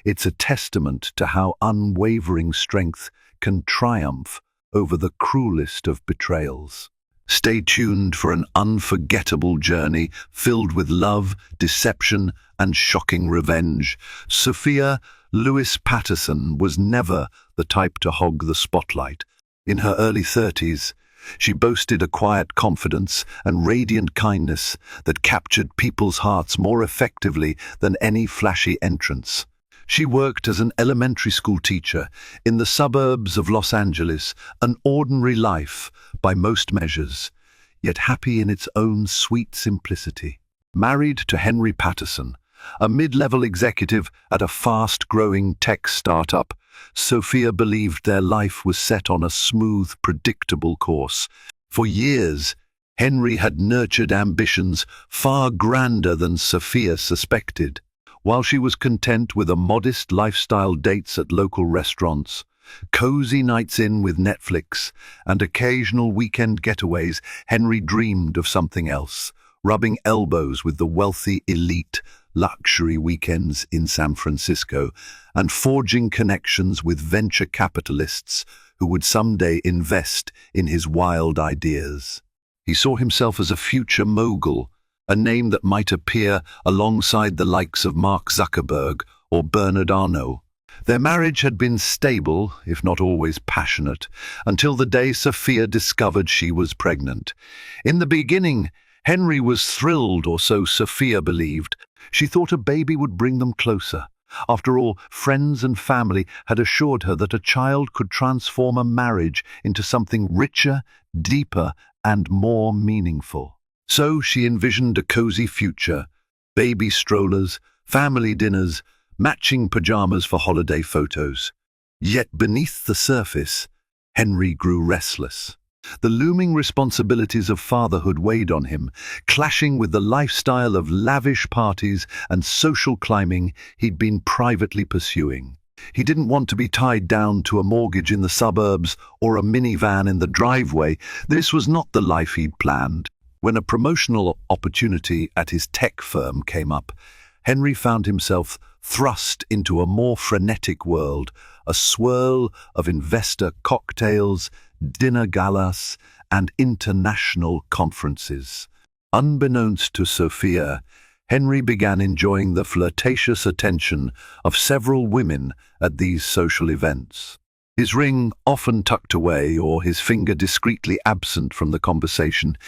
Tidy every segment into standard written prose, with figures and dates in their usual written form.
It's a testament to how unwavering strength can triumph over the cruelest of betrayals. Stay tuned for an unforgettable journey filled with love, deception, and shocking revenge. Sophia Lewis-Patterson was never the type to hog the spotlight. In her early 30s, she boasted a quiet confidence and radiant kindness that captured people's hearts more effectively than any flashy entrance. She worked as an elementary school teacher in the suburbs of Los Angeles, an ordinary life by most measures, yet happy in its own sweet simplicity. Married to Henry Patterson, a mid-level executive at a fast-growing tech startup, Sophia believed their life was set on a smooth, predictable course. For years, Henry had nurtured ambitions far grander than Sophia suspected. While she was content with a modest lifestyle, dates at local restaurants, cozy nights in with Netflix, and occasional weekend getaways, Henry dreamed of something else, rubbing elbows with the wealthy elite, luxury weekends in San Francisco, and forging connections with venture capitalists who would someday invest in his wild ideas. He saw himself as a future mogul, a name that might appear alongside the likes of Mark Zuckerberg or Bernard Arnault. Their marriage had been stable, if not always passionate, until the day Sophia discovered she was pregnant. In the beginning, Henry was thrilled, or so Sophia believed. She thought a baby would bring them closer. After all, friends and family had assured her that a child could transform a marriage into something richer, deeper, and more meaningful. So she envisioned a cozy future, baby strollers, family dinners, matching pajamas for holiday photos. Yet beneath the surface, Henry grew restless. The looming responsibilities of fatherhood weighed on him, clashing with the lifestyle of lavish parties and social climbing he'd been privately pursuing. He didn't want to be tied down to a mortgage in the suburbs or a minivan in the driveway. This was not the life he'd planned. When a promotional opportunity at his tech firm came up, Henry found himself thrust into a more frenetic world, a swirl of investor cocktails, dinner galas, and international conferences. Unbeknownst to Sophia, Henry began enjoying the flirtatious attention of several women at these social events. His ring often tucked away or his finger discreetly absent from the conversation,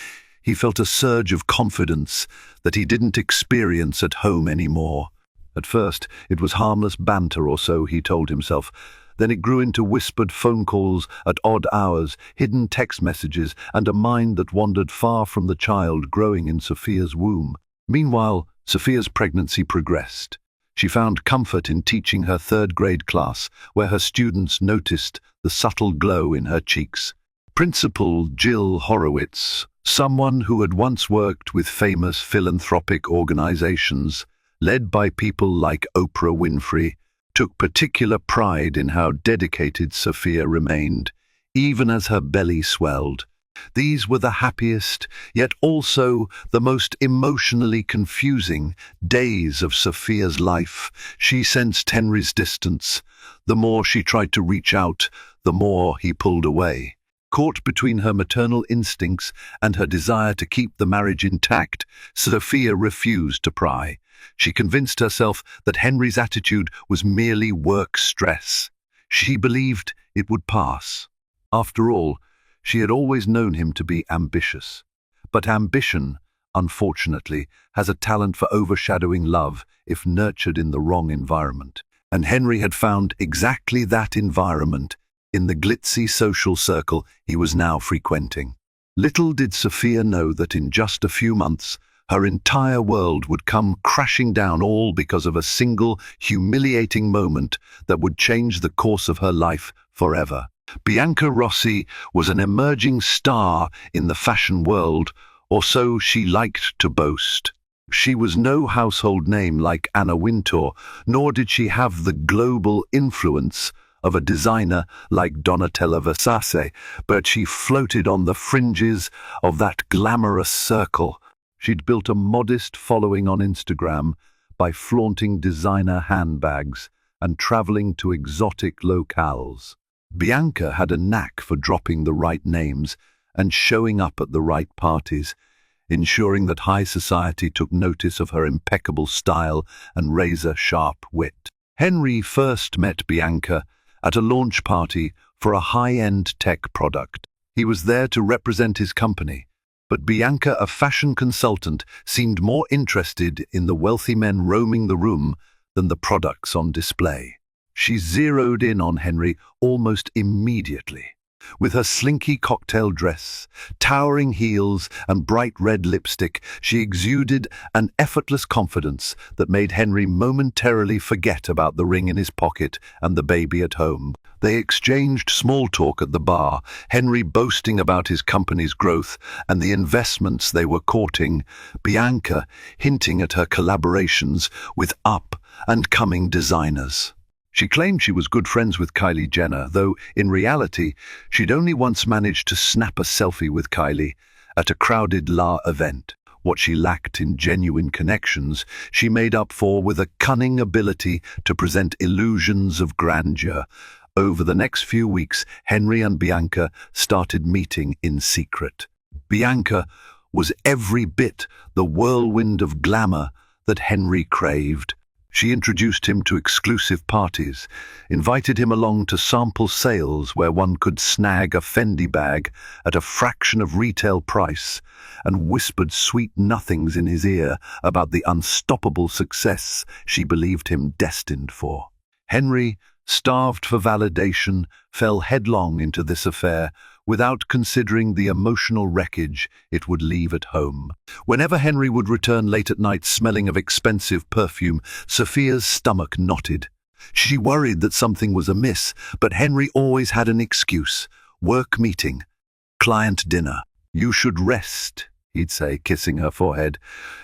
he felt a surge of confidence that he didn't experience at home anymore. At first, it was harmless banter or so, he told himself. Then it grew into whispered phone calls at odd hours, hidden text messages, and a mind that wandered far from the child growing in Sophia's womb. Meanwhile, Sophia's pregnancy progressed. She found comfort in teaching her third-grade class, where her students noticed the subtle glow in her cheeks. Principal Jill Horowitz, someone who had once worked with famous philanthropic organizations, led by people like Oprah Winfrey, took particular pride in how dedicated Sophia remained, even as her belly swelled. These were the happiest, yet also the most emotionally confusing days of Sophia's life. She sensed Henry's distance. The more she tried to reach out, the more he pulled away. Caught between her maternal instincts and her desire to keep the marriage intact, Sophia refused to pry. She convinced herself that Henry's attitude was merely work stress. She believed it would pass. After all, she had always known him to be ambitious. But ambition, unfortunately, has a talent for overshadowing love if nurtured in the wrong environment. And Henry had found exactly that environment in the glitzy social circle he was now frequenting. Little did Sophia know that in just a few months, her entire world would come crashing down, all because of a single, humiliating moment that would change the course of her life forever. Bianca Rossi was an emerging star in the fashion world, or so she liked to boast. She was no household name like Anna Wintour, nor did she have the global influence of a designer like Donatella Versace, but she floated on the fringes of that glamorous circle. She'd built a modest following on Instagram by flaunting designer handbags and traveling to exotic locales. Bianca had a knack for dropping the right names and showing up at the right parties, ensuring that high society took notice of her impeccable style and razor-sharp wit. Henry first met Bianca at a launch party for a high-end tech product. He was there to represent his company, but Bianca, a fashion consultant, seemed more interested in the wealthy men roaming the room than the products on display. She zeroed in on Henry almost immediately. With her slinky cocktail dress, towering heels, and bright red lipstick, she exuded an effortless confidence that made Henry momentarily forget about the ring in his pocket and the baby at home. They exchanged small talk at the bar, Henry boasting about his company's growth and the investments they were courting, Bianca hinting at her collaborations with up-and-coming designers. She claimed she was good friends with Kylie Jenner, though in reality she'd only once managed to snap a selfie with Kylie at a crowded La event. What she lacked in genuine connections, she made up for with a cunning ability to present illusions of grandeur. Over the next few weeks, Henry and Bianca started meeting in secret. Bianca was every bit the whirlwind of glamour that Henry craved. She introduced him to exclusive parties, invited him along to sample sales where one could snag a Fendi bag at a fraction of retail price, and whispered sweet nothings in his ear about the unstoppable success she believed him destined for. Henry, starved for validation, fell headlong into this affair without considering the emotional wreckage it would leave at home. Whenever Henry would return late at night smelling of expensive perfume, Sophia's stomach knotted. She worried that something was amiss, but Henry always had an excuse. Work meeting, client dinner. "You should rest," he'd say, kissing her forehead.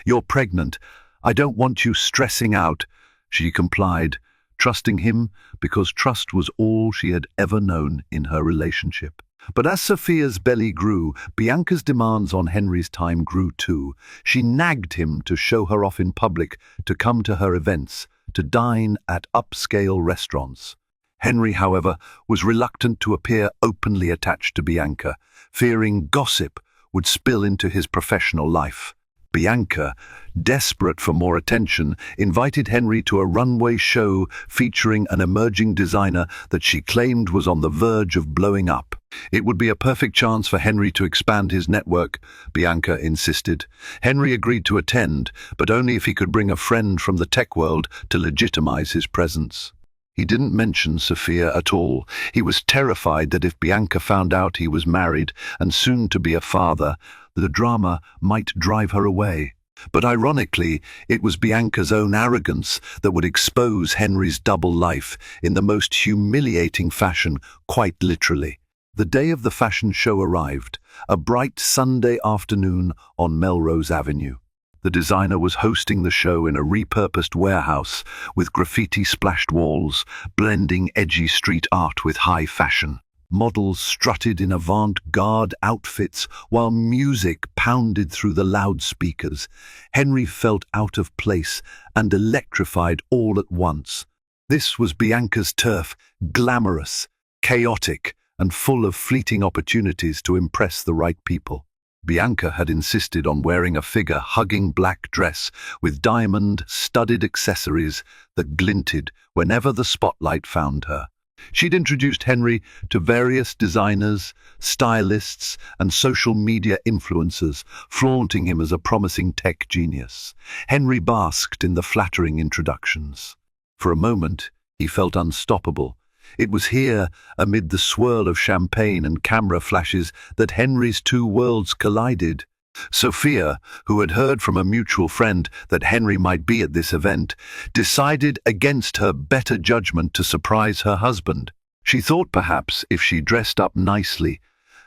"You're pregnant. I don't want you stressing out." She complied, trusting him because trust was all she had ever known in her relationship. But as Sophia's belly grew, Bianca's demands on Henry's time grew too. She nagged him to show her off in public, to come to her events, to dine at upscale restaurants. Henry, however, was reluctant to appear openly attached to Bianca, fearing gossip would spill into his professional life. Bianca, desperate for more attention, invited Henry to a runway show featuring an emerging designer that she claimed was on the verge of blowing up. It would be a perfect chance for Henry to expand his network, Bianca insisted. Henry agreed to attend, but only if he could bring a friend from the tech world to legitimize his presence. He didn't mention Sophia at all. He was terrified that if Bianca found out he was married and soon to be a father, the drama might drive her away. But ironically, it was Bianca's own arrogance that would expose Henry's double life in the most humiliating fashion, quite literally. The day of the fashion show arrived, a bright Sunday afternoon on Melrose Avenue. The designer was hosting the show in a repurposed warehouse with graffiti-splashed walls, blending edgy street art with high fashion. Models strutted in avant-garde outfits while music pounded through the loudspeakers. Henry felt out of place and electrified all at once. This was Bianca's turf, glamorous, chaotic, and full of fleeting opportunities to impress the right people. Bianca had insisted on wearing a figure-hugging black dress with diamond-studded accessories that glinted whenever the spotlight found her. She'd introduced Henry to various designers, stylists, and social media influencers, flaunting him as a promising tech genius. Henry basked in the flattering introductions. For a moment, he felt unstoppable. It was here, amid the swirl of champagne and camera flashes, that Henry's two worlds collided. Sophia, who had heard from a mutual friend that Henry might be at this event, decided against her better judgment to surprise her husband. She thought perhaps if she dressed up nicely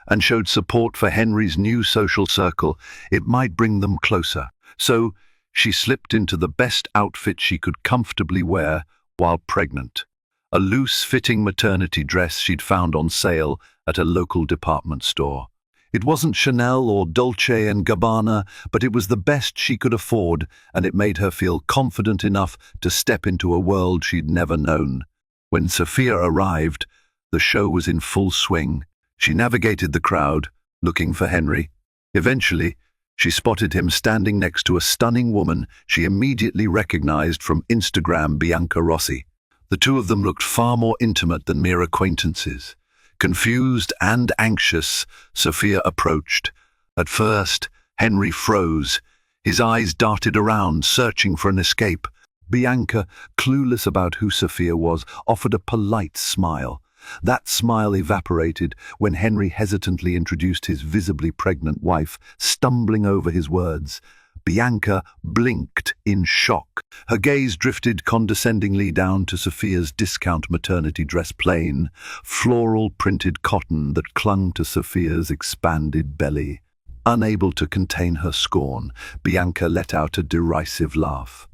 and showed support for Henry's new social circle, it might bring them closer. So she slipped into the best outfit she could comfortably wear while pregnant. A loose-fitting maternity dress she'd found on sale at a local department store. It wasn't Chanel or Dolce and Gabbana, but it was the best she could afford, and it made her feel confident enough to step into a world she'd never known. When Sophia arrived, the show was in full swing. She navigated the crowd, looking for Henry. Eventually, she spotted him standing next to a stunning woman she immediately recognized from Instagram, Bianca Rossi. The two of them looked far more intimate than mere acquaintances. Confused and anxious, Sophia approached. At first, Henry froze. His eyes darted around, searching for an escape. Bianca, clueless about who Sophia was, offered a polite smile. That smile evaporated when Henry hesitantly introduced his visibly pregnant wife, stumbling over his words. Bianca blinked in shock. Her gaze drifted condescendingly down to Sophia's discount maternity dress, plain, floral printed cotton that clung to Sophia's expanded belly. Unable to contain her scorn, Bianca let out a derisive laugh.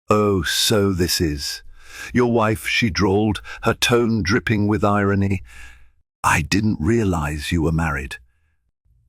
"Oh, so this is your wife," she drawled, her tone dripping with irony. "I didn't realize you were married.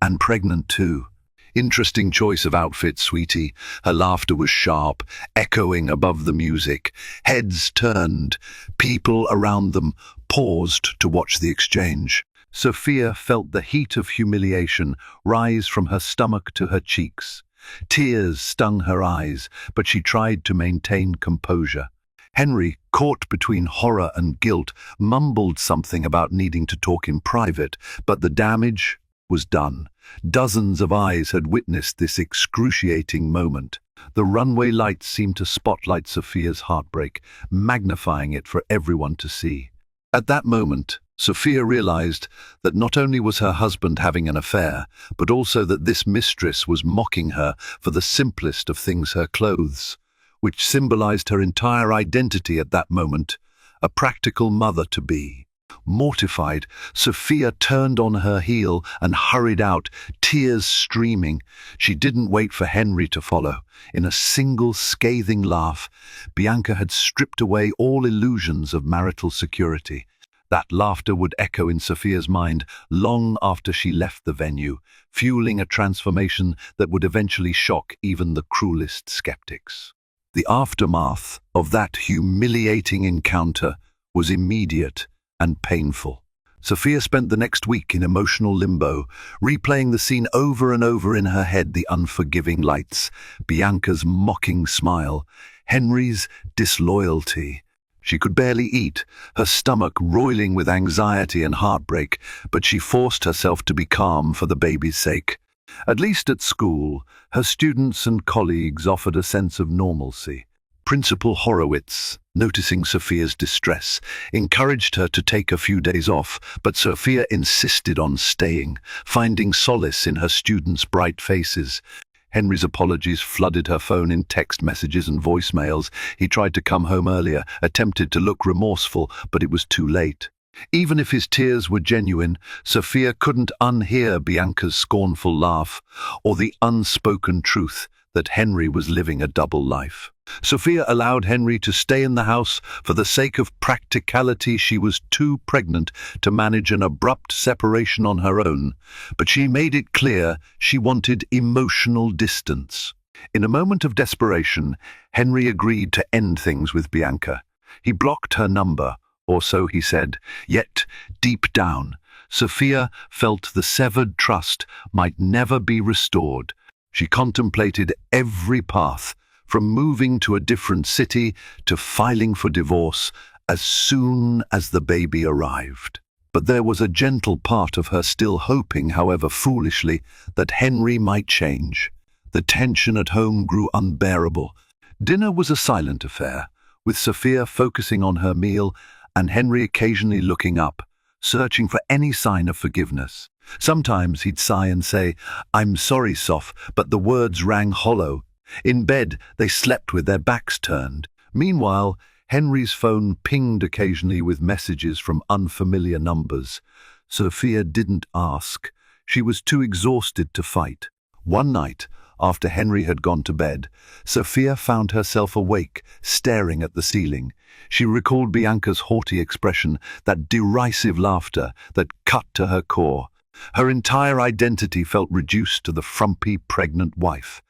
And pregnant too. Interesting choice of outfit, sweetie." Her laughter was sharp, echoing above the music. Heads turned. People around them paused to watch the exchange. Sophia felt the heat of humiliation rise from her stomach to her cheeks. Tears stung her eyes, but she tried to maintain composure. Henry, caught between horror and guilt, mumbled something about needing to talk in private, but the damage was done. Dozens of eyes had witnessed this excruciating moment. The runway lights seemed to spotlight Sophia's heartbreak, magnifying it for everyone to see. At that moment, Sophia realized that not only was her husband having an affair, but also that this mistress was mocking her for the simplest of things, her clothes, which symbolized her entire identity at that moment, a practical mother-to-be. Mortified, Sophia turned on her heel and hurried out, tears streaming. She didn't wait for Henry to follow. In a single scathing laugh, Bianca had stripped away all illusions of marital security. That laughter would echo in Sophia's mind long after she left the venue, fueling a transformation that would eventually shock even the cruelest skeptics. The aftermath of that humiliating encounter was immediate and painful. Sophia spent the next week in emotional limbo, replaying the scene over and over in her head: the unforgiving lights, Bianca's mocking smile, Henry's disloyalty. She could barely eat, her stomach roiling with anxiety and heartbreak, but she forced herself to be calm for the baby's sake. At least at school, her students and colleagues offered a sense of normalcy. Principal Horowitz, noticing Sophia's distress, encouraged her to take a few days off, but Sophia insisted on staying, finding solace in her students' bright faces. Henry's apologies flooded her phone in text messages and voicemails. He tried to come home earlier, attempted to look remorseful, but it was too late. Even if his tears were genuine, Sophia couldn't unhear Bianca's scornful laugh, or the unspoken truth that Henry was living a double life. Sophia allowed Henry to stay in the house for the sake of practicality. She was too pregnant to manage an abrupt separation on her own, but she made it clear she wanted emotional distance. In a moment of desperation, Henry agreed to end things with Bianca. He blocked her number, or so he said, yet deep down, Sophia felt the severed trust might never be restored. She contemplated every path, from moving to a different city to filing for divorce as soon as the baby arrived. But there was a gentle part of her still hoping, however foolishly, that Henry might change. The tension at home grew unbearable. Dinner was a silent affair, with Sophia focusing on her meal and Henry occasionally looking up, searching for any sign of forgiveness. Sometimes he'd sigh and say, "I'm sorry, Soph," but the words rang hollow. In bed, they slept with their backs turned. Meanwhile, Henry's phone pinged occasionally with messages from unfamiliar numbers. Sophia didn't ask. She was too exhausted to fight. One night, after Henry had gone to bed, Sophia found herself awake, staring at the ceiling. She recalled Bianca's haughty expression, that derisive laughter that cut to her core. Her entire identity felt reduced to the frumpy, pregnant wife.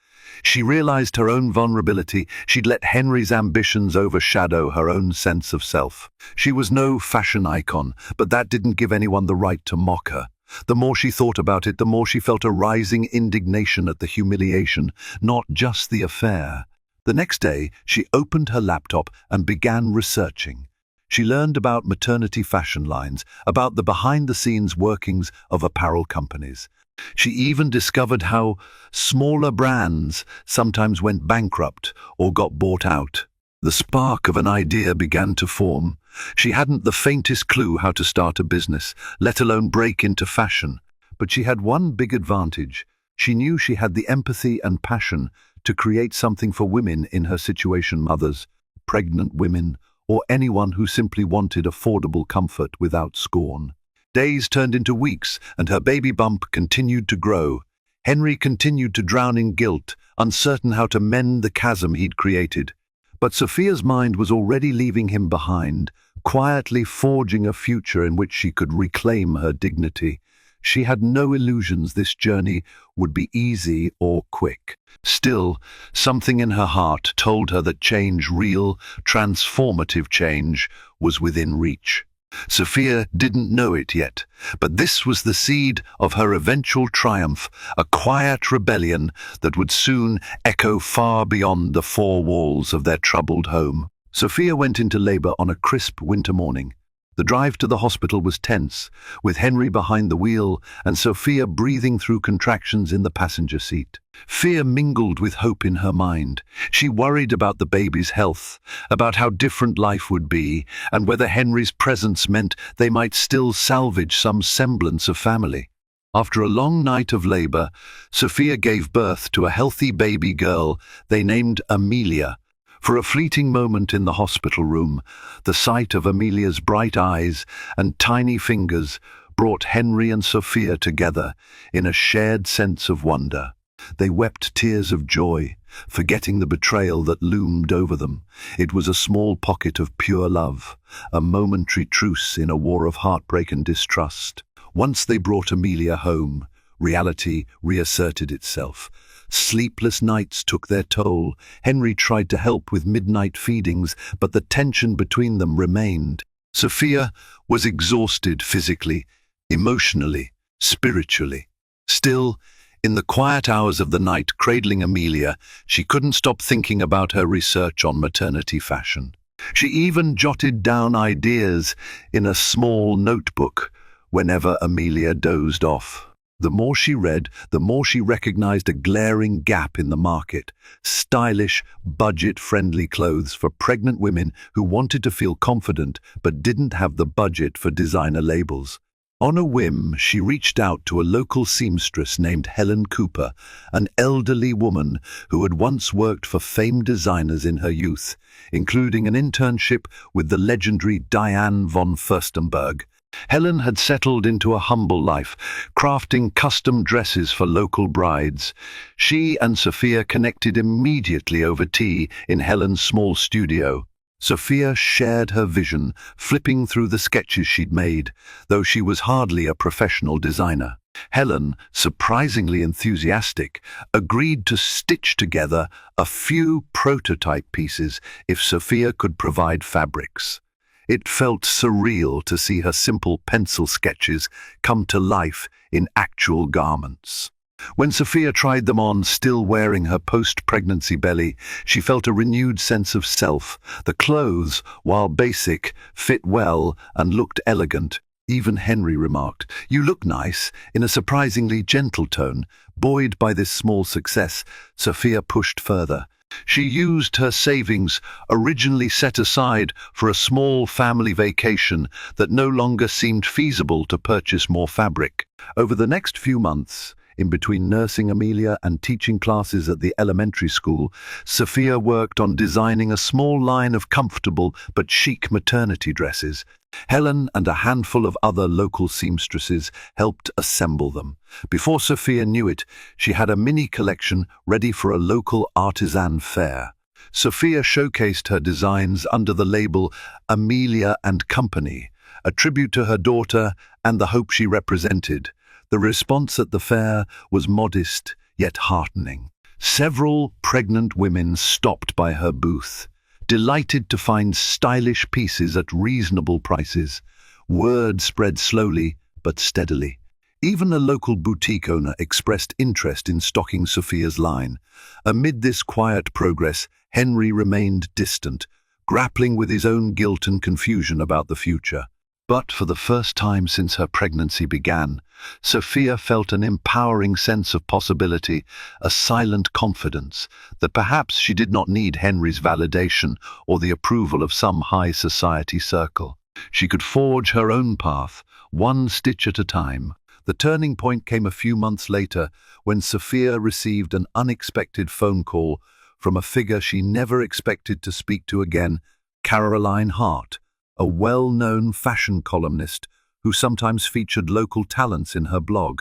She realized her own vulnerability. She'd let Henry's ambitions overshadow her own sense of self. She was no fashion icon, but that didn't give anyone the right to mock her. The more she thought about it, the more she felt a rising indignation at the humiliation, not just the affair. The next day, she opened her laptop and began researching. She learned about maternity fashion lines, about the behind-the-scenes workings of apparel companies. She even discovered how smaller brands sometimes went bankrupt or got bought out. The spark of an idea began to form. She hadn't the faintest clue how to start a business, let alone break into fashion. But she had one big advantage. She knew she had the empathy and passion to create something for women in her situation, mothers, pregnant women, or anyone who simply wanted affordable comfort without scorn. Days turned into weeks, and her baby bump continued to grow. Henry continued to drown in guilt, uncertain how to mend the chasm he'd created. But Sophia's mind was already leaving him behind, quietly forging a future in which she could reclaim her dignity. She had no illusions this journey would be easy or quick. Still, something in her heart told her that change, real, transformative change, was within reach. Sophia didn't know it yet, but this was the seed of her eventual triumph, a quiet rebellion that would soon echo far beyond the four walls of their troubled home. Sophia went into labor on a crisp winter morning. The drive to the hospital was tense, with Henry behind the wheel and Sophia breathing through contractions in the passenger seat. Fear mingled with hope in her mind. She worried about the baby's health, about how different life would be, and whether Henry's presence meant they might still salvage some semblance of family. After a long night of labor, Sophia gave birth to a healthy baby girl they named Amelia. For a fleeting moment in the hospital room, the sight of Amelia's bright eyes and tiny fingers brought Henry and Sophia together in a shared sense of wonder. They wept tears of joy, forgetting the betrayal that loomed over them. It was a small pocket of pure love, a momentary truce in a war of heartbreak and distrust. Once they brought Amelia home, reality reasserted itself. Sleepless nights took their toll. Henry tried to help with midnight feedings, but the tension between them remained. Sophia was exhausted physically, emotionally, spiritually. Still, in the quiet hours of the night cradling Amelia, she couldn't stop thinking about her research on maternity fashion. She even jotted down ideas in a small notebook whenever Amelia dozed off. The more she read, the more she recognized a glaring gap in the market. Stylish, budget-friendly clothes for pregnant women who wanted to feel confident but didn't have the budget for designer labels. On a whim, she reached out to a local seamstress named Helen Cooper, an elderly woman who had once worked for famed designers in her youth, including an internship with the legendary Diane von Furstenberg. Helen had settled into a humble life, crafting custom dresses for local brides. She and Sophia connected immediately over tea in Helen's small studio. Sophia shared her vision, flipping through the sketches she'd made, though she was hardly a professional designer. Helen, surprisingly enthusiastic, agreed to stitch together a few prototype pieces if Sophia could provide fabrics. It felt surreal to see her simple pencil sketches come to life in actual garments. When Sophia tried them on, still wearing her post-pregnancy belly, she felt a renewed sense of self. The clothes, while basic, fit well and looked elegant. Even Henry remarked, "You look nice," in a surprisingly gentle tone. Buoyed by this small success, Sophia pushed further. She used her savings, originally set aside for a small family vacation, that no longer seemed feasible to purchase more fabric. Over the next few months, in between nursing Amelia and teaching classes at the elementary school, Sophia worked on designing a small line of comfortable but chic maternity dresses. Helen and a handful of other local seamstresses helped assemble them. Before Sophia knew it, she had a mini collection ready for a local artisan fair. Sophia showcased her designs under the label Amelia and Company, a tribute to her daughter and the hope she represented. The response at the fair was modest yet heartening. Several pregnant women stopped by her booth, delighted to find stylish pieces at reasonable prices. Word spread slowly but steadily. Even a local boutique owner expressed interest in stocking Sophia's line. Amid this quiet progress, Henry remained distant, grappling with his own guilt and confusion about the future. But for the first time since her pregnancy began, Sophia felt an empowering sense of possibility, a silent confidence that perhaps she did not need Henry's validation or the approval of some high society circle. She could forge her own path, one stitch at a time. The turning point came a few months later when Sophia received an unexpected phone call from a figure she never expected to speak to again, Caroline Hart, a well-known fashion columnist who sometimes featured local talents in her blog.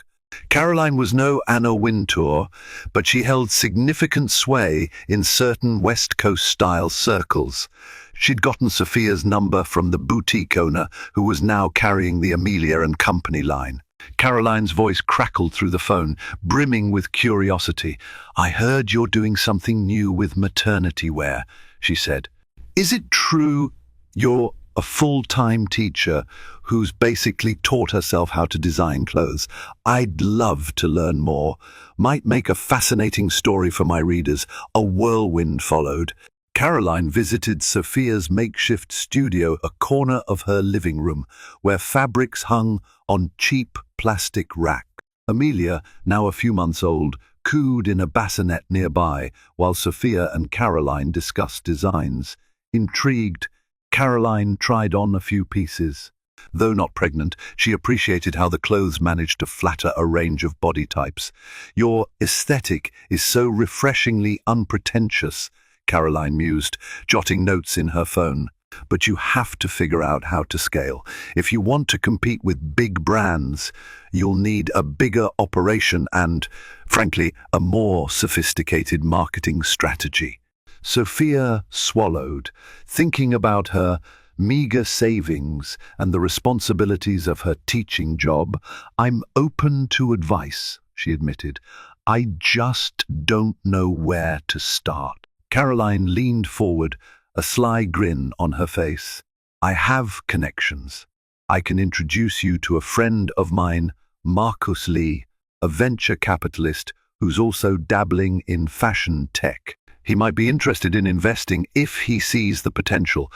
Caroline was no Anna Wintour, but she held significant sway in certain West Coast-style circles. She'd gotten Sophia's number from the boutique owner who was now carrying the Amelia and Company line. Caroline's voice crackled through the phone, brimming with curiosity. "I heard you're doing something new with maternity wear," she said. "Is it true you're a full-time teacher who's basically taught herself how to design clothes? I'd love to learn more. Might make a fascinating story for my readers." A whirlwind followed. Caroline visited Sophia's makeshift studio, a corner of her living room, where fabrics hung on cheap plastic racks. Amelia, now a few months old, cooed in a bassinet nearby, while Sophia and Caroline discussed designs. Intrigued, Caroline tried on a few pieces. Though not pregnant, she appreciated how the clothes managed to flatter a range of body types. "Your aesthetic is so refreshingly unpretentious," Caroline mused, jotting notes in her phone. "But you have to figure out how to scale. If you want to compete with big brands, you'll need a bigger operation and, frankly, a more sophisticated marketing strategy." Sophia swallowed, thinking about her meager savings and the responsibilities of her teaching job. "I'm open to advice," she admitted. "I just don't know where to start." Caroline leaned forward, a sly grin on her face. "I have connections. I can introduce you to a friend of mine, Marcus Lee, a venture capitalist who's also dabbling in fashion tech. He might be interested in investing if he sees the potential,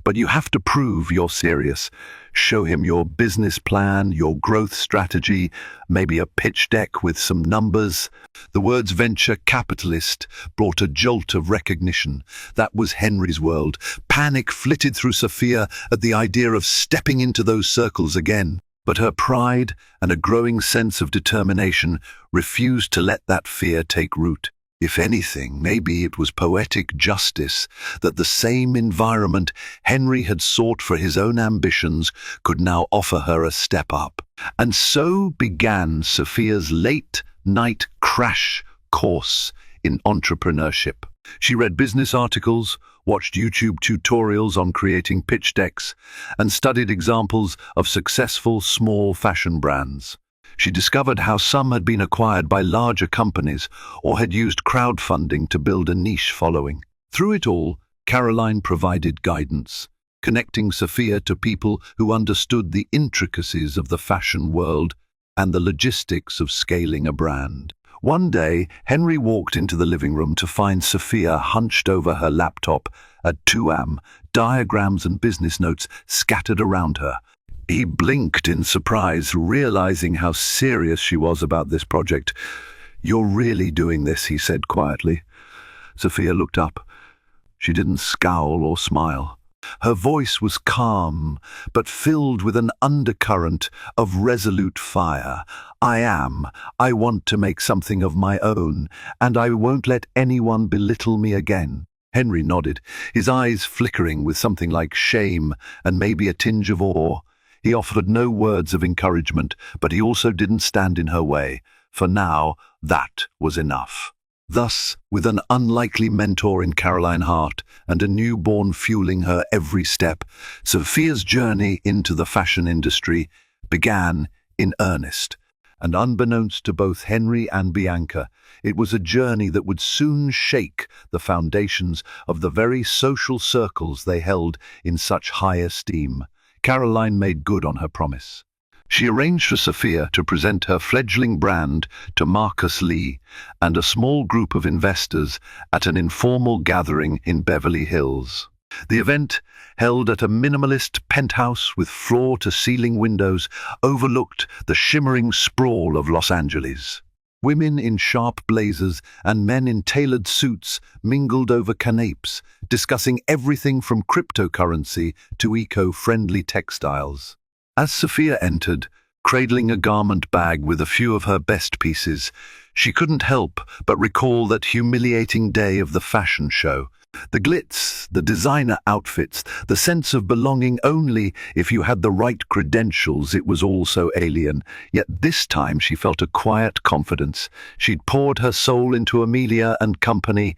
but you have to prove you're serious. Show him your business plan, your growth strategy, maybe a pitch deck with some numbers." The words venture capitalist brought a jolt of recognition. That was Henry's world. Panic flitted through Sophia at the idea of stepping into those circles again. But her pride and a growing sense of determination refused to let that fear take root. If anything, maybe it was poetic justice that the same environment Henry had sought for his own ambitions could now offer her a step up. And so began Sophia's late-night crash course in entrepreneurship. She read business articles, watched YouTube tutorials on creating pitch decks, and studied examples of successful small fashion brands. She discovered how some had been acquired by larger companies or had used crowdfunding to build a niche following. Through it all, Caroline provided guidance, connecting Sophia to people who understood the intricacies of the fashion world and the logistics of scaling a brand. One day, Henry walked into the living room to find Sophia hunched over her laptop at 2am, diagrams and business notes scattered around her. He blinked in surprise, realizing how serious she was about this project. "You're really doing this," he said quietly. Sophia looked up. She didn't scowl or smile. Her voice was calm, but filled with an undercurrent of resolute fire. I want to make something of my own, and I won't let anyone belittle me again." Henry nodded, his eyes flickering with something like shame and maybe a tinge of awe. He offered no words of encouragement, but he also didn't stand in her way. For now, that was enough. Thus, with an unlikely mentor in Caroline Hart and a newborn fueling her every step, Sophia's journey into the fashion industry began in earnest. And unbeknownst to both Henry and Bianca, it was a journey that would soon shake the foundations of the very social circles they held in such high esteem. Caroline made good on her promise. She arranged for Sophia to present her fledgling brand to Marcus Lee and a small group of investors at an informal gathering in Beverly Hills. The event, held at a minimalist penthouse with floor-to-ceiling windows, overlooked the shimmering sprawl of Los Angeles. Women in sharp blazers and men in tailored suits mingled over canapes, discussing everything from cryptocurrency to eco-friendly textiles. As Sophia entered, cradling a garment bag with a few of her best pieces, she couldn't help but recall that humiliating day of the fashion show. The glitz, the designer outfits, the sense of belonging only if you had the right credentials. It was all so alien. Yet this time she felt a quiet confidence. She'd poured her soul into Amelia and company.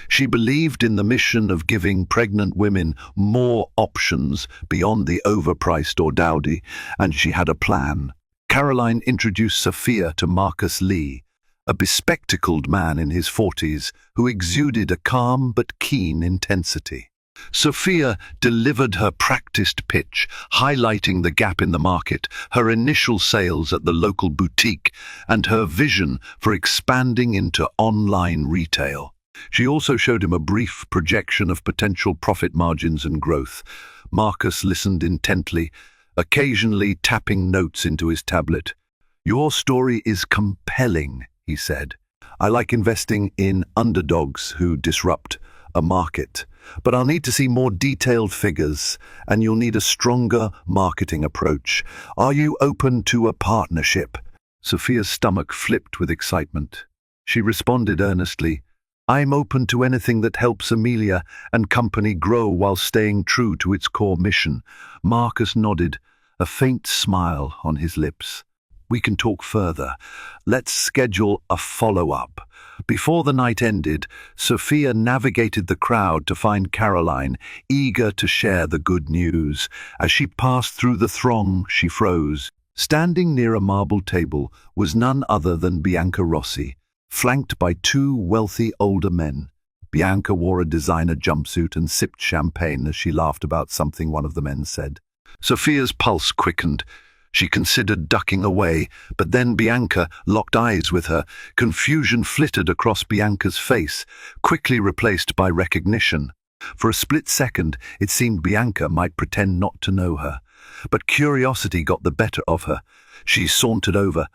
She believed in the mission of giving pregnant women more options beyond the overpriced or dowdy, and she had a plan. Caroline introduced Sophia to Marcus Lee, a bespectacled man in his 40s who exuded a calm but keen intensity. Sophia delivered her practiced pitch, highlighting the gap in the market, her initial sales at the local boutique, and her vision for expanding into online retail. She also showed him a brief projection of potential profit margins and growth. Marcus listened intently, occasionally tapping notes into his tablet. "Your story is compelling," he said. "I like investing in underdogs who disrupt a market, but I'll need to see more detailed figures, and you'll need a stronger marketing approach. Are you open to a partnership?" Sophia's stomach flipped with excitement. She responded earnestly, "I'm open to anything that helps Amelia and company grow while staying true to its core mission." Marcus nodded, a faint smile on his lips. "We can talk further. Let's schedule a follow-up." Before the night ended, Sophia navigated the crowd to find Caroline, eager to share the good news. As she passed through the throng, she froze. Standing near a marble table was none other than Bianca Rossi, flanked by two wealthy older men. Bianca wore a designer jumpsuit and sipped champagne as she laughed about something one of the men said. Sophia's pulse quickened. She considered ducking away, but then Bianca locked eyes with her. Confusion flitted across Bianca's face, quickly replaced by recognition. For a split second, it seemed Bianca might pretend not to know her. But curiosity got the better of her. She sauntered over,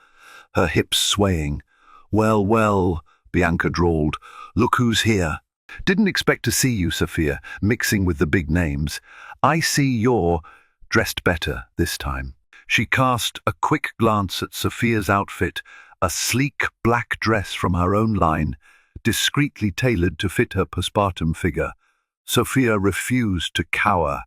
her hips swaying. "Well, well," Bianca drawled. "Look who's here." "Didn't expect to see you, Sophia, mixing with the big names. I see you're dressed better this time." She cast a quick glance at Sophia's outfit, a sleek black dress from her own line, discreetly tailored to fit her postpartum figure. Sophia refused to cower.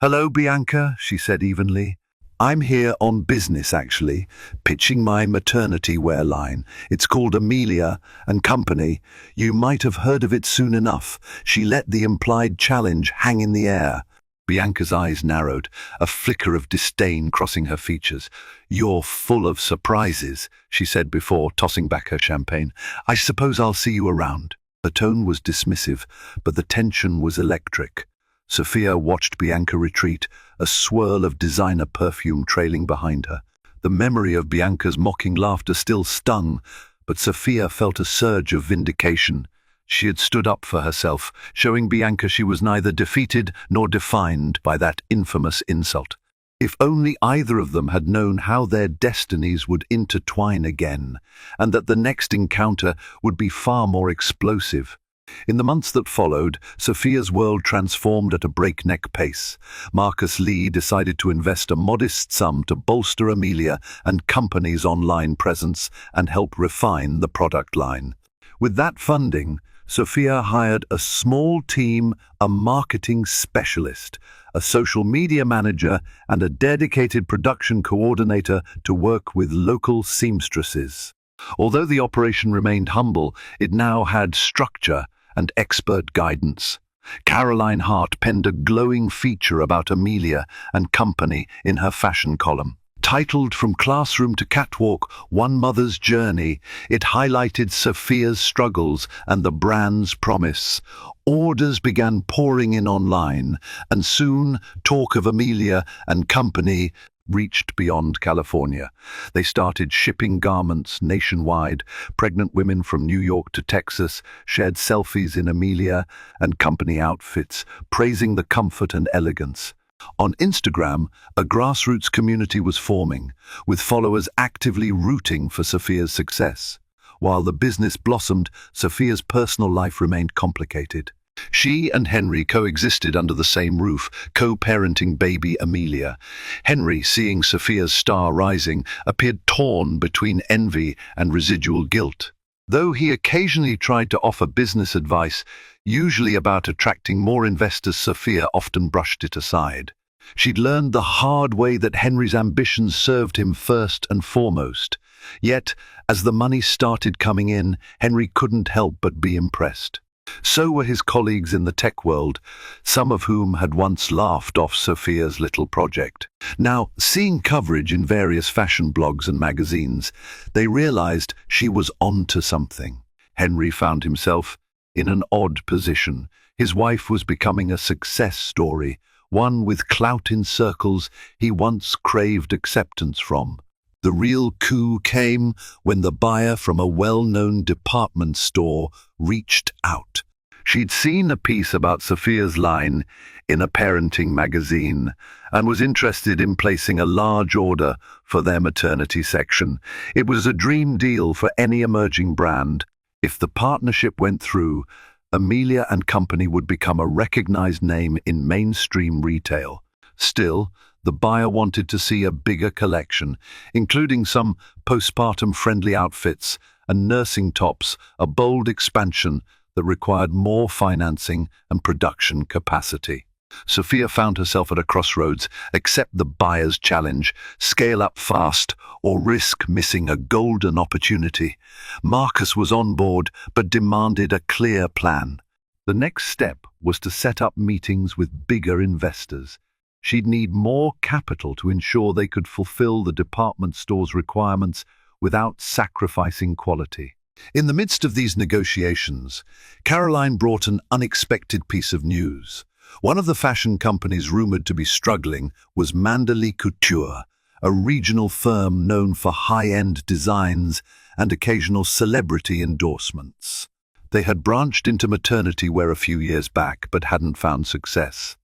"Hello, Bianca," she said evenly. "I'm here on business, actually, pitching my maternity wear line. It's called Amelia and Company. You might have heard of it soon enough." She let the implied challenge hang in the air. Bianca's eyes narrowed, a flicker of disdain crossing her features. "You're full of surprises," she said before tossing back her champagne. "I suppose I'll see you around." Her tone was dismissive, but the tension was electric. Sophia watched Bianca retreat, a swirl of designer perfume trailing behind her. The memory of Bianca's mocking laughter still stung, but Sophia felt a surge of vindication. She had stood up for herself, showing Bianca she was neither defeated nor defined by that infamous insult. If only either of them had known how their destinies would intertwine again, and that the next encounter would be far more explosive. In the months that followed, Sophia's world transformed at a breakneck pace. Marcus Lee decided to invest a modest sum to bolster Amelia and Company's online presence and help refine the product line. With that funding, Sophia hired a small team, a marketing specialist, a social media manager, and a dedicated production coordinator to work with local seamstresses. Although the operation remained humble, it now had structure and expert guidance. Caroline Hart penned a glowing feature about Amelia and Company in her fashion column. Titled From Classroom to Catwalk, One Mother's Journey, it highlighted Sophia's struggles and the brand's promise. Orders began pouring in online, and soon talk of Amelia and company reached beyond California. They started shipping garments nationwide. Pregnant women from New York to Texas shared selfies in Amelia and company outfits, praising the comfort and elegance. On Instagram, a grassroots community was forming, with followers actively rooting for Sophia's success. While the business blossomed, Sophia's personal life remained complicated. She and Henry coexisted under the same roof, co-parenting baby Amelia. Henry, seeing Sophia's star rising, appeared torn between envy and residual guilt. Though he occasionally tried to offer business advice, usually about attracting more investors, Sophia often brushed it aside. She'd learned the hard way that Henry's ambitions served him first and foremost. Yet, as the money started coming in, Henry couldn't help but be impressed. So were his colleagues in the tech world, some of whom had once laughed off Sophia's little project. Now, seeing coverage in various fashion blogs and magazines, they realized she was onto something. Henry found himself in an odd position. His wife was becoming a success story, one with clout in circles he once craved acceptance from. The real coup came when the buyer from a well-known department store reached out. She'd seen a piece about Sophia's line in a parenting magazine and was interested in placing a large order for their maternity section. It was a dream deal for any emerging brand. If the partnership went through, Amelia and Company would become a recognized name in mainstream retail. Still, the buyer wanted to see a bigger collection, including some postpartum-friendly outfits and nursing tops, a bold expansion that required more financing and production capacity. Sophia found herself at a crossroads: accept the buyer's challenge, scale up fast, or risk missing a golden opportunity. Marcus was on board, but demanded a clear plan. The next step was to set up meetings with bigger investors. She'd need more capital to ensure they could fulfill the department store's requirements without sacrificing quality. In the midst of these negotiations, Caroline brought an unexpected piece of news. One of the fashion companies rumored to be struggling was Manderly Couture, a regional firm known for high-end designs and occasional celebrity endorsements. They had branched into maternity wear a few years back, but hadn't found success.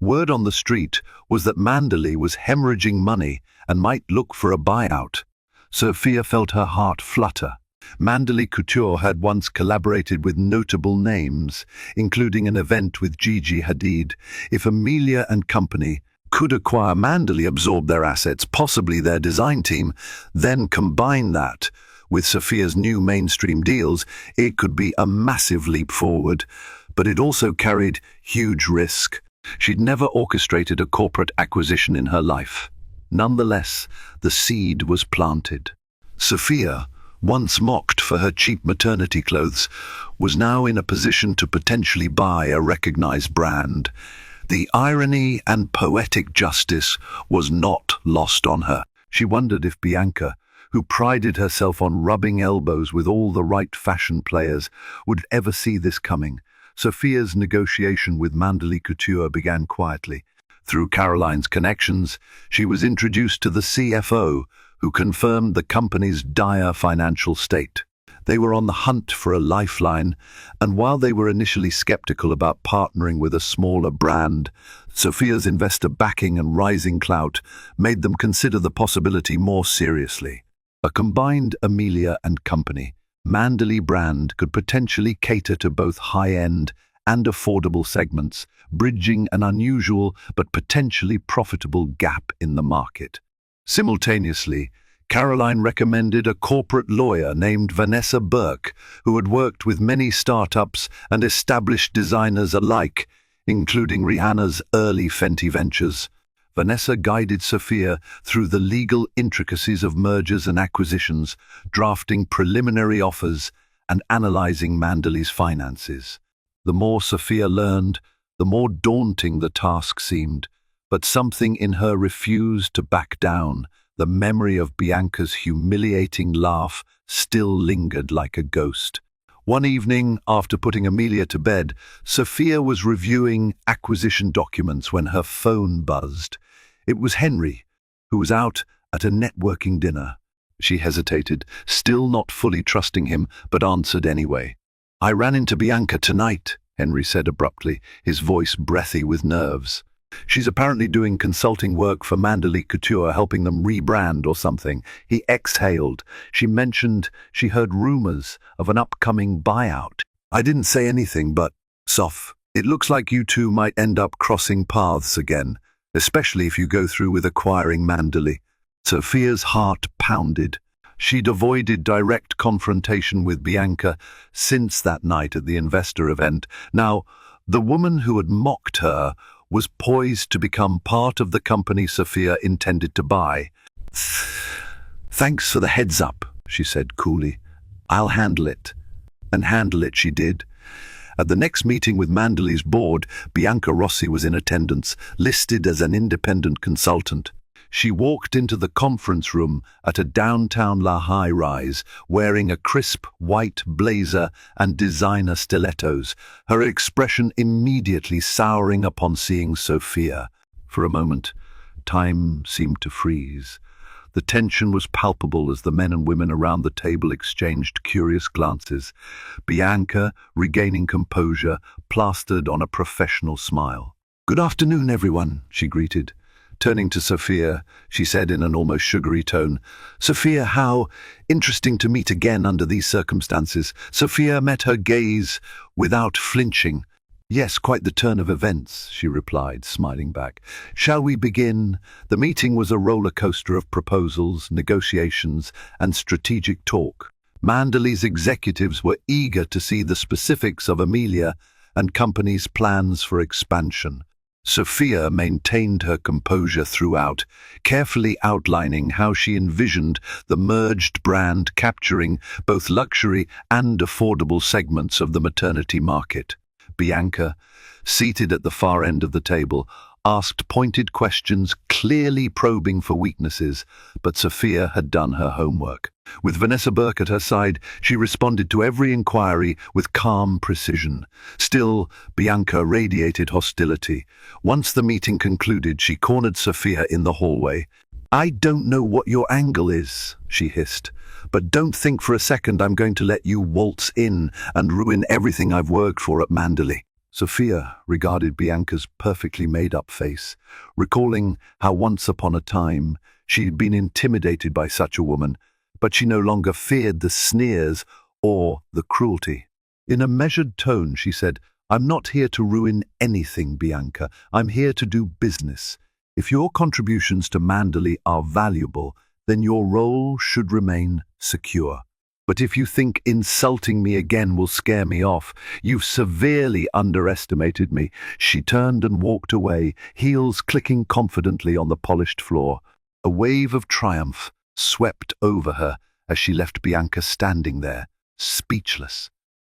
Word on the street was that Manderly was hemorrhaging money and might look for a buyout. Sophia felt her heart flutter. Manderly Couture had once collaborated with notable names, including an event with Gigi Hadid. If Amelia and Company could acquire Manderly, absorb their assets, possibly their design team, then combine that with Sophia's new mainstream deals, it could be a massive leap forward. But it also carried huge risk. She'd never orchestrated a corporate acquisition in her life. Nonetheless, the seed was planted. Sophia, once mocked for her cheap maternity clothes, was now in a position to potentially buy a recognized brand. The irony and poetic justice was not lost on her. She wondered if Bianca, who prided herself on rubbing elbows with all the right fashion players, would ever see this coming. Sophia's negotiation with Manderly Couture began quietly. Through Caroline's connections, she was introduced to the CFO, who confirmed the company's dire financial state. They were on the hunt for a lifeline, and while they were initially skeptical about partnering with a smaller brand, Sophia's investor backing and rising clout made them consider the possibility more seriously. A combined Amelia and Company Manderly brand could potentially cater to both high-end and affordable segments, bridging an unusual but potentially profitable gap in the market. Simultaneously, Caroline recommended a corporate lawyer named Vanessa Burke, who had worked with many startups and established designers alike, including Rihanna's early Fenty ventures. Vanessa guided Sophia through the legal intricacies of mergers and acquisitions, drafting preliminary offers and analyzing Manderly's finances. The more Sophia learned, the more daunting the task seemed, but something in her refused to back down. The memory of Bianca's humiliating laugh still lingered like a ghost. One evening, after putting Amelia to bed, Sophia was reviewing acquisition documents when her phone buzzed. It was Henry, who was out at a networking dinner. She hesitated, still not fully trusting him, but answered anyway. "I ran into Bianca tonight," Henry said abruptly, his voice breathy with nerves. "She's apparently doing consulting work for Manderly Couture, helping them rebrand or something." He exhaled. "She mentioned she heard rumors of an upcoming buyout." "I didn't say anything, but, Soph, it looks like you two might end up crossing paths again, especially if you go through with acquiring Manderly." Sophia's heart pounded. She'd avoided direct confrontation with Bianca since that night at the investor event. Now, the woman who had mocked her was poised to become part of the company Sophia intended to buy. "Thanks for the heads up," she said coolly. "I'll handle it." And handle it she did. At the next meeting with Manderly's board, Bianca Rossi was in attendance, listed as an independent consultant. She walked into the conference room at a downtown La high-rise, wearing a crisp white blazer and designer stilettos, her expression immediately souring upon seeing Sophia. For a moment, time seemed to freeze. The tension was palpable as the men and women around the table exchanged curious glances. Bianca, regaining composure, plastered on a professional smile. "Good afternoon, everyone," she greeted. Turning to Sophia, she said in an almost sugary tone, "Sophia, how interesting to meet again under these circumstances." Sophia met her gaze without flinching. "Yes, quite the turn of events," she replied, smiling back. "Shall we begin?" The meeting was a roller coaster of proposals, negotiations, and strategic talk. Manderly's executives were eager to see the specifics of Amelia and company's plans for expansion. Sophia maintained her composure throughout, carefully outlining how she envisioned the merged brand capturing both luxury and affordable segments of the maternity market. Bianca, seated at the far end of the table, asked pointed questions, clearly probing for weaknesses, but Sophia had done her homework. With Vanessa Burke at her side, she responded to every inquiry with calm precision. Still, Bianca radiated hostility. Once the meeting concluded, she cornered Sophia in the hallway. "I don't know what your angle is," she hissed, "but don't think for a second I'm going to let you waltz in and ruin everything I've worked for at Manderly." Sophia regarded Bianca's perfectly made-up face, recalling how once upon a time she had been intimidated by such a woman, but she no longer feared the sneers or the cruelty. In a measured tone, she said, "I'm not here to ruin anything, Bianca. I'm here to do business. If your contributions to Manderly are valuable, then your role should remain secure. But if you think insulting me again will scare me off, you've severely underestimated me." She turned and walked away, heels clicking confidently on the polished floor. A wave of triumph swept over her as she left Bianca standing there, speechless.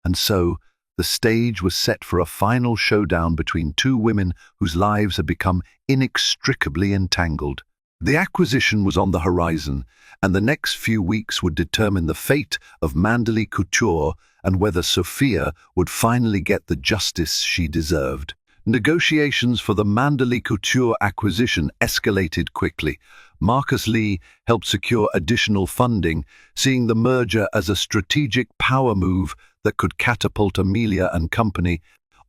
And so, the stage was set for a final showdown between two women whose lives had become inextricably entangled. The acquisition was on the horizon, and the next few weeks would determine the fate of Manderly Couture and whether Sophia would finally get the justice she deserved. Negotiations for the Manderly Couture acquisition escalated quickly. Marcus Lee helped secure additional funding, seeing the merger as a strategic power move that could catapult Amelia and company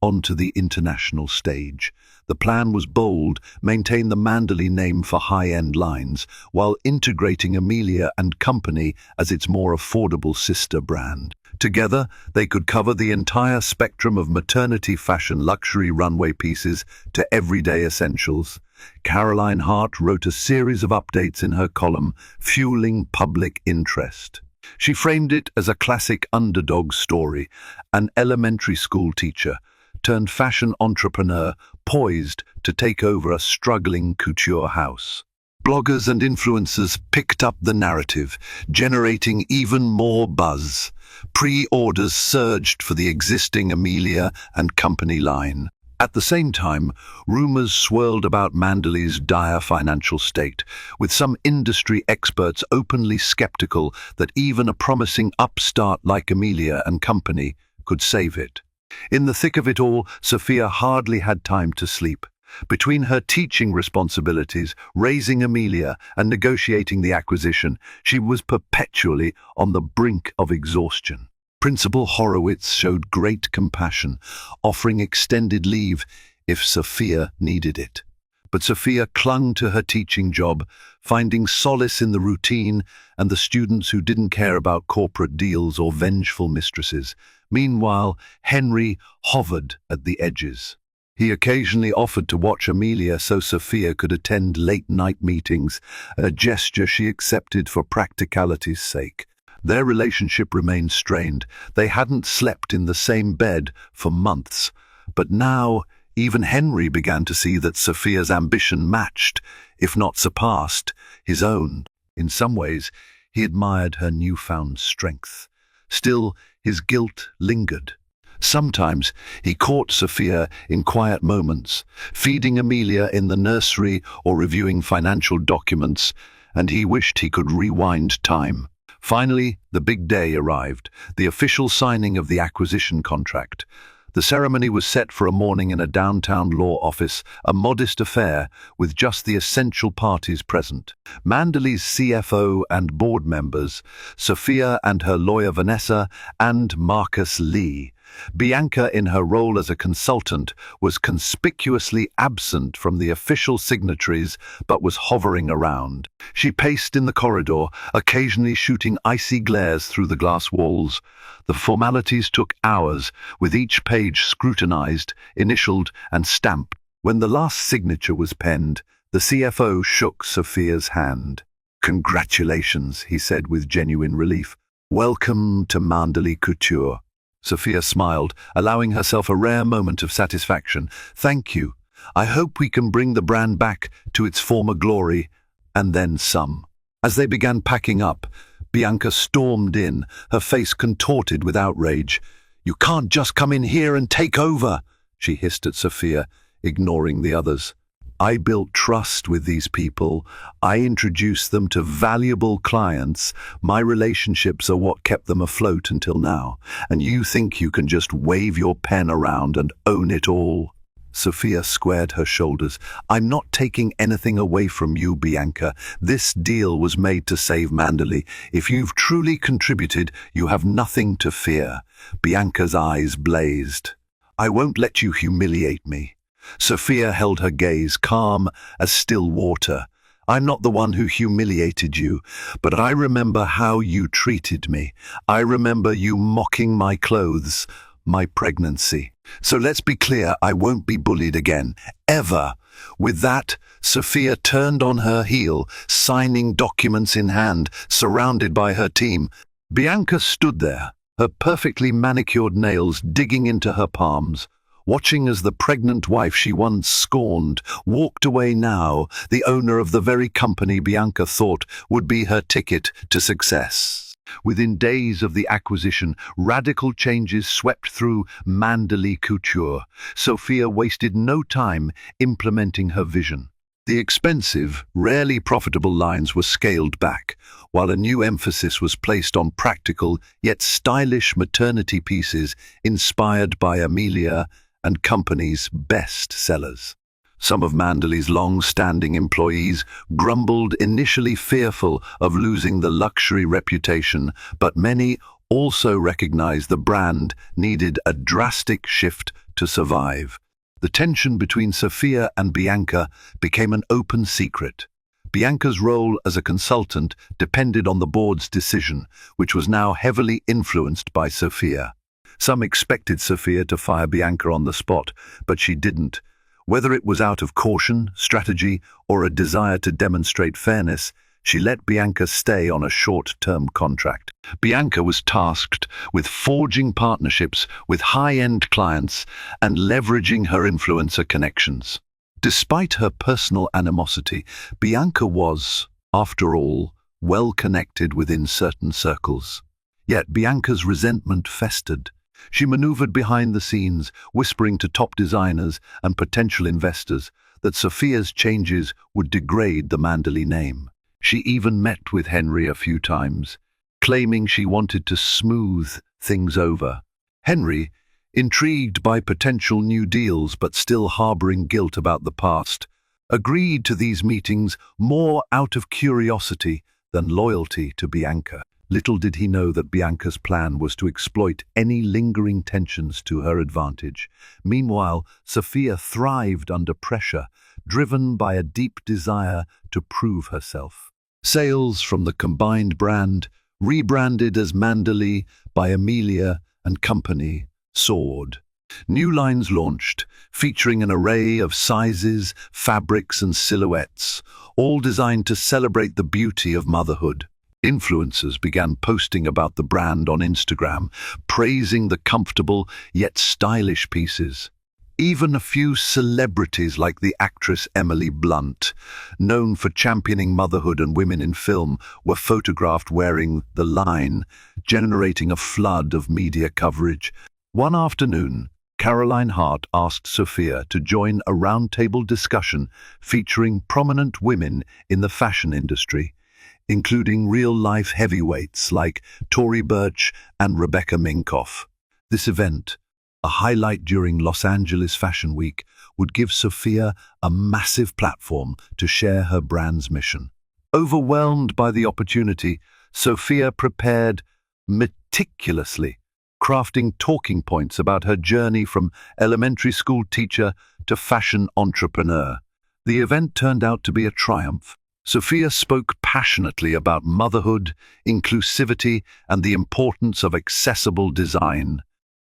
onto the international stage. The plan was bold: maintain the Manderly name for high-end lines, while integrating Amelia and company as its more affordable sister brand. Together, they could cover the entire spectrum of maternity fashion luxury runway pieces to everyday essentials. Caroline Hart wrote a series of updates in her column, fueling public interest. She framed it as a classic underdog story, an elementary school teacher turned fashion entrepreneur poised to take over a struggling couture house. Bloggers and influencers picked up the narrative, generating even more buzz. Pre-orders surged for the existing Amelia and company line. At the same time, rumors swirled about Manderly's dire financial state, with some industry experts openly skeptical that even a promising upstart like Amelia and Company could save it. In the thick of it all, Sophia hardly had time to sleep. Between her teaching responsibilities, raising Amelia, and negotiating the acquisition, she was perpetually on the brink of exhaustion. Principal Horowitz showed great compassion, offering extended leave if Sophia needed it. But Sophia clung to her teaching job, finding solace in the routine and the students who didn't care about corporate deals or vengeful mistresses. Meanwhile, Henry hovered at the edges. He occasionally offered to watch Amelia so Sophia could attend late-night meetings, a gesture she accepted for practicality's sake. Their relationship remained strained. They hadn't slept in the same bed for months. But now, even Henry began to see that Sophia's ambition matched, if not surpassed, his own. In some ways, he admired her newfound strength. Still, his guilt lingered. Sometimes he caught Sophia in quiet moments, feeding Amelia in the nursery or reviewing financial documents, and he wished he could rewind time. Finally, the big day arrived, the official signing of the acquisition contract. The ceremony was set for a morning in a downtown law office, a modest affair with just the essential parties present. Manderly's CFO and board members, Sophia and her lawyer Vanessa, and Marcus Lee. Bianca, in her role as a consultant, was conspicuously absent from the official signatories but was hovering around. She paced in the corridor, occasionally shooting icy glares through the glass walls. The formalities took hours, with each page scrutinized, initialed, and stamped. When the last signature was penned, the CFO shook Sophia's hand. "Congratulations," he said with genuine relief. "Welcome to Manderly Couture." Sophia smiled, allowing herself a rare moment of satisfaction. "Thank you. I hope we can bring the brand back to its former glory, and then some." As they began packing up, Bianca stormed in, her face contorted with outrage. "You can't just come in here and take over," she hissed at Sophia, ignoring the others. "I built trust with these people. I introduced them to valuable clients. My relationships are what kept them afloat until now. And you think you can just wave your pen around and own it all?" Sophia squared her shoulders. "I'm not taking anything away from you, Bianca. This deal was made to save Manderly. If you've truly contributed, you have nothing to fear." Bianca's eyes blazed. "I won't let you humiliate me." Sophia held her gaze, calm as still water. "I'm not the one who humiliated you, but I remember how you treated me. I remember you mocking my clothes, my pregnancy. So let's be clear, I won't be bullied again, ever." With that, Sophia turned on her heel, signing documents in hand, surrounded by her team. Bianca stood there, her perfectly manicured nails digging into her palms, watching as the pregnant wife she once scorned walked away now, the owner of the very company Bianca thought would be her ticket to success. Within days of the acquisition, radical changes swept through Manderly Couture. Sophia wasted no time implementing her vision. The expensive, rarely profitable lines were scaled back, while a new emphasis was placed on practical yet stylish maternity pieces inspired by Amelia and Company's best sellers. Some of Manderly's long-standing employees grumbled, initially fearful of losing the luxury reputation, but many also recognized the brand needed a drastic shift to survive. The tension between Sophia and Bianca became an open secret. Bianca's role as a consultant depended on the board's decision, which was now heavily influenced by Sophia. Some expected Sophia to fire Bianca on the spot, but she didn't. Whether it was out of caution, strategy, or a desire to demonstrate fairness, she let Bianca stay on a short-term contract. Bianca was tasked with forging partnerships with high-end clients and leveraging her influencer connections. Despite her personal animosity, Bianca was, after all, well connected within certain circles. Yet Bianca's resentment festered. She maneuvered behind the scenes, whispering to top designers and potential investors that Sophia's changes would degrade the Manderly name. She even met with Henry a few times, claiming she wanted to smooth things over. Henry, intrigued by potential new deals but still harboring guilt about the past, agreed to these meetings more out of curiosity than loyalty to Bianca. Little did he know that Bianca's plan was to exploit any lingering tensions to her advantage. Meanwhile, Sophia thrived under pressure, driven by a deep desire to prove herself. Sales from the combined brand, rebranded as Manderly by Amelia and Company, soared. New lines launched, featuring an array of sizes, fabrics and silhouettes, all designed to celebrate the beauty of motherhood. Influencers began posting about the brand on Instagram, praising the comfortable yet stylish pieces. Even a few celebrities like the actress Emily Blunt, known for championing motherhood and women in film, were photographed wearing the line, generating a flood of media coverage. One afternoon, Caroline Hart asked Sophia to join a roundtable discussion featuring prominent women in the fashion industry, including real-life heavyweights like Tory Burch and Rebecca Minkoff. This event, a highlight during Los Angeles Fashion Week, would give Sophia a massive platform to share her brand's mission. Overwhelmed by the opportunity, Sophia prepared meticulously, crafting talking points about her journey from elementary school teacher to fashion entrepreneur. The event turned out to be a triumph. Sophia spoke passionately about motherhood, inclusivity, and the importance of accessible design.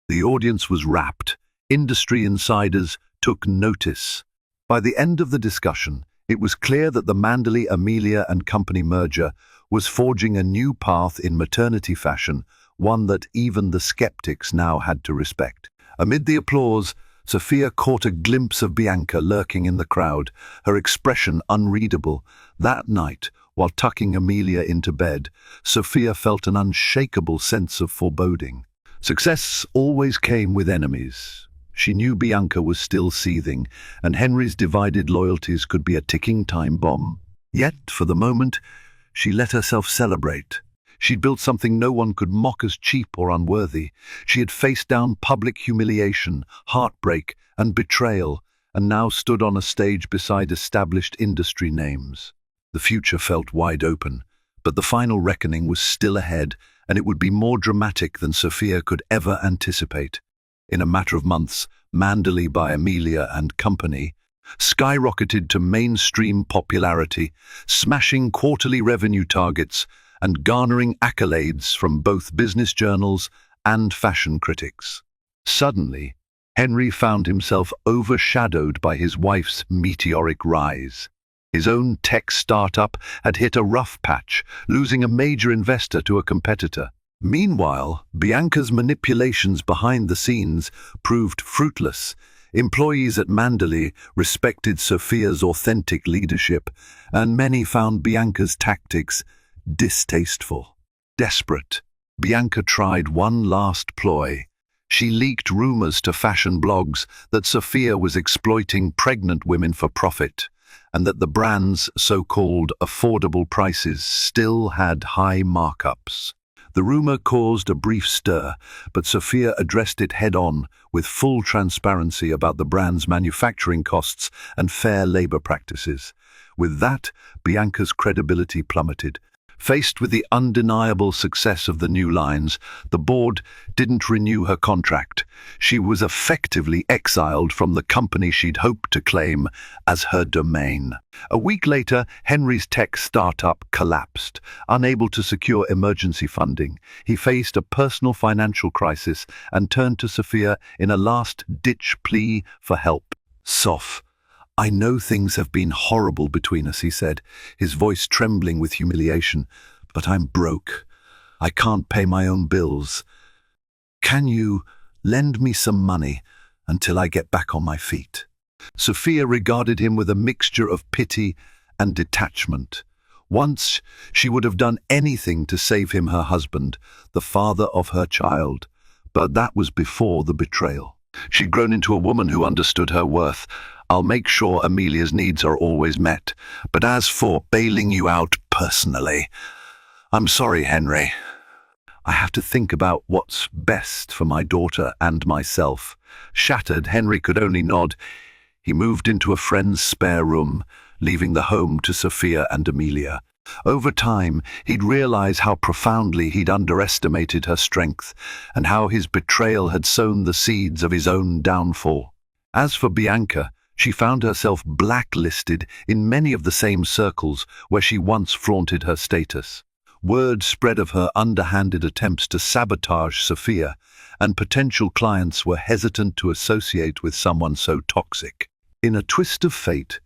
The audience was rapt. Industry insiders took notice. By the end of the discussion, it was clear that the Manderly Amelia and Company merger was forging a new path in maternity fashion, one that even the skeptics now had to respect. Amid the applause, Sophia caught a glimpse of Bianca lurking in the crowd, her expression unreadable. That night, while tucking Amelia into bed, Sophia felt an unshakable sense of foreboding. Success always came with enemies. She knew Bianca was still seething, and Henry's divided loyalties could be a ticking time bomb. Yet, for the moment, she let herself celebrate. She'd built something no one could mock as cheap or unworthy. She had faced down public humiliation, heartbreak, and betrayal, and now stood on a stage beside established industry names. The future felt wide open, but the final reckoning was still ahead, and it would be more dramatic than Sophia could ever anticipate. In a matter of months, Manderly by Amelia and Company skyrocketed to mainstream popularity, smashing quarterly revenue targets and garnering accolades from both business journals and fashion critics. Suddenly, Henry found himself overshadowed by his wife's meteoric rise. His own tech startup had hit a rough patch, losing a major investor to a competitor. Meanwhile, Bianca's manipulations behind the scenes proved fruitless. Employees at Manderly respected Sophia's authentic leadership, and many found Bianca's tactics distasteful. Desperate, Bianca tried one last ploy. She leaked rumors to fashion blogs that Sophia was exploiting pregnant women for profit, and that the brand's so-called affordable prices still had high markups. The rumor caused a brief stir, but Sophia addressed it head-on, with full transparency about the brand's manufacturing costs and fair labor practices. With that, Bianca's credibility plummeted. Faced with the undeniable success of the new lines, the board didn't renew her contract. She was effectively exiled from the company she'd hoped to claim as her domain. A week later, Henry's tech startup collapsed. Unable to secure emergency funding, he faced a personal financial crisis and turned to Sophia in a last-ditch plea for help. "Soph, I know things have been horrible between us," he said, his voice trembling with humiliation, "but I'm broke. I can't pay my own bills. Can you lend me some money until I get back on my feet?" Sophia regarded him with a mixture of pity and detachment. Once, she would have done anything to save him her husband, the father of her child. But that was before the betrayal. She'd grown into a woman who understood her worth. I'll make sure Amelia's needs are always met. But as for bailing you out personally, I'm sorry, Henry. I have to think about what's best for my daughter and myself. Shattered, Henry could only nod. He moved into a friend's spare room, leaving the home to Sophia and Amelia. Over time, he'd realize how profoundly he'd underestimated her strength and how his betrayal had sown the seeds of his own downfall. As for Bianca, she found herself blacklisted in many of the same circles where she once flaunted her status. Word spread of her underhanded attempts to sabotage Sophia, and potential clients were hesitant to associate with someone so toxic. In a twist of fate,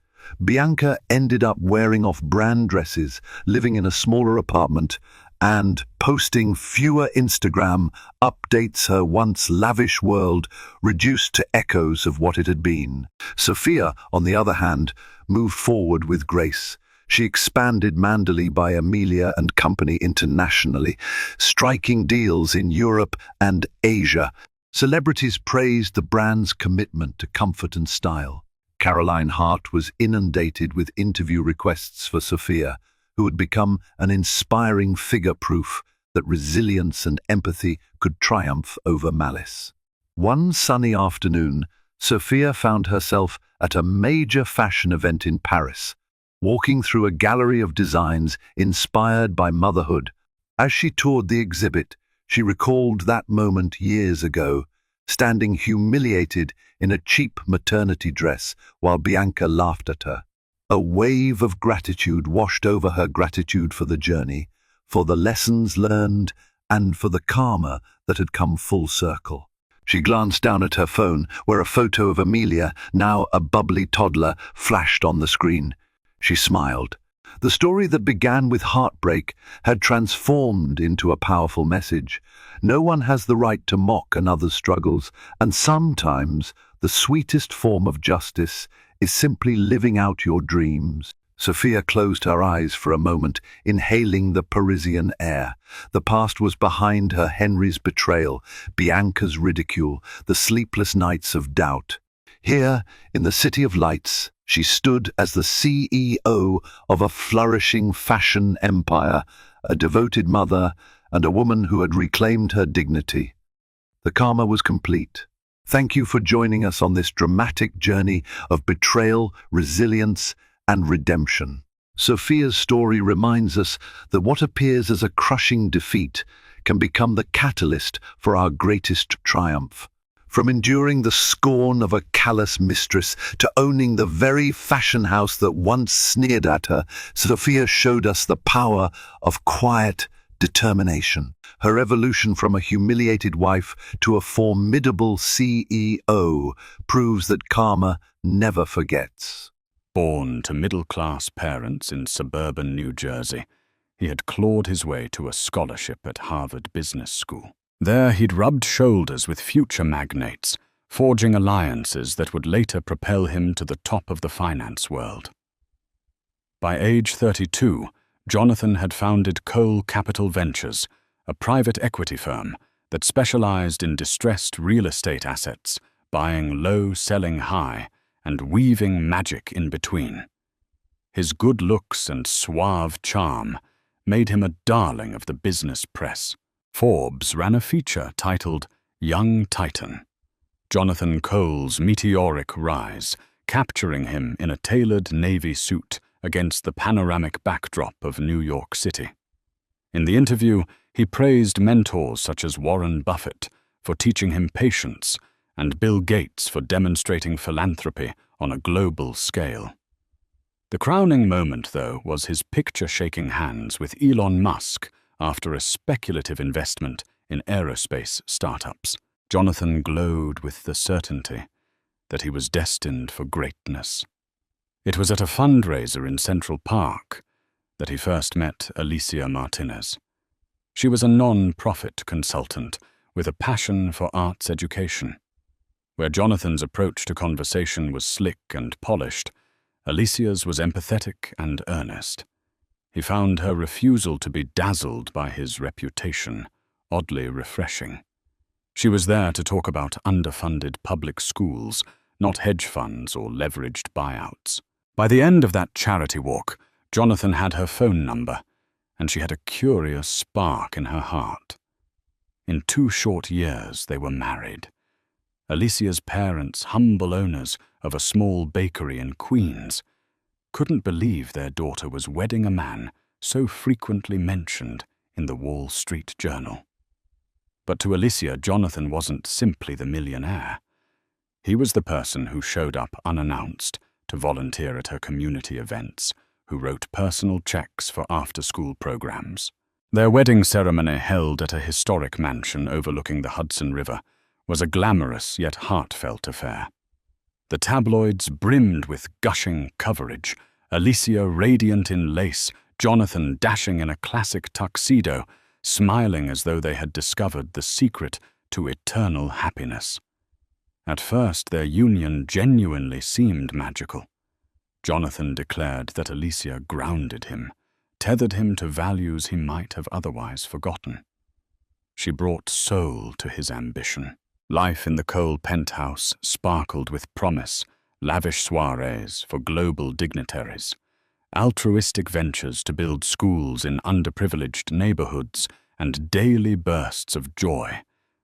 Bianca ended up wearing off-brand dresses, living in a smaller apartment, and posting fewer Instagram updates. Her once lavish world reduced to echoes of what it had been. Sophia, on the other hand, moved forward with grace. She expanded Manderly by Amelia and Company internationally, striking deals in Europe and Asia. Celebrities praised the brand's commitment to comfort and style. Caroline Hart was inundated with interview requests for Sophia, who had become an inspiring figure, proof that resilience and empathy could triumph over malice. One sunny afternoon, Sophia found herself at a major fashion event in Paris, walking through a gallery of designs inspired by motherhood. As she toured the exhibit, she recalled that moment years ago, standing humiliated in a cheap maternity dress while Bianca laughed at her. A wave of gratitude washed over her, gratitude for the journey, for the lessons learned, and for the karma that had come full circle. She glanced down at her phone, where a photo of Amelia, now a bubbly toddler, flashed on the screen. She smiled. The story that began with heartbreak had transformed into a powerful message. No one has the right to mock another's struggles, and sometimes the sweetest form of justice is simply living out your dreams. Sophia closed her eyes for a moment, inhaling the Parisian air. The past was behind her: Henry's betrayal, Bianca's ridicule, the sleepless nights of doubt. Here, in the City of Lights, she stood as the CEO of a flourishing fashion empire, a devoted mother, and a woman who had reclaimed her dignity. The karma was complete. Thank you for joining us on this dramatic journey of betrayal, resilience, and redemption. Sophia's story reminds us that what appears as a crushing defeat can become the catalyst for our greatest triumph. From enduring the scorn of a callous mistress to owning the very fashion house that once sneered at her, Sophia showed us the power of quiet determination. Her evolution from a humiliated wife to a formidable CEO proves that karma never forgets. Born to middle-class parents in suburban New Jersey, he had clawed his way to a scholarship at Harvard Business School. There he'd rubbed shoulders with future magnates, forging alliances that would later propel him to the top of the finance world. By age 32, Jonathan had founded Cole Capital Ventures, a private equity firm that specialized in distressed real estate assets, buying low, selling high, and weaving magic in between. His good looks and suave charm made him a darling of the business press. Forbes ran a feature titled Young Titan, Jonathan Cole's meteoric rise, capturing him in a tailored navy suit against the panoramic backdrop of New York City. In the interview, he praised mentors such as Warren Buffett for teaching him patience and Bill Gates for demonstrating philanthropy on a global scale. The crowning moment, though, was his picture-shaking hands with Elon Musk after a speculative investment in aerospace startups. Jonathan glowed with the certainty that he was destined for greatness. It was at a fundraiser in Central Park that he first met Alicia Martinez. She was a non-profit consultant with a passion for arts education. Where Jonathan's approach to conversation was slick and polished, Alicia's was empathetic and earnest. He found her refusal to be dazzled by his reputation oddly refreshing. She was there to talk about underfunded public schools, not hedge funds or leveraged buyouts. By the end of that charity walk, Jonathan had her phone number, and she had a curious spark in her heart. In 2 short years, they were married. Alicia's parents, humble owners of a small bakery in Queens, couldn't believe their daughter was wedding a man so frequently mentioned in the Wall Street Journal. But to Alicia, Jonathan wasn't simply the millionaire. He was the person who showed up unannounced to volunteer at her community events, who wrote personal checks for after-school programs. Their wedding ceremony, held at a historic mansion overlooking the Hudson River, was a glamorous yet heartfelt affair. The tabloids brimmed with gushing coverage, Alicia radiant in lace, Jonathan dashing in a classic tuxedo, smiling as though they had discovered the secret to eternal happiness. At first, their union genuinely seemed magical. Jonathan declared that Alicia grounded him, tethered him to values he might have otherwise forgotten. She brought soul to his ambition. Life in the Cole penthouse sparkled with promise, lavish soirees for global dignitaries, altruistic ventures to build schools in underprivileged neighborhoods, and daily bursts of joy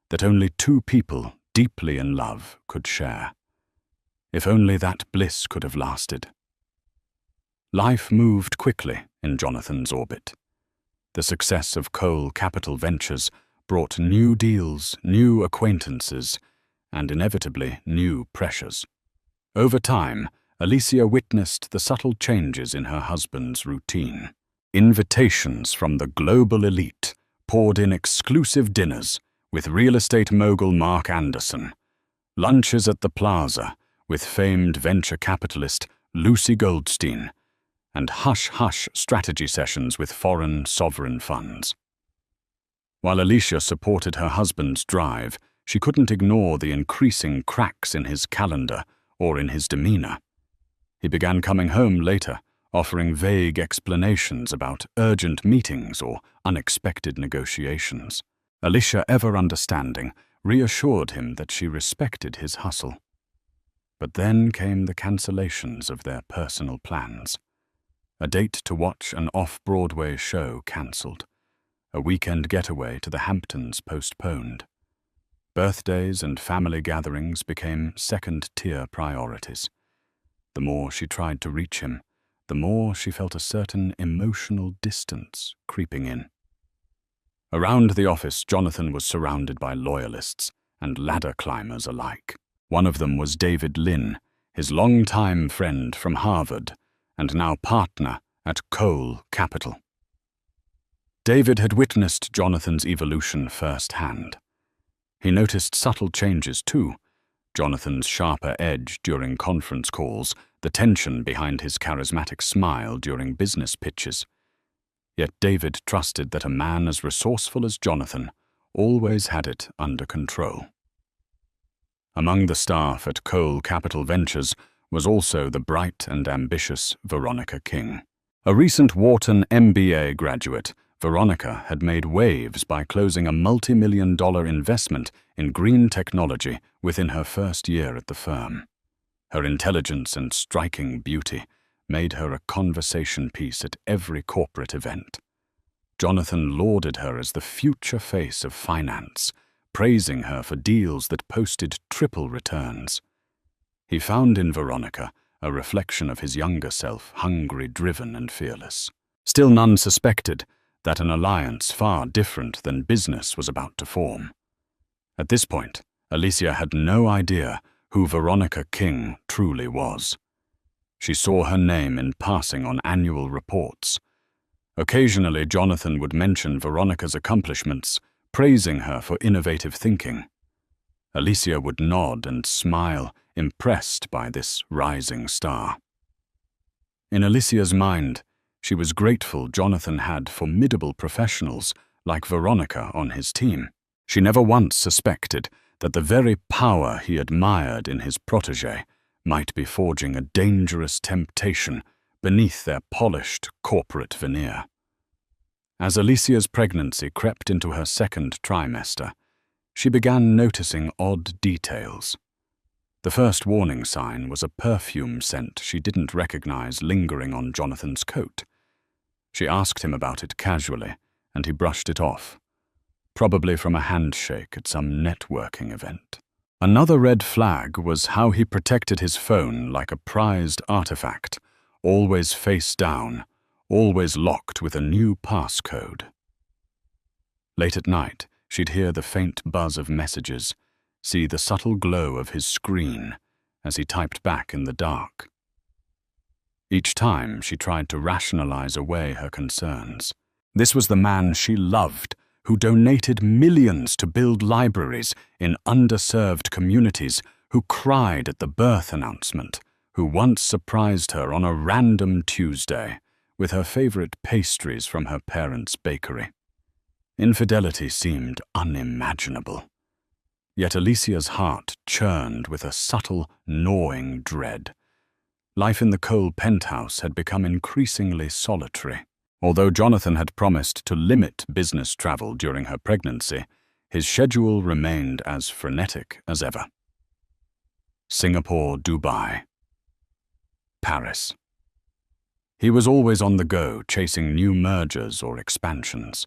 that only 2 people deeply in love could share. If only that bliss could have lasted. Life moved quickly in Jonathan's orbit. The success of Cole Capital Ventures brought new deals, new acquaintances, and inevitably new pressures. Over time, Alicia witnessed the subtle changes in her husband's routine. Invitations from the global elite poured in exclusive dinners with real estate mogul Mark Anderson, lunches at the Plaza with famed venture capitalist Lucy Goldstein, and hush-hush strategy sessions with foreign sovereign funds. While Alicia supported her husband's drive, she couldn't ignore the increasing cracks in his calendar or in his demeanor. He began coming home later, offering vague explanations about urgent meetings or unexpected negotiations. Alicia, ever understanding, reassured him that she respected his hustle. But then came the cancellations of their personal plans. A date to watch an off-Broadway show cancelled. A weekend getaway to the Hamptons postponed. Birthdays and family gatherings became second-tier priorities. The more she tried to reach him, the more she felt a certain emotional distance creeping in. Around the office, Jonathan was surrounded by loyalists and ladder climbers alike. One of them was David Lynn, his longtime friend from Harvard, and now partner at Cole Capital. David had witnessed Jonathan's evolution firsthand. He noticed subtle changes too, Jonathan's sharper edge during conference calls, the tension behind his charismatic smile during business pitches. Yet David trusted that a man as resourceful as Jonathan always had it under control. Among the staff at Cole Capital Ventures was also the bright and ambitious Veronica King. A recent Wharton MBA graduate, Veronica had made waves by closing a multi-million-dollar investment in green technology within her first year at the firm. Her intelligence and striking beauty made her a conversation piece at every corporate event. Jonathan lauded her as the future face of finance, praising her for deals that posted triple returns. He found in Veronica a reflection of his younger self, hungry, driven, and fearless. Still none suspected that an alliance far different than business was about to form. At this point, Alicia had no idea who Veronica King truly was. She saw her name in passing on annual reports. Occasionally, Jonathan would mention Veronica's accomplishments, praising her for innovative thinking. Alicia would nod and smile, impressed by this rising star. In Alicia's mind, she was grateful Jonathan had formidable professionals like Veronica on his team. She never once suspected that the very power he admired in his protégé might be forging a dangerous temptation beneath their polished corporate veneer. As Alicia's pregnancy crept into her second trimester, She began noticing odd details. The first warning sign was a perfume scent she didn't recognize lingering on Jonathan's coat. She asked him about it casually, and he brushed it off, probably from a handshake at some networking event. Another red flag was how he protected his phone like a prized artifact, always face down, always locked with a new passcode. Late at night, she'd hear the faint buzz of messages, see the subtle glow of his screen as he typed back in the dark. Each time she tried to rationalize away her concerns. This was the man she loved, who donated millions to build libraries in underserved communities, who cried at the birth announcement, who once surprised her on a random Tuesday with her favorite pastries from her parents' bakery. Infidelity seemed unimaginable. Yet Alicia's heart churned with a subtle, gnawing dread. Life in the Cole penthouse had become increasingly solitary. Although Jonathan had promised to limit business travel during her pregnancy, his schedule remained as frenetic as ever. Singapore, Dubai, Paris. He was always on the go, chasing new mergers or expansions.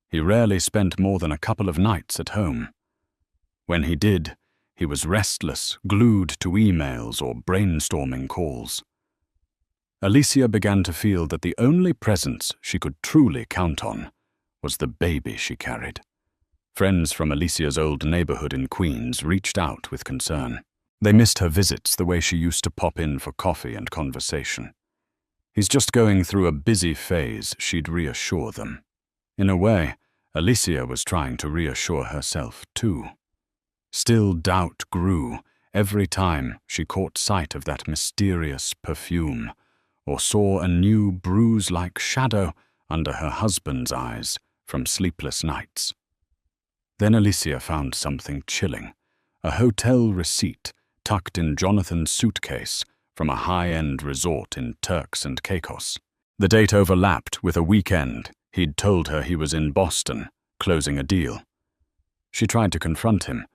He rarely spent more than a couple of nights at home. When he did, he was restless, glued to emails or brainstorming calls. Alicia began to feel that the only presence she could truly count on was the baby she carried. Friends from Alicia's old neighborhood in Queens reached out with concern. They missed her visits the way she used to pop in for coffee and conversation. He's just going through a busy phase, she'd reassure them. In a way, Alicia was trying to reassure herself too. Still, doubt grew every time she caught sight of that mysterious perfume, or saw a new bruise-like shadow under her husband's eyes from sleepless nights. Then Alicia found something chilling, a hotel receipt tucked in Jonathan's suitcase from a high-end resort in Turks and Caicos. The date overlapped with a weekend he'd told her he was in Boston, closing a deal. She tried to confront him,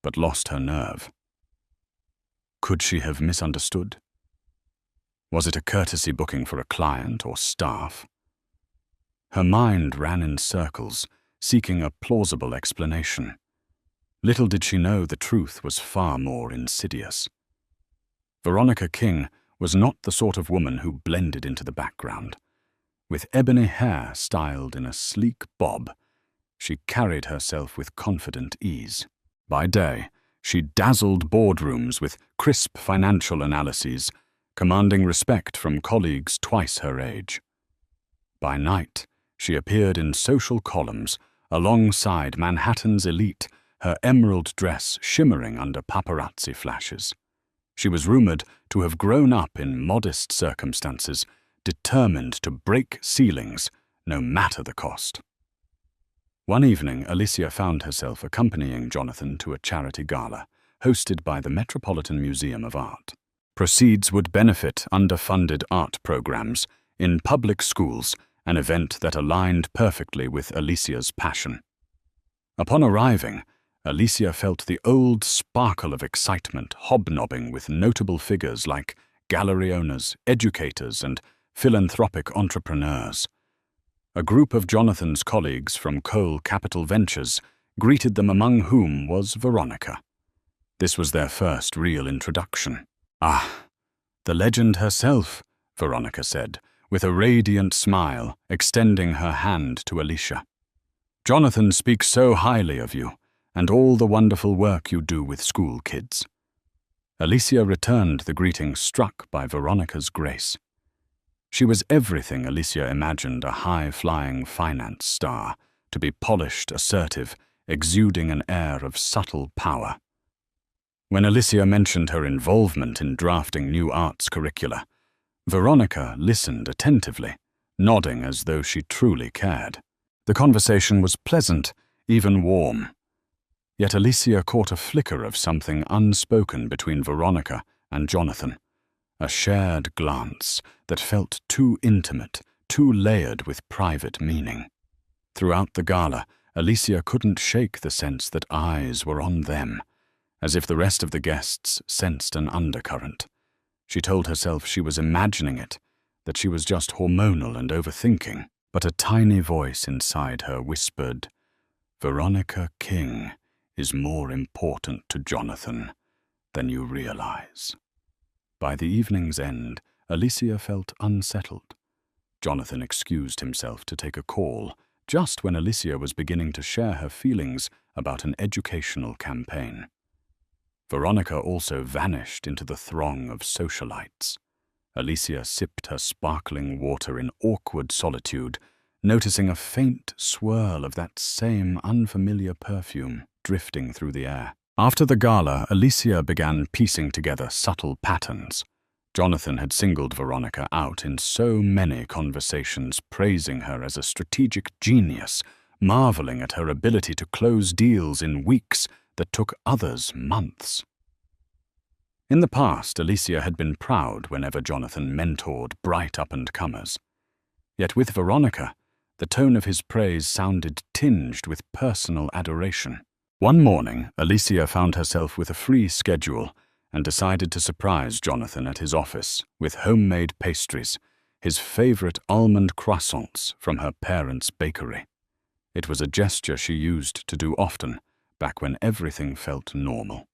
but lost her nerve. Could she have misunderstood? Was it a courtesy booking for a client or staff? Her mind ran in circles, seeking a plausible explanation. Little did she know the truth was far more insidious. Veronica King was not the sort of woman who blended into the background. With ebony hair styled in a sleek bob, she carried herself with confident ease. By day, she dazzled boardrooms with crisp financial analyses, commanding respect from colleagues twice her age. By night, she appeared in social columns alongside Manhattan's elite, her emerald dress shimmering under paparazzi flashes. She was rumored to have grown up in modest circumstances, determined to break ceilings, no matter the cost. One evening, Alicia found herself accompanying Jonathan to a charity gala, hosted by the Metropolitan Museum of Art. Proceeds would benefit underfunded art programs in public schools, an event that aligned perfectly with Alicia's passion. Upon arriving, Alicia felt the old sparkle of excitement hobnobbing with notable figures like gallery owners, educators, and philanthropic entrepreneurs. A group of Jonathan's colleagues from Cole Capital Ventures greeted them, among whom was Veronica. This was their first real introduction. "Ah, the legend herself," Veronica said, with a radiant smile, extending her hand to Alicia. "Jonathan speaks so highly of you, and all the wonderful work you do with school kids." Alicia returned the greeting, struck by Veronica's grace. She was everything Alicia imagined a high-flying finance star, to be polished, assertive, exuding an air of subtle power. When Alicia mentioned her involvement in drafting new arts curricula, Veronica listened attentively, nodding as though she truly cared. The conversation was pleasant, even warm. Yet Alicia caught a flicker of something unspoken between Veronica and Jonathan, a shared glance that felt too intimate, too layered with private meaning. Throughout the gala, Alicia couldn't shake the sense that eyes were on them, as if the rest of the guests sensed an undercurrent. She told herself she was imagining it, that she was just hormonal and overthinking, but a tiny voice inside her whispered, "Veronica King is more important to Jonathan than you realize." By the evening's end, Alicia felt unsettled. Jonathan excused himself to take a call, just when Alicia was beginning to share her feelings about an educational campaign. Veronica also vanished into the throng of socialites. Alicia sipped her sparkling water in awkward solitude, noticing a faint swirl of that same unfamiliar perfume drifting through the air. After the gala, Alicia began piecing together subtle patterns. Jonathan had singled Veronica out in so many conversations, praising her as a strategic genius, marveling at her ability to close deals in weeks that took others months. In the past, Alicia had been proud whenever Jonathan mentored bright up-and-comers. Yet with Veronica, the tone of his praise sounded tinged with personal adoration. One morning, Alicia found herself with a free schedule and decided to surprise Jonathan at his office with homemade pastries, his favorite almond croissants from her parents' bakery. It was a gesture she used to do often, back when everything felt normal.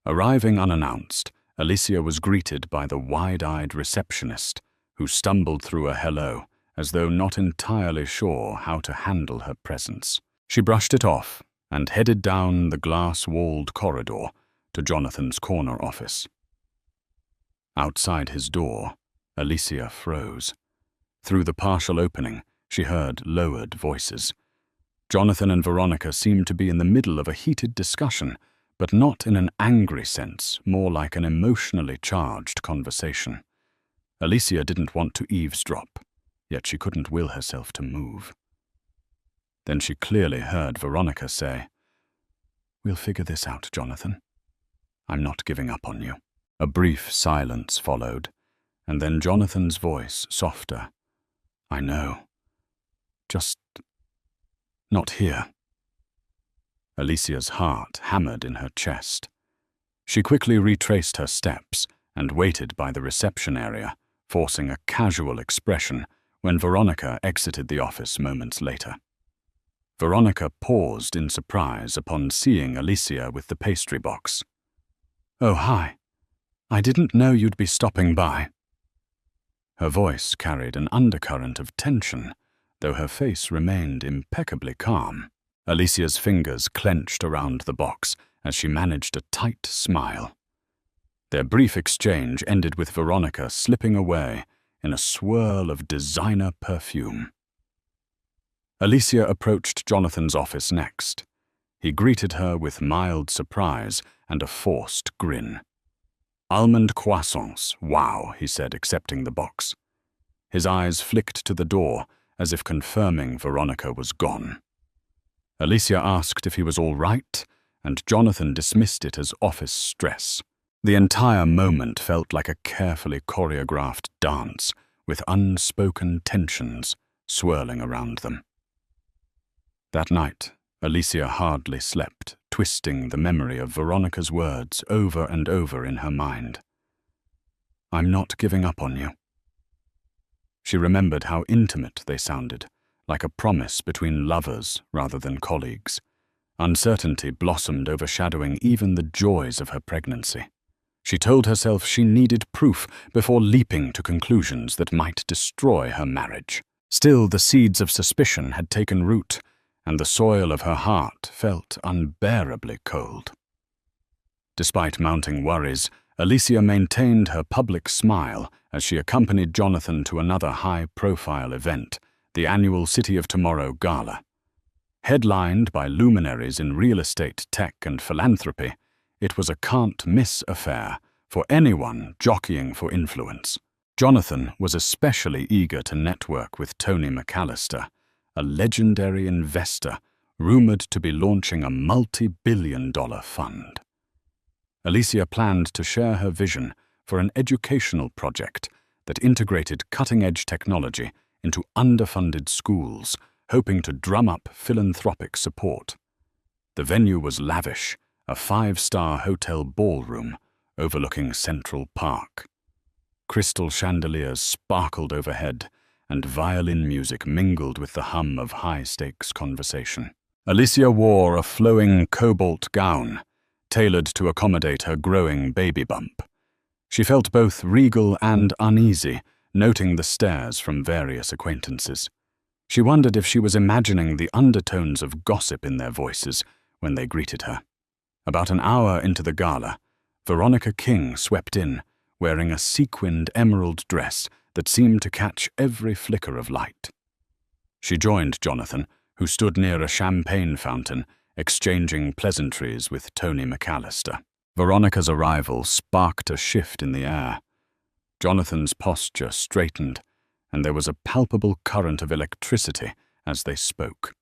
Arriving unannounced, Alicia was greeted by the wide-eyed receptionist, who stumbled through a hello, as though not entirely sure how to handle her presence. She brushed it off and headed down the glass-walled corridor to Jonathan's corner office. Outside his door, Alicia froze. Through the partial opening, she heard lowered voices. Jonathan and Veronica seemed to be in the middle of a heated discussion, but not in an angry sense, more like an emotionally charged conversation. Alicia didn't want to eavesdrop, yet she couldn't will herself to move. Then she clearly heard Veronica say, "We'll figure this out, Jonathan. I'm not giving up on you." A brief silence followed, and then Jonathan's voice, softer. "I know. Just not here." Alicia's heart hammered in her chest. She quickly retraced her steps and waited by the reception area, forcing a casual expression when Veronica exited the office moments later. Veronica paused in surprise upon seeing Alicia with the pastry box. "Oh, hi. I didn't know you'd be stopping by." Her voice carried an undercurrent of tension, though her face remained impeccably calm. Alicia's fingers clenched around the box as she managed a tight smile. Their brief exchange ended with Veronica slipping away in a swirl of designer perfume. Alicia approached Jonathan's office next. He greeted her with mild surprise and a forced grin. "Almond croissants, wow," he said, accepting the box. His eyes flicked to the door, as if confirming Veronica was gone. Alicia asked if he was all right, and Jonathan dismissed it as office stress. The entire moment felt like a carefully choreographed dance, with unspoken tensions swirling around them. That night, Alicia hardly slept, twisting the memory of Veronica's words over and over in her mind. "I'm not giving up on you." She remembered how intimate they sounded, like a promise between lovers rather than colleagues. Uncertainty blossomed, overshadowing even the joys of her pregnancy. She told herself she needed proof before leaping to conclusions that might destroy her marriage. Still, the seeds of suspicion had taken root, and the soil of her heart felt unbearably cold. Despite mounting worries, Alicia maintained her public smile as she accompanied Jonathan to another high-profile event, the annual City of Tomorrow Gala. Headlined by luminaries in real estate, tech, and philanthropy, it was a can't-miss affair for anyone jockeying for influence. Jonathan was especially eager to network with Tony McAllister, a legendary investor rumored to be launching a multi-billion-dollar fund. Alicia planned to share her vision for an educational project that integrated cutting-edge technology into underfunded schools, hoping to drum up philanthropic support. The venue was lavish, a 5-star hotel ballroom overlooking Central Park. Crystal chandeliers sparkled overhead, and violin music mingled with the hum of high-stakes conversation. Alicia wore a flowing cobalt gown, tailored to accommodate her growing baby bump. She felt both regal and uneasy, noting the stares from various acquaintances. She wondered if she was imagining the undertones of gossip in their voices when they greeted her. About an hour into the gala, Veronica King swept in, wearing a sequined emerald dress that seemed to catch every flicker of light. She joined Jonathan, who stood near a champagne fountain, exchanging pleasantries with Tony McAllister. Veronica's arrival sparked a shift in the air. Jonathan's posture straightened, and there was a palpable current of electricity as they spoke.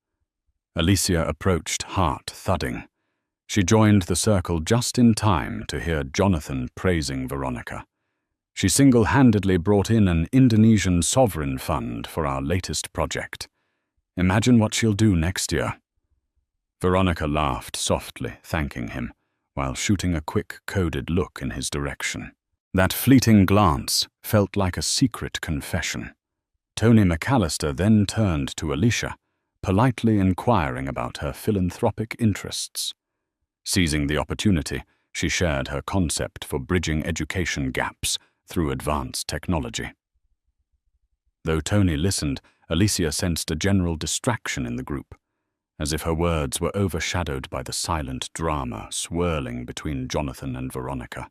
Alicia approached, heart thudding. She joined the circle just in time to hear Jonathan praising Veronica. She single-handedly brought in an Indonesian sovereign fund for our latest project. Imagine what she'll do next year. Veronica laughed softly, thanking him, while shooting a quick, coded look in his direction. That fleeting glance felt like a secret confession. Tony McAllister then turned to Alicia, politely inquiring about her philanthropic interests. Seizing the opportunity, she shared her concept for bridging education gaps through advanced technology. Though Tony listened, Alicia sensed a general distraction in the group, as if her words were overshadowed by the silent drama swirling between Jonathan and Veronica.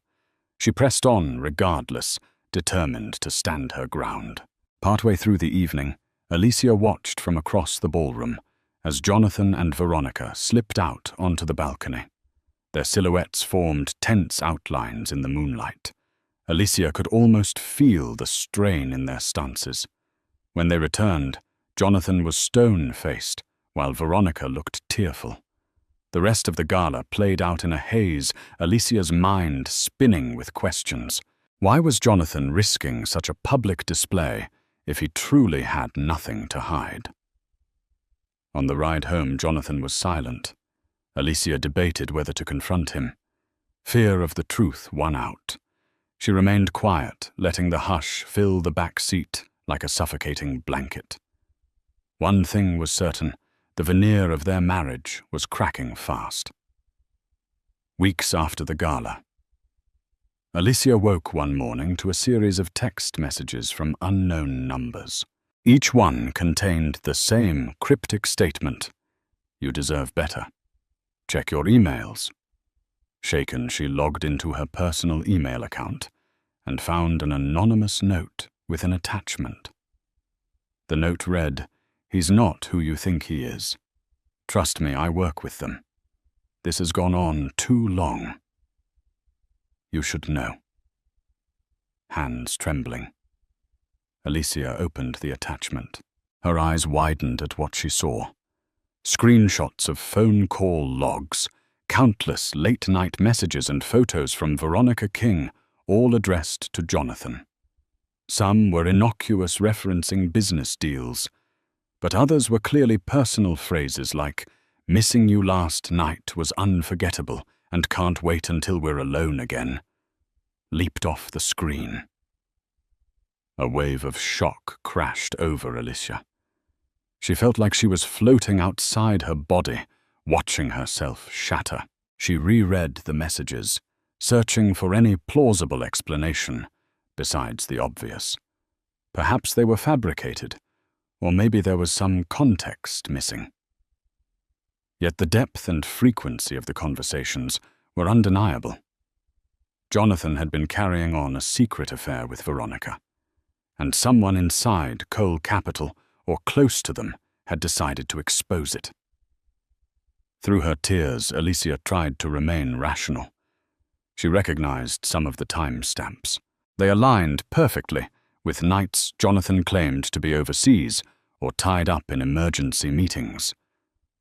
She pressed on regardless, determined to stand her ground. Partway through the evening, Alicia watched from across the ballroom as Jonathan and Veronica slipped out onto the balcony. Their silhouettes formed tense outlines in the moonlight. Alicia could almost feel the strain in their stances. When they returned, Jonathan was stone-faced, while Veronica looked tearful. The rest of the gala played out in a haze, Alicia's mind spinning with questions. Why was Jonathan risking such a public display if he truly had nothing to hide? On the ride home, Jonathan was silent. Alicia debated whether to confront him. Fear of the truth won out. She remained quiet, letting the hush fill the back seat like a suffocating blanket. One thing was certain: the veneer of their marriage was cracking fast. Weeks after the gala, Alicia woke one morning to a series of text messages from unknown numbers. Each one contained the same cryptic statement: "You deserve better. Check your emails." Shaken, she logged into her personal email account and found an anonymous note with an attachment. The note read, "He's not who you think he is. Trust me, I work with them. This has gone on too long. You should know." Hands trembling, Alicia opened the attachment. Her eyes widened at what she saw. Screenshots of phone call logs, countless late-night messages and photos from Veronica King, all addressed to Jonathan. Some were innocuous, referencing business deals, but others were clearly personal phrases like, "Missing you last night was unforgettable and can't wait until we're alone again," leaped off the screen. A wave of shock crashed over Alicia. She felt like she was floating outside her body, watching herself shatter. She reread the messages, searching for any plausible explanation besides the obvious. Perhaps they were fabricated, or maybe there was some context missing. Yet the depth and frequency of the conversations were undeniable. Jonathan had been carrying on a secret affair with Veronica, and someone inside Cole Capital, or close to them, had decided to expose it. Through her tears, Alicia tried to remain rational. She recognized some of the timestamps. They aligned perfectly with nights Jonathan claimed to be overseas or tied up in emergency meetings.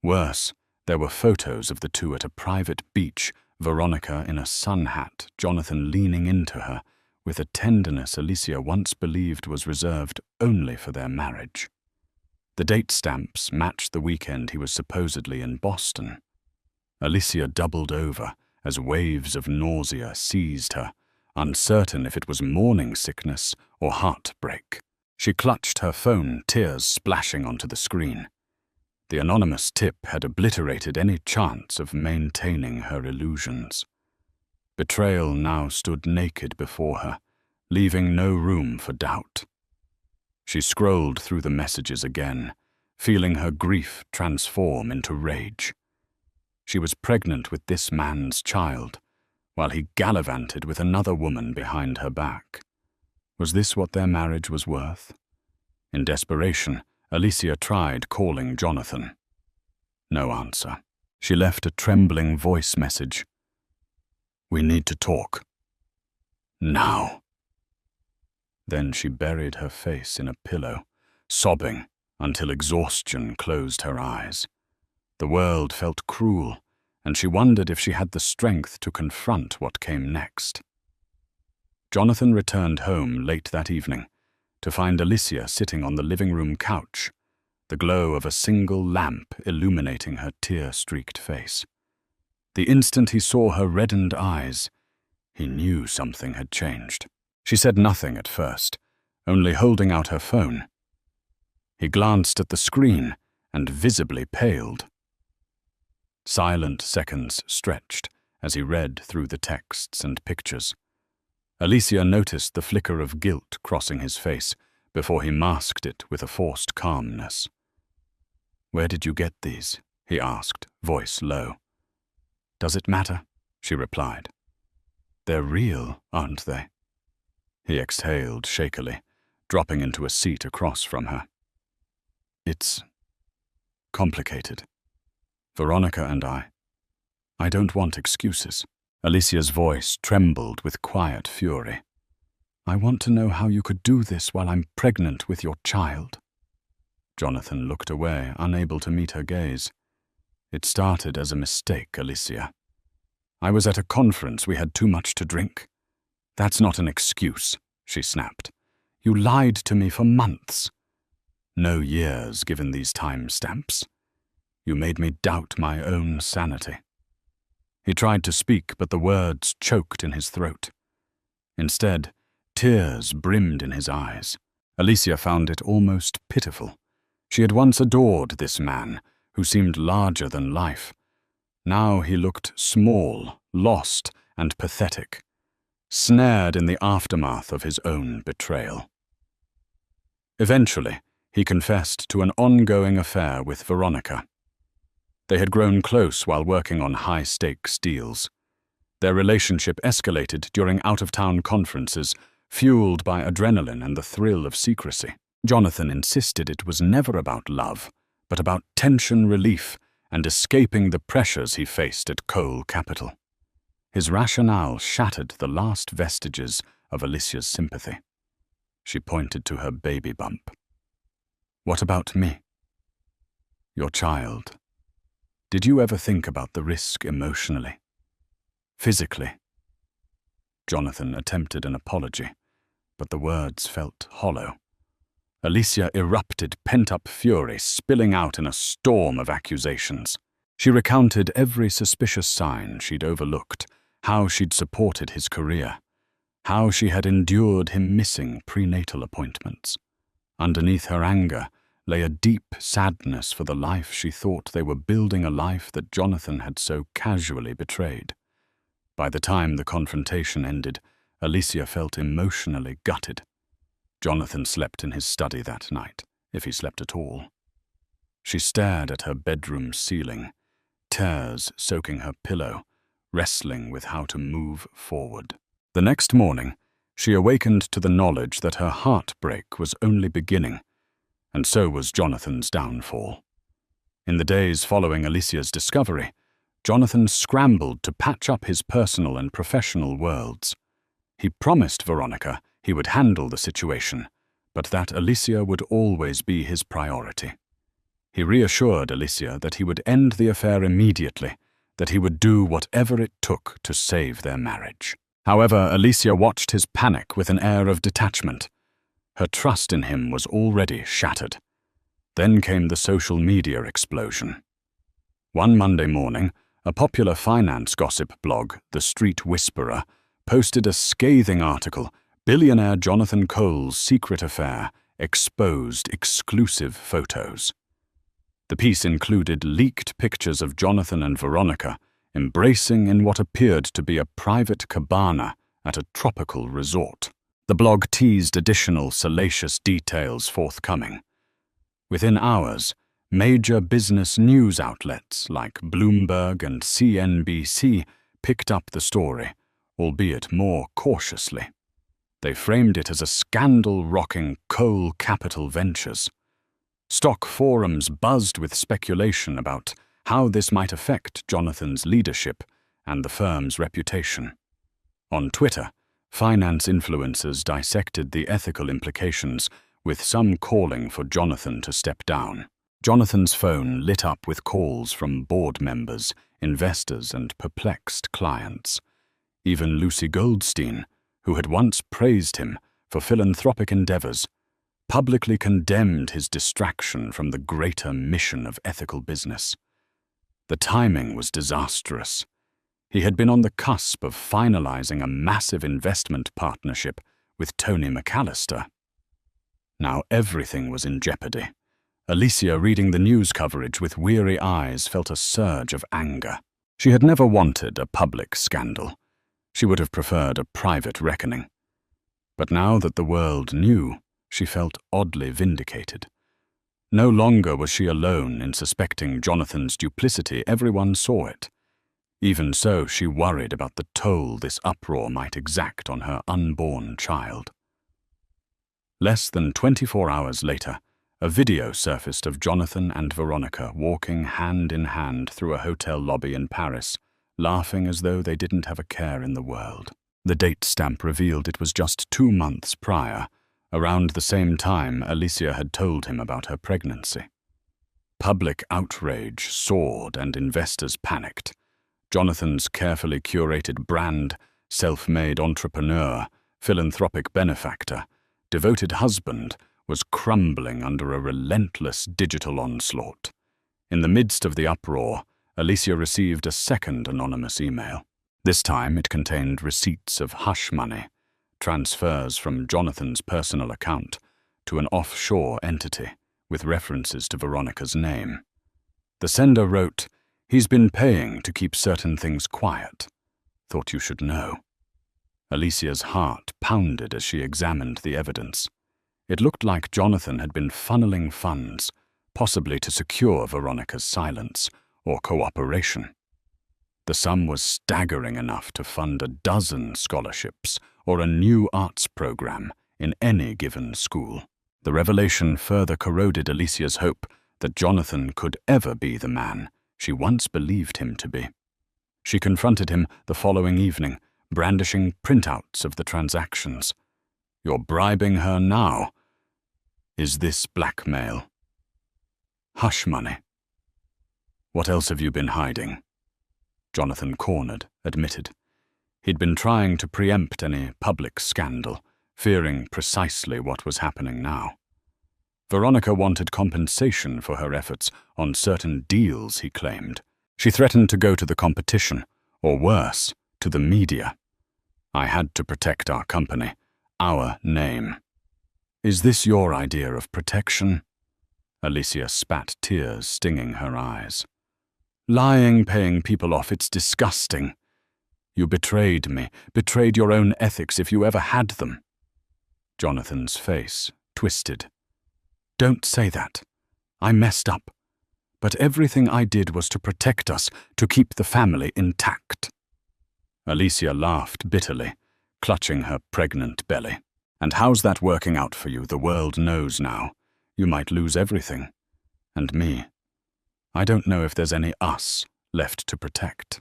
Worse, there were photos of the two at a private beach, Veronica in a sun hat, Jonathan leaning into her with a tenderness Alicia once believed was reserved only for their marriage. The date stamps matched the weekend he was supposedly in Boston. Alicia doubled over as waves of nausea seized her, uncertain if it was morning sickness or heartbreak. She clutched her phone, tears splashing onto the screen. The anonymous tip had obliterated any chance of maintaining her illusions. Betrayal now stood naked before her, leaving no room for doubt. She scrolled through the messages again, feeling her grief transform into rage. She was pregnant with this man's child, while he gallivanted with another woman behind her back. Was this what their marriage was worth? In desperation, Alicia tried calling Jonathan. No answer. She left a trembling voice message. "We need to talk. Now." Then she buried her face in a pillow, sobbing until exhaustion closed her eyes. The world felt cruel, and she wondered if she had the strength to confront what came next. Jonathan returned home late that evening to find Alicia sitting on the living room couch, the glow of a single lamp illuminating her tear-streaked face. The instant he saw her reddened eyes, he knew something had changed. She said nothing at first, only holding out her phone. He glanced at the screen and visibly paled. Silent seconds stretched as he read through the texts and pictures. Alicia noticed the flicker of guilt crossing his face before he masked it with a forced calmness. "Where did you get these?" he asked, voice low. "Does it matter?" she replied. "They're real, aren't they?" He exhaled shakily, dropping into a seat across from her. "It's complicated. Veronica and I don't want excuses." Alicia's voice trembled with quiet fury. "I want to know how you could do this while I'm pregnant with your child." Jonathan looked away, unable to meet her gaze. "It started as a mistake, Alicia. I was at a conference. We had too much to drink." "That's not an excuse," she snapped. "You lied to me for months." "No years, given these time stamps. You made me doubt my own sanity." He tried to speak, but the words choked in his throat. Instead, tears brimmed in his eyes. Alicia found it almost pitiful. She had once adored this man, who seemed larger than life. Now he looked small, lost, and pathetic, snared in the aftermath of his own betrayal. Eventually, he confessed to an ongoing affair with Veronica. They had grown close while working on high-stakes deals. Their relationship escalated during out-of-town conferences, fueled by adrenaline and the thrill of secrecy. Jonathan insisted it was never about love, but about tension relief and escaping the pressures he faced at Cole Capital. His rationale shattered the last vestiges of Alicia's sympathy. She pointed to her baby bump. "What about me? Your child. Did you ever think about the risk emotionally? Physically?" Jonathan attempted an apology, but the words felt hollow. Alicia erupted pent-up fury, spilling out in a storm of accusations. She recounted every suspicious sign she'd overlooked, how she'd supported his career, how she had endured him missing prenatal appointments. Underneath her anger lay a deep sadness for the life she thought they were building, a life that Jonathan had so casually betrayed. By the time the confrontation ended, Alicia felt emotionally gutted. Jonathan slept in his study that night, if he slept at all. She stared at her bedroom ceiling, tears soaking her pillow, wrestling with how to move forward. The next morning, she awakened to the knowledge that her heartbreak was only beginning, and so was Jonathan's downfall. In the days following Alicia's discovery, Jonathan scrambled to patch up his personal and professional worlds. He promised Veronica he would handle the situation, but that Alicia would always be his priority. He reassured Alicia that he would end the affair immediately, that he would do whatever it took to save their marriage. However, Alicia watched his panic with an air of detachment. Her trust in him was already shattered. Then came the social media explosion. One Monday morning, a popular finance gossip blog, The Street Whisperer, posted a scathing article, "Billionaire Jonathan Cole's Secret Affair, Exposed Exclusive Photos." The piece included leaked pictures of Jonathan and Veronica embracing in what appeared to be a private cabana at a tropical resort. The blog teased additional salacious details forthcoming. Within hours, major business news outlets like Bloomberg and CNBC picked up the story, albeit more cautiously. They framed it as a scandal rocking Cole Capital Ventures. Stock forums buzzed with speculation about how this might affect Jonathan's leadership and the firm's reputation. On Twitter, finance influencers dissected the ethical implications, with some calling for Jonathan to step down. Jonathan's phone lit up with calls from board members, investors, and perplexed clients. Even Lucy Goldstein, who had once praised him for philanthropic endeavors, publicly condemned his distraction from the greater mission of ethical business. The timing was disastrous. He had been on the cusp of finalizing a massive investment partnership with Tony McAllister. Now everything was in jeopardy. Alicia, reading the news coverage with weary eyes, felt a surge of anger. She had never wanted a public scandal. She would have preferred a private reckoning. But now that the world knew, she felt oddly vindicated. No longer was she alone in suspecting Jonathan's duplicity. Everyone saw it. Even so, she worried about the toll this uproar might exact on her unborn child. Less than 24 hours later, a video surfaced of Jonathan and Veronica walking hand in hand through a hotel lobby in Paris, laughing as though they didn't have a care in the world. The date stamp revealed it was just 2 months prior, around the same time Alicia had told him about her pregnancy. Public outrage soared and investors panicked. Jonathan's carefully curated brand, self-made entrepreneur, philanthropic benefactor, devoted husband, was crumbling under a relentless digital onslaught. In the midst of the uproar, Alicia received a second anonymous email. This time it contained receipts of hush money, transfers from Jonathan's personal account to an offshore entity with references to Veronica's name. The sender wrote, "He's been paying to keep certain things quiet. Thought you should know." Alicia's heart pounded as she examined the evidence. It looked like Jonathan had been funneling funds, possibly to secure Veronica's silence or cooperation. The sum was staggering enough to fund a dozen scholarships or a new arts program in any given school. The revelation further corroded Alicia's hope that Jonathan could ever be the man she once believed him to be. She confronted him the following evening, brandishing printouts of the transactions. "You're bribing her now. Is this blackmail?" "Hush money." "What else have you been hiding?" Jonathan, cornered, admitted. He'd been trying to preempt any public scandal, fearing precisely what was happening now. Veronica wanted compensation for her efforts on certain deals, he claimed. She threatened to go to the competition, or worse, to the media. "I had to protect our company, our name." "Is this your idea of protection?" Alicia spat tears stinging her eyes. "Lying, paying people off, it's disgusting. You betrayed me, betrayed your own ethics if you ever had them." Jonathan's face twisted. "Don't say that. I messed up. But everything I did was to protect us, to keep the family intact." Alicia laughed bitterly, clutching her pregnant belly. "And how's that working out for you? The world knows now. You might lose everything. And me. I don't know if there's any us left to protect."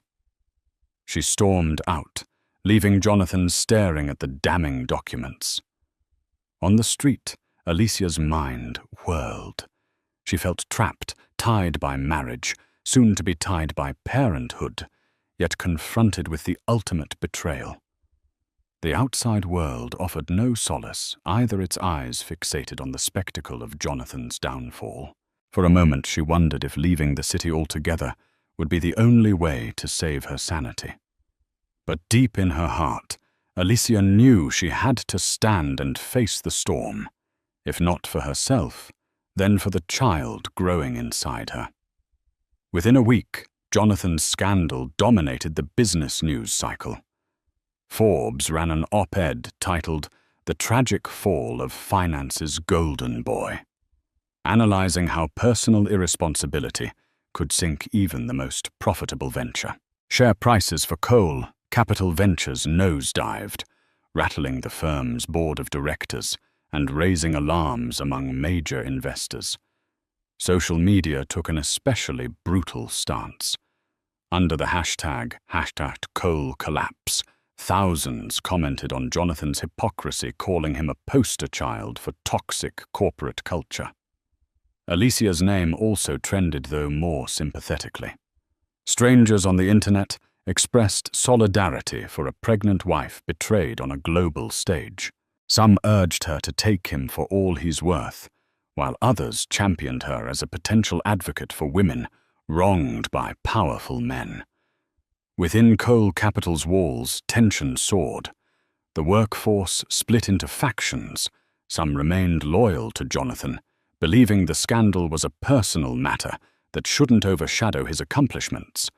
She stormed out, leaving Jonathan staring at the damning documents. On the street, Alicia's mind whirled. She felt trapped, tied by marriage, soon to be tied by parenthood, yet confronted with the ultimate betrayal. The outside world offered no solace, either its eyes fixated on the spectacle of Jonathan's downfall. For a moment she wondered if leaving the city altogether would be the only way to save her sanity. But deep in her heart, Alicia knew she had to stand and face the storm, if not for herself, then for the child growing inside her. Within a week, Jonathan's scandal dominated the business news cycle. Forbes ran an op-ed titled "The Tragic Fall of Finance's Golden Boy," analyzing how personal irresponsibility could sink even the most profitable venture. Share prices for coal, Capital Ventures nosedived, rattling the firm's board of directors and raising alarms among major investors. Social media took an especially brutal stance. Under the hashtag #CoalCollapse, thousands commented on Jonathan's hypocrisy, calling him a poster child for toxic corporate culture. Alicia's name also trended, though more sympathetically. Strangers on the internet expressed solidarity for a pregnant wife betrayed on a global stage. Some urged her to take him for all he's worth, while others championed her as a potential advocate for women wronged by powerful men. Within Coal Capital's walls, tension soared. The workforce split into factions. Some remained loyal to Jonathan, believing the scandal was a personal matter that shouldn't overshadow his accomplishments.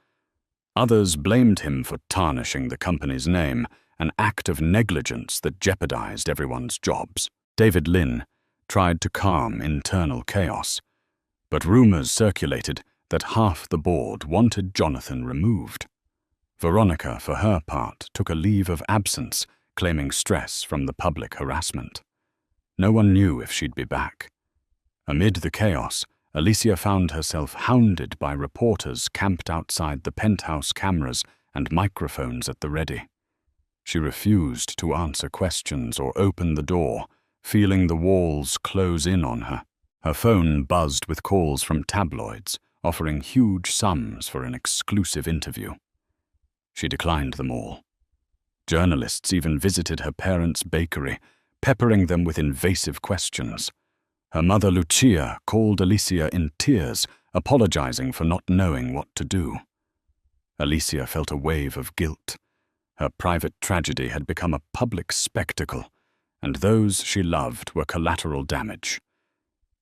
Others blamed him for tarnishing the company's name, an act of negligence that jeopardized everyone's jobs. David Lynn tried to calm internal chaos, but rumors circulated that half the board wanted Jonathan removed. Veronica, for her part, took a leave of absence, claiming stress from the public harassment. No one knew if she'd be back. Amid the chaos, Alicia found herself hounded by reporters camped outside the penthouse, cameras and microphones at the ready. She refused to answer questions or open the door, feeling the walls close in on her. Her phone buzzed with calls from tabloids, offering huge sums for an exclusive interview. She declined them all. Journalists even visited her parents' bakery, peppering them with invasive questions. Her mother, Lucia, called Alicia in tears, apologizing for not knowing what to do. Alicia felt a wave of guilt. Her private tragedy had become a public spectacle, and those she loved were collateral damage.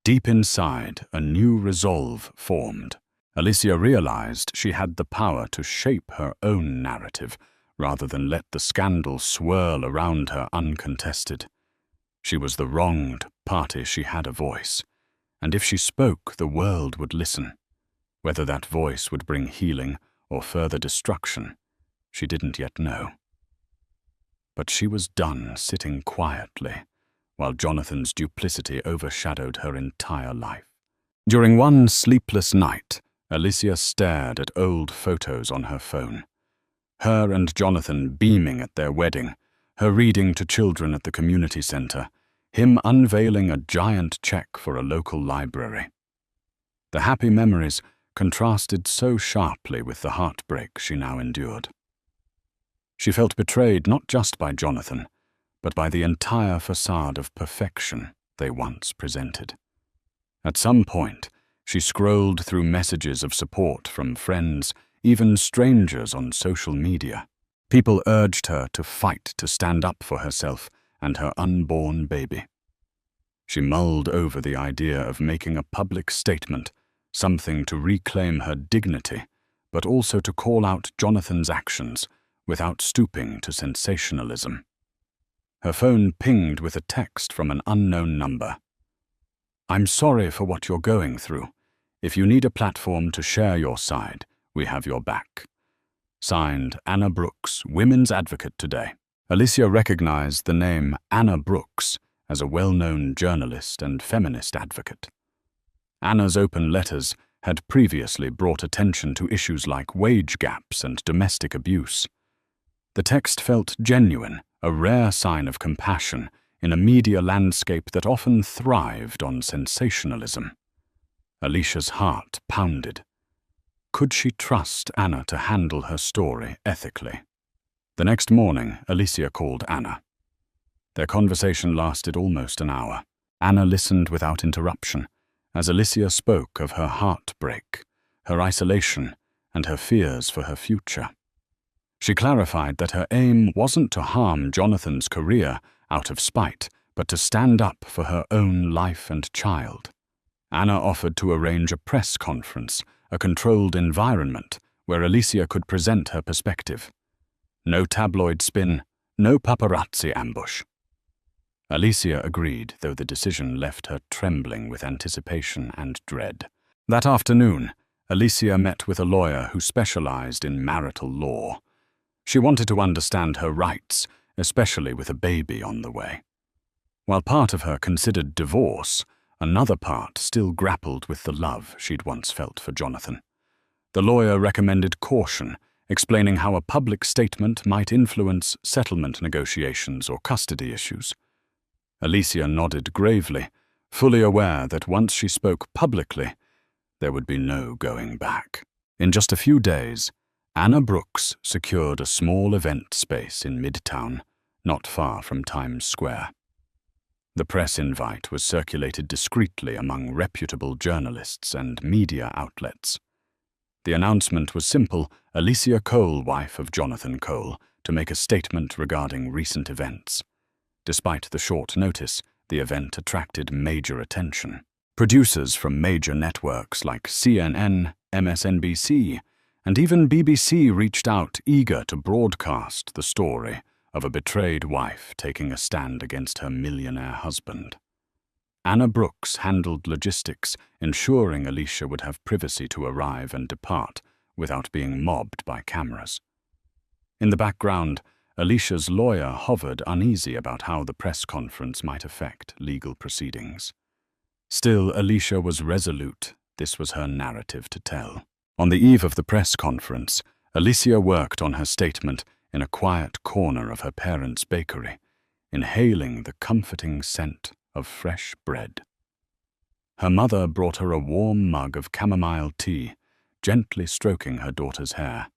Deep inside, a new resolve formed. Alicia realized she had the power to shape her own narrative, rather than let the scandal swirl around her uncontested. She was the wronged party, she had a voice, and if she spoke, the world would listen. Whether that voice would bring healing or further destruction, she didn't yet know. But she was done sitting quietly, while Jonathan's duplicity overshadowed her entire life. During one sleepless night, Alicia stared at old photos on her phone. Her and Jonathan beaming at their wedding, her reading to children at the community center, him unveiling a giant check for a local library. The happy memories contrasted so sharply with the heartbreak she now endured. She felt betrayed not just by Jonathan, but by the entire facade of perfection they once presented. At some point, she scrolled through messages of support from friends, even strangers on social media. People urged her to fight to stand up for herself and her unborn baby. She mulled over the idea of making a public statement, something to reclaim her dignity, but also to call out Jonathan's actions without stooping to sensationalism. Her phone pinged with a text from an unknown number. "I'm sorry for what you're going through. If you need a platform to share your side, we have your back." Signed, Anna Brooks, women's advocate today. Alicia recognized the name Anna Brooks as a well-known journalist and feminist advocate. Anna's open letters had previously brought attention to issues like wage gaps and domestic abuse. The text felt genuine, a rare sign of compassion in a media landscape that often thrived on sensationalism. Alicia's heart pounded. Could she trust Anna to handle her story ethically? The next morning, Alicia called Anna. Their conversation lasted almost an hour. Anna listened without interruption, as Alicia spoke of her heartbreak, her isolation, and her fears for her future. She clarified that her aim wasn't to harm Jonathan's career out of spite, but to stand up for her own life and child. Anna offered to arrange a press conference, a controlled environment where Alicia could present her perspective. No tabloid spin, no paparazzi ambush. Alicia agreed, though the decision left her trembling with anticipation and dread. That afternoon, Alicia met with a lawyer who specialized in marital law. She wanted to understand her rights, especially with a baby on the way. While part of her considered divorce, another part still grappled with the love she'd once felt for Jonathan. The lawyer recommended caution, explaining how a public statement might influence settlement negotiations or custody issues. Alicia nodded gravely, fully aware that once she spoke publicly, there would be no going back. In just a few days, Anna Brooks secured a small event space in Midtown, not far from Times Square. The press invite was circulated discreetly among reputable journalists and media outlets. The announcement was simple: Alicia Cole, wife of Jonathan Cole, to make a statement regarding recent events. Despite the short notice, the event attracted major attention. Producers from major networks like CNN, MSNBC, and even BBC reached out, eager to broadcast the story of a betrayed wife taking a stand against her millionaire husband. Anna Brooks handled logistics, ensuring Alicia would have privacy to arrive and depart without being mobbed by cameras. In the background, Alicia's lawyer hovered uneasy about how the press conference might affect legal proceedings. Still, Alicia was resolute. This was her narrative to tell. On the eve of the press conference, Alicia worked on her statement in a quiet corner of her parents' bakery, inhaling the comforting scent of fresh bread. Her mother brought her a warm mug of chamomile tea, gently stroking her daughter's hair.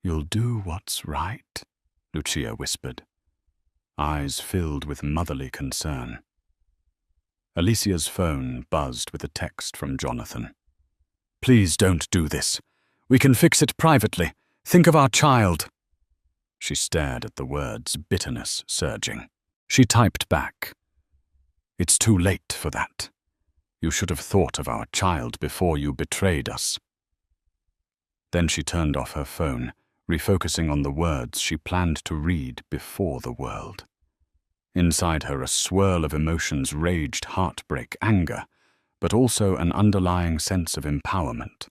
"You'll do what's right," Lucia whispered, eyes filled with motherly concern. Alicia's phone buzzed with a text from Jonathan. "Please don't do this. We can fix it privately. Think of our child." She stared at the words, bitterness surging. She typed back, "It's too late for that. You should have thought of our child before you betrayed us." Then she turned off her phone, refocusing on the words she planned to read before the world. Inside her, a swirl of emotions raged: heartbreak, anger, but also an underlying sense of empowerment.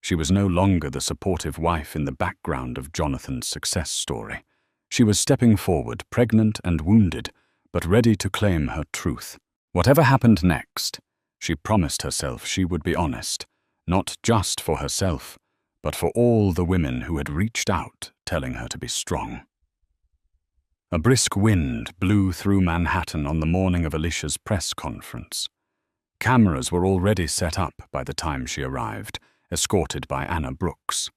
She was no longer the supportive wife in the background of Jonathan's success story. She was stepping forward, pregnant and wounded, but ready to claim her truth. Whatever happened next, she promised herself she would be honest, not just for herself, but for all the women who had reached out, telling her to be strong. A brisk wind blew through Manhattan on the morning of Alicia's press conference. Cameras were already set up by the time she arrived, escorted by Anna Brooks.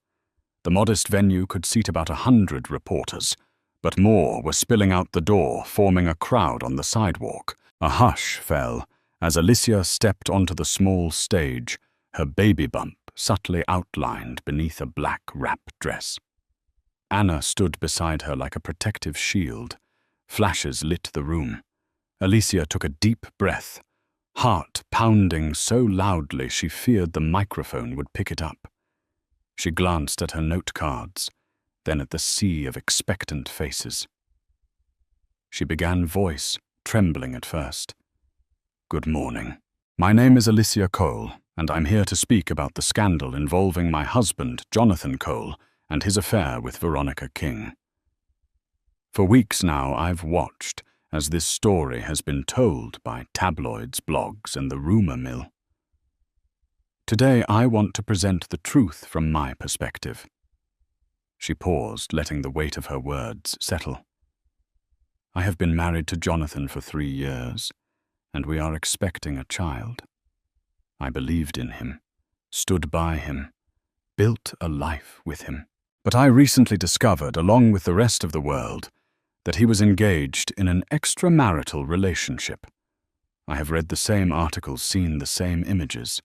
The modest venue could seat about 100 reporters, but more were spilling out the door, forming a crowd on the sidewalk. A hush fell as Alicia stepped onto the small stage, her baby bump subtly outlined beneath a black wrap dress. Anna stood beside her like a protective shield. Flashes lit the room. Alicia took a deep breath, heart pounding so loudly she feared the microphone would pick it up. She glanced at her note cards, then at the sea of expectant faces. She began, voice trembling at first. "Good morning. My name is Alicia Cole, and I'm here to speak about the scandal involving my husband, Jonathan Cole, and his affair with Veronica King. For weeks now, I've watched as this story has been told by tabloids, blogs, and the rumor mill. Today, I want to present the truth from my perspective." She paused, letting the weight of her words settle. "I have been married to Jonathan for 3 years, and we are expecting a child. I believed in him, stood by him, built a life with him. But I recently discovered, along with the rest of the world, that he was engaged in an extramarital relationship. I have read the same articles, seen the same images.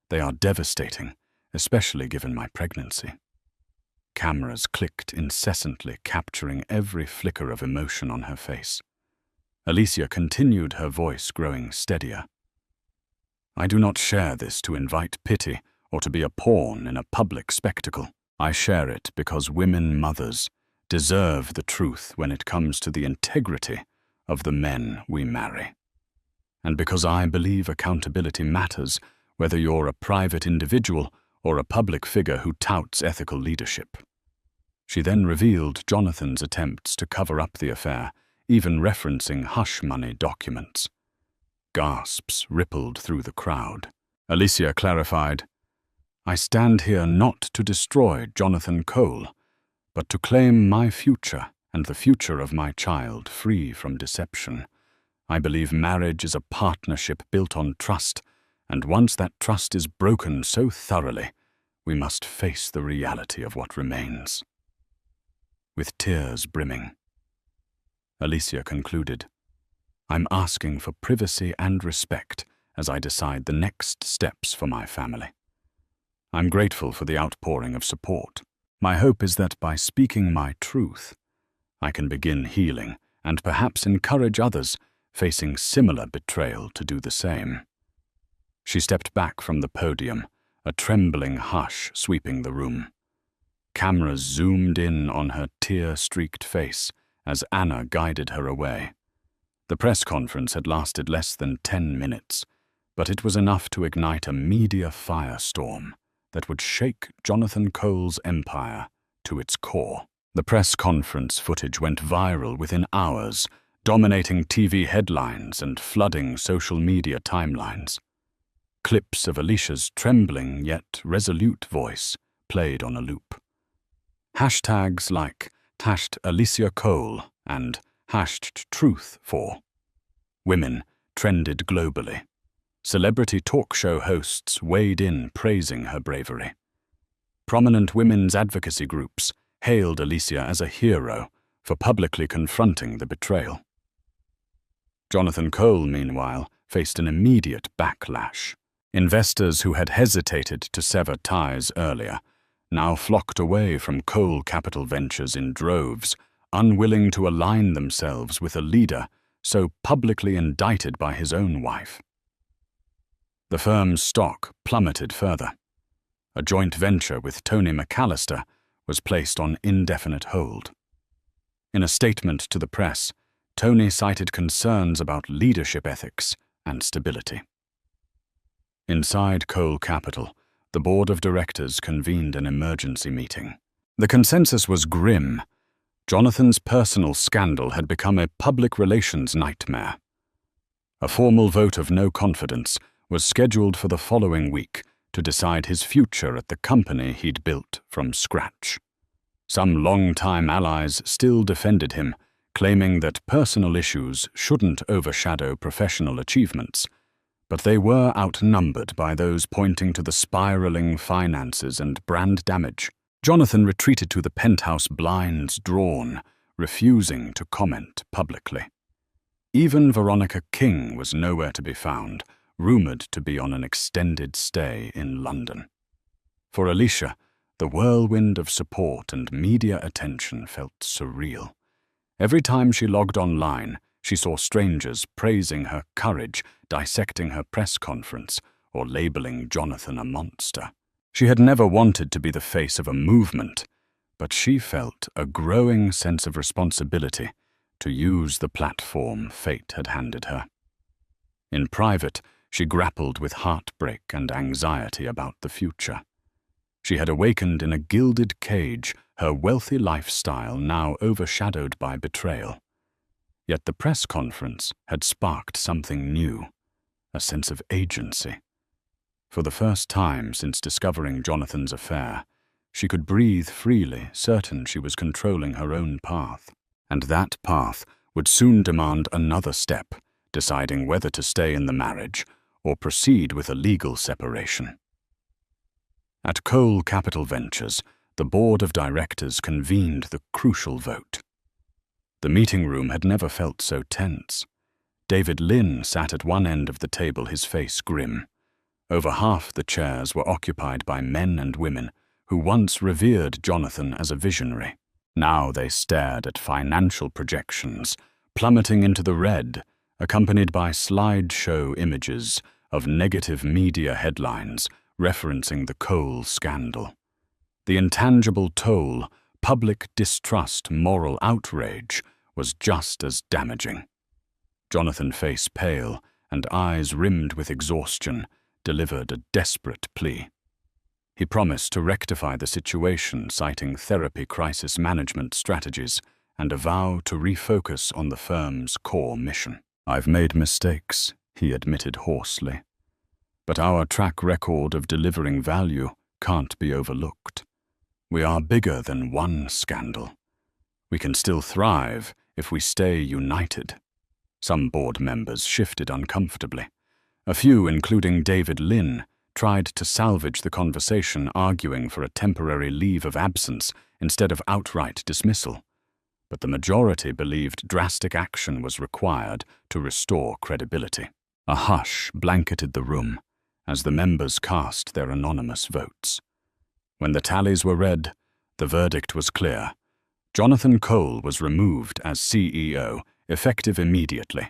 They are devastating, especially given my pregnancy. Cameras clicked incessantly, capturing every flicker of emotion on her face. Alicia continued, her voice growing steadier. I do not share this to invite pity or to be a pawn in a public spectacle. I share it because women mothers deserve the truth when it comes to the integrity of the men we marry. And because I believe accountability matters, whether you're a private individual or a public figure who touts ethical leadership. She then revealed Jonathan's attempts to cover up the affair, even referencing hush money documents. Gasps rippled through the crowd. Alicia clarified, I stand here not to destroy Jonathan Cole, but to claim my future and the future of my child free from deception. I believe marriage is a partnership built on trust, and once that trust is broken so thoroughly, we must face the reality of what remains. With tears brimming, Alicia concluded, I'm asking for privacy and respect as I decide the next steps for my family. I'm grateful for the outpouring of support. My hope is that by speaking my truth, I can begin healing and perhaps encourage others facing similar betrayal to do the same. She stepped back from the podium, a trembling hush sweeping the room. Cameras zoomed in on her tear-streaked face as Anna guided her away. The press conference had lasted less than 10 minutes, but it was enough to ignite a media firestorm that would shake Jonathan Cole's empire to its core. The press conference footage went viral within hours, dominating TV headlines and flooding social media timelines. Clips of Alicia's trembling yet resolute voice played on a loop. Hashtags like #Alicia Cole and #Truth for women trended globally. Celebrity talk show hosts weighed in praising her bravery. Prominent women's advocacy groups hailed Alicia as a hero for publicly confronting the betrayal. Jonathan Cole, meanwhile, faced an immediate backlash. Investors who had hesitated to sever ties earlier now flocked away from Cole Capital Ventures in droves, unwilling to align themselves with a leader so publicly indicted by his own wife. The firm's stock plummeted further. A joint venture with Tony McAllister was placed on indefinite hold. In a statement to the press, Tony cited concerns about leadership ethics and stability. Inside Cole Capital, the board of directors convened an emergency meeting. The consensus was grim. Jonathan's personal scandal had become a public relations nightmare. A formal vote of no confidence was scheduled for the following week to decide his future at the company he'd built from scratch. Some long-time allies still defended him, claiming that personal issues shouldn't overshadow professional achievements, but they were outnumbered by those pointing to the spiraling finances and brand damage. Jonathan retreated to the penthouse, blinds drawn, refusing to comment publicly. Even Veronica King was nowhere to be found, rumored to be on an extended stay in London. For Alicia, the whirlwind of support and media attention felt surreal. Every time she logged online, she saw strangers praising her courage, dissecting her press conference, or labeling Jonathan a monster. She had never wanted to be the face of a movement, but she felt a growing sense of responsibility to use the platform fate had handed her. In private, she grappled with heartbreak and anxiety about the future. She had awakened in a gilded cage, her wealthy lifestyle now overshadowed by betrayal. Yet the press conference had sparked something new, a sense of agency. For the first time since discovering Jonathan's affair, she could breathe freely, certain she was controlling her own path. And that path would soon demand another step, deciding whether to stay in the marriage or proceed with a legal separation. At Cole Capital Ventures, the board of directors convened the crucial vote. The meeting room had never felt so tense. David Lynn sat at one end of the table, his face grim. Over half the chairs were occupied by men and women who once revered Jonathan as a visionary. Now they stared at financial projections, plummeting into the red, accompanied by slideshow images of negative media headlines referencing the coal scandal. The intangible toll, public distrust, moral outrage, was just as damaging. Jonathan, face pale and eyes rimmed with exhaustion, delivered a desperate plea. He promised to rectify the situation, citing therapy crisis management strategies and a vow to refocus on the firm's core mission. "I've made mistakes," he admitted hoarsely. "But our track record of delivering value can't be overlooked. We are bigger than one scandal. We can still thrive if we stay united." Some board members shifted uncomfortably. A few, including David Lynn, tried to salvage the conversation, arguing for a temporary leave of absence instead of outright dismissal. But the majority believed drastic action was required to restore credibility. A hush blanketed the room as the members cast their anonymous votes. When the tallies were read, the verdict was clear. Jonathan Cole was removed as CEO, effective immediately.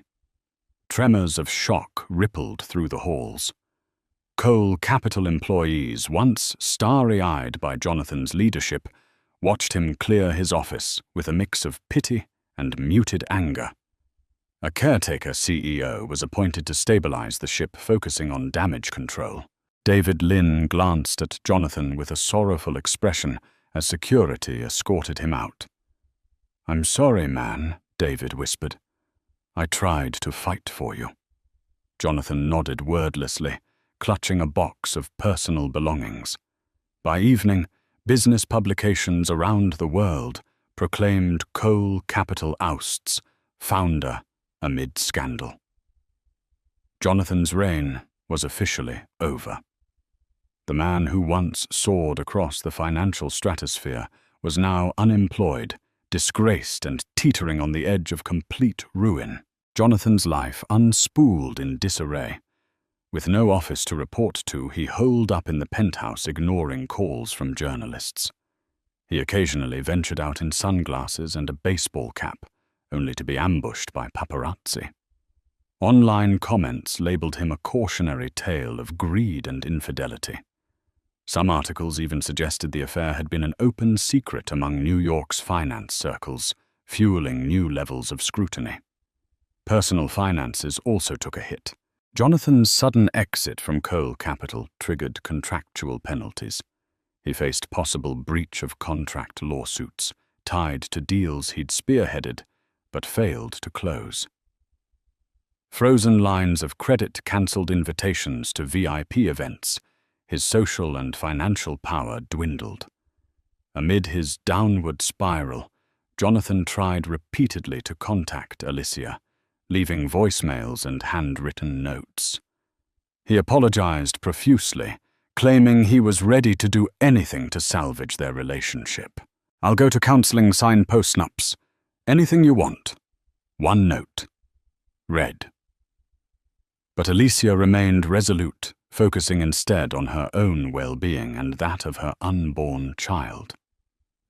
Tremors of shock rippled through the halls. Cole Capital employees, once starry-eyed by Jonathan's leadership, watched him clear his office with a mix of pity and muted anger. A caretaker CEO was appointed to stabilize the ship, focusing on damage control. David Lynn glanced at Jonathan with a sorrowful expression as security escorted him out. "I'm sorry, man," David whispered. "I tried to fight for you." Jonathan nodded wordlessly, clutching a box of personal belongings. By evening, business publications around the world proclaimed Cole Capital ousts founder amid scandal. Jonathan's reign was officially over. The man who once soared across the financial stratosphere was now unemployed, disgraced, and teetering on the edge of complete ruin. Jonathan's life unspooled in disarray. With no office to report to, he holed up in the penthouse, ignoring calls from journalists. He occasionally ventured out in sunglasses and a baseball cap, only to be ambushed by paparazzi. Online comments labeled him a cautionary tale of greed and infidelity. Some articles even suggested the affair had been an open secret among New York's finance circles, fueling new levels of scrutiny. Personal finances also took a hit. Jonathan's sudden exit from Cole Capital triggered contractual penalties. He faced possible breach of contract lawsuits tied to deals he'd spearheaded but failed to close. Frozen lines of credit cancelled invitations to VIP events. His social and financial power dwindled. Amid his downward spiral, Jonathan tried repeatedly to contact Alicia, leaving voicemails and handwritten notes. He apologized profusely, claiming he was ready to do anything to salvage their relationship. "I'll go to counseling, sign post-nups. Anything you want. One note. Read." But Alicia remained resolute, focusing instead on her own well-being and that of her unborn child.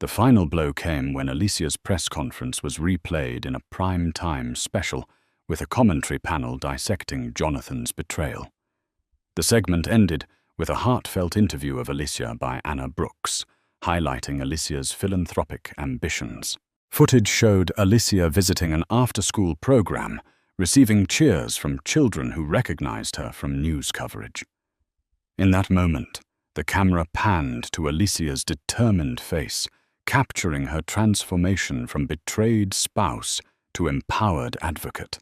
The final blow came when Alicia's press conference was replayed in a prime-time special with a commentary panel dissecting Jonathan's betrayal. The segment ended with a heartfelt interview of Alicia by Anna Brooks, highlighting Alicia's philanthropic ambitions. Footage showed Alicia visiting an after-school program, receiving cheers from children who recognized her from news coverage. In that moment, the camera panned to Alicia's determined face, capturing her transformation from betrayed spouse to empowered advocate.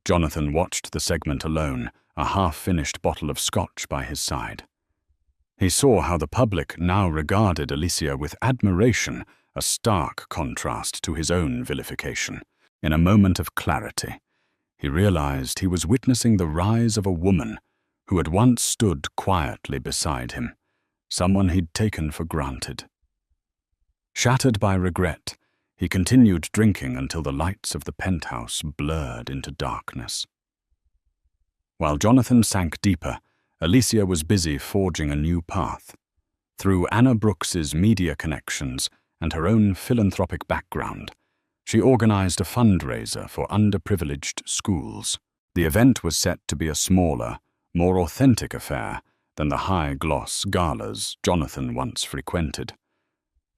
Jonathan watched the segment alone, a half-finished bottle of scotch by his side. He saw how the public now regarded Alicia with admiration, a stark contrast to his own vilification. In a moment of clarity, he realized he was witnessing the rise of a woman who had once stood quietly beside him, someone he'd taken for granted. Shattered by regret, He continued drinking until the lights of the penthouse blurred into darkness. While Jonathan sank deeper, Alicia was busy forging a new path. Through Anna Brooks's media connections and her own philanthropic background, she organized a fundraiser for underprivileged schools. The event was set to be a smaller, more authentic affair than the high-gloss galas Jonathan once frequented.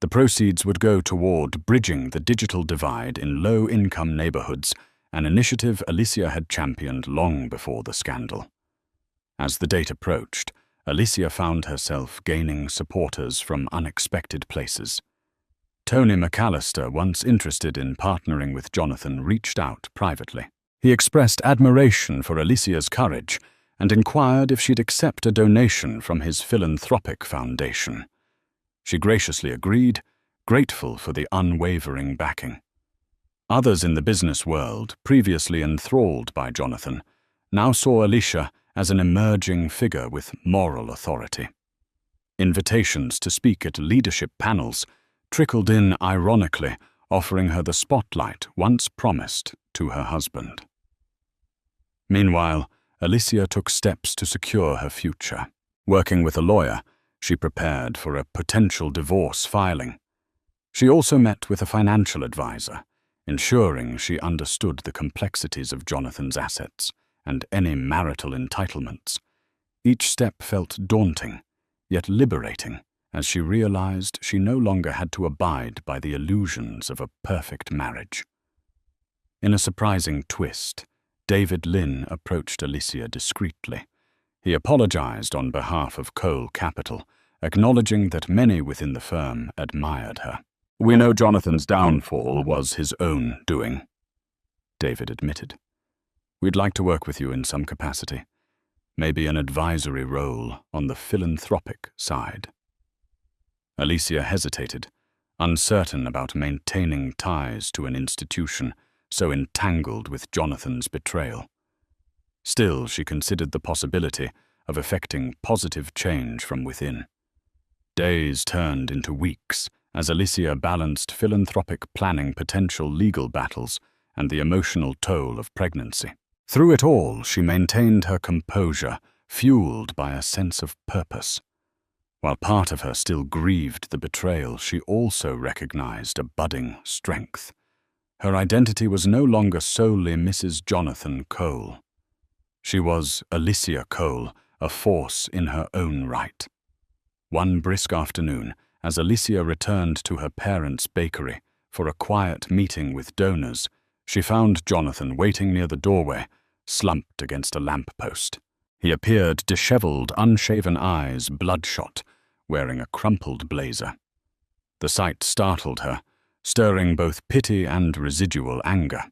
The proceeds would go toward bridging the digital divide in low-income neighborhoods, an initiative Alicia had championed long before the scandal. As the date approached, Alicia found herself gaining supporters from unexpected places. Tony McAllister, once interested in partnering with Jonathan, reached out privately. He expressed admiration for Alicia's courage and inquired if she'd accept a donation from his philanthropic foundation. She graciously agreed, grateful for the unwavering backing. Others in the business world, previously enthralled by Jonathan, now saw Alicia as an emerging figure with moral authority. Invitations to speak at leadership panels trickled in ironically, offering her the spotlight once promised to her husband. Meanwhile, Alicia took steps to secure her future. Working with a lawyer, she prepared for a potential divorce filing. She also met with a financial advisor, ensuring she understood the complexities of Jonathan's assets and any marital entitlements. Each step felt daunting, yet liberating, as she realized she no longer had to abide by the illusions of a perfect marriage. In a surprising twist, David Lynn approached Alicia discreetly. He apologized on behalf of Cole Capital, acknowledging that many within the firm admired her. "We know Jonathan's downfall was his own doing," David admitted. "We'd like to work with you in some capacity, maybe an advisory role on the philanthropic side." Alicia hesitated, uncertain about maintaining ties to an institution so entangled with Jonathan's betrayal. Still, she considered the possibility of effecting positive change from within. Days turned into weeks as Alicia balanced philanthropic planning, potential legal battles, and the emotional toll of pregnancy. Through it all, she maintained her composure, fueled by a sense of purpose. While part of her still grieved the betrayal, she also recognized a budding strength. Her identity was no longer solely Mrs. Jonathan Cole. She was Alicia Cole, a force in her own right. One brisk afternoon, as Alicia returned to her parents' bakery for a quiet meeting with donors, she found Jonathan waiting near the doorway, slumped against a lamppost. He appeared disheveled, unshaven eyes bloodshot, wearing a crumpled blazer. The sight startled her, stirring both pity and residual anger.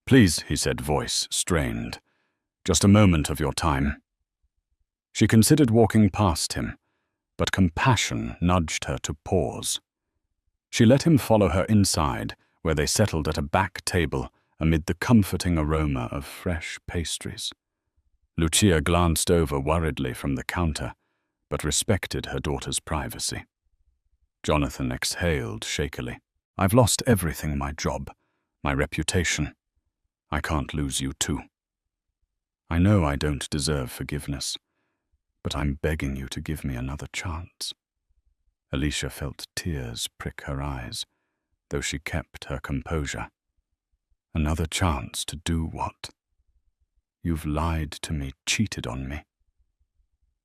"Please," he said, voice strained. "Just a moment of your time." She considered walking past him, but compassion nudged her to pause. She let him follow her inside, where they settled at a back table amid the comforting aroma of fresh pastries. Lucia glanced over worriedly from the counter, but respected her daughter's privacy. Jonathan exhaled shakily. "I've lost everything, my job, my reputation. I can't lose you too. I know I don't deserve forgiveness, but I'm begging you to give me another chance." Alicia felt tears prick her eyes, though she kept her composure. "Another chance to do what? You've lied to me, cheated on me,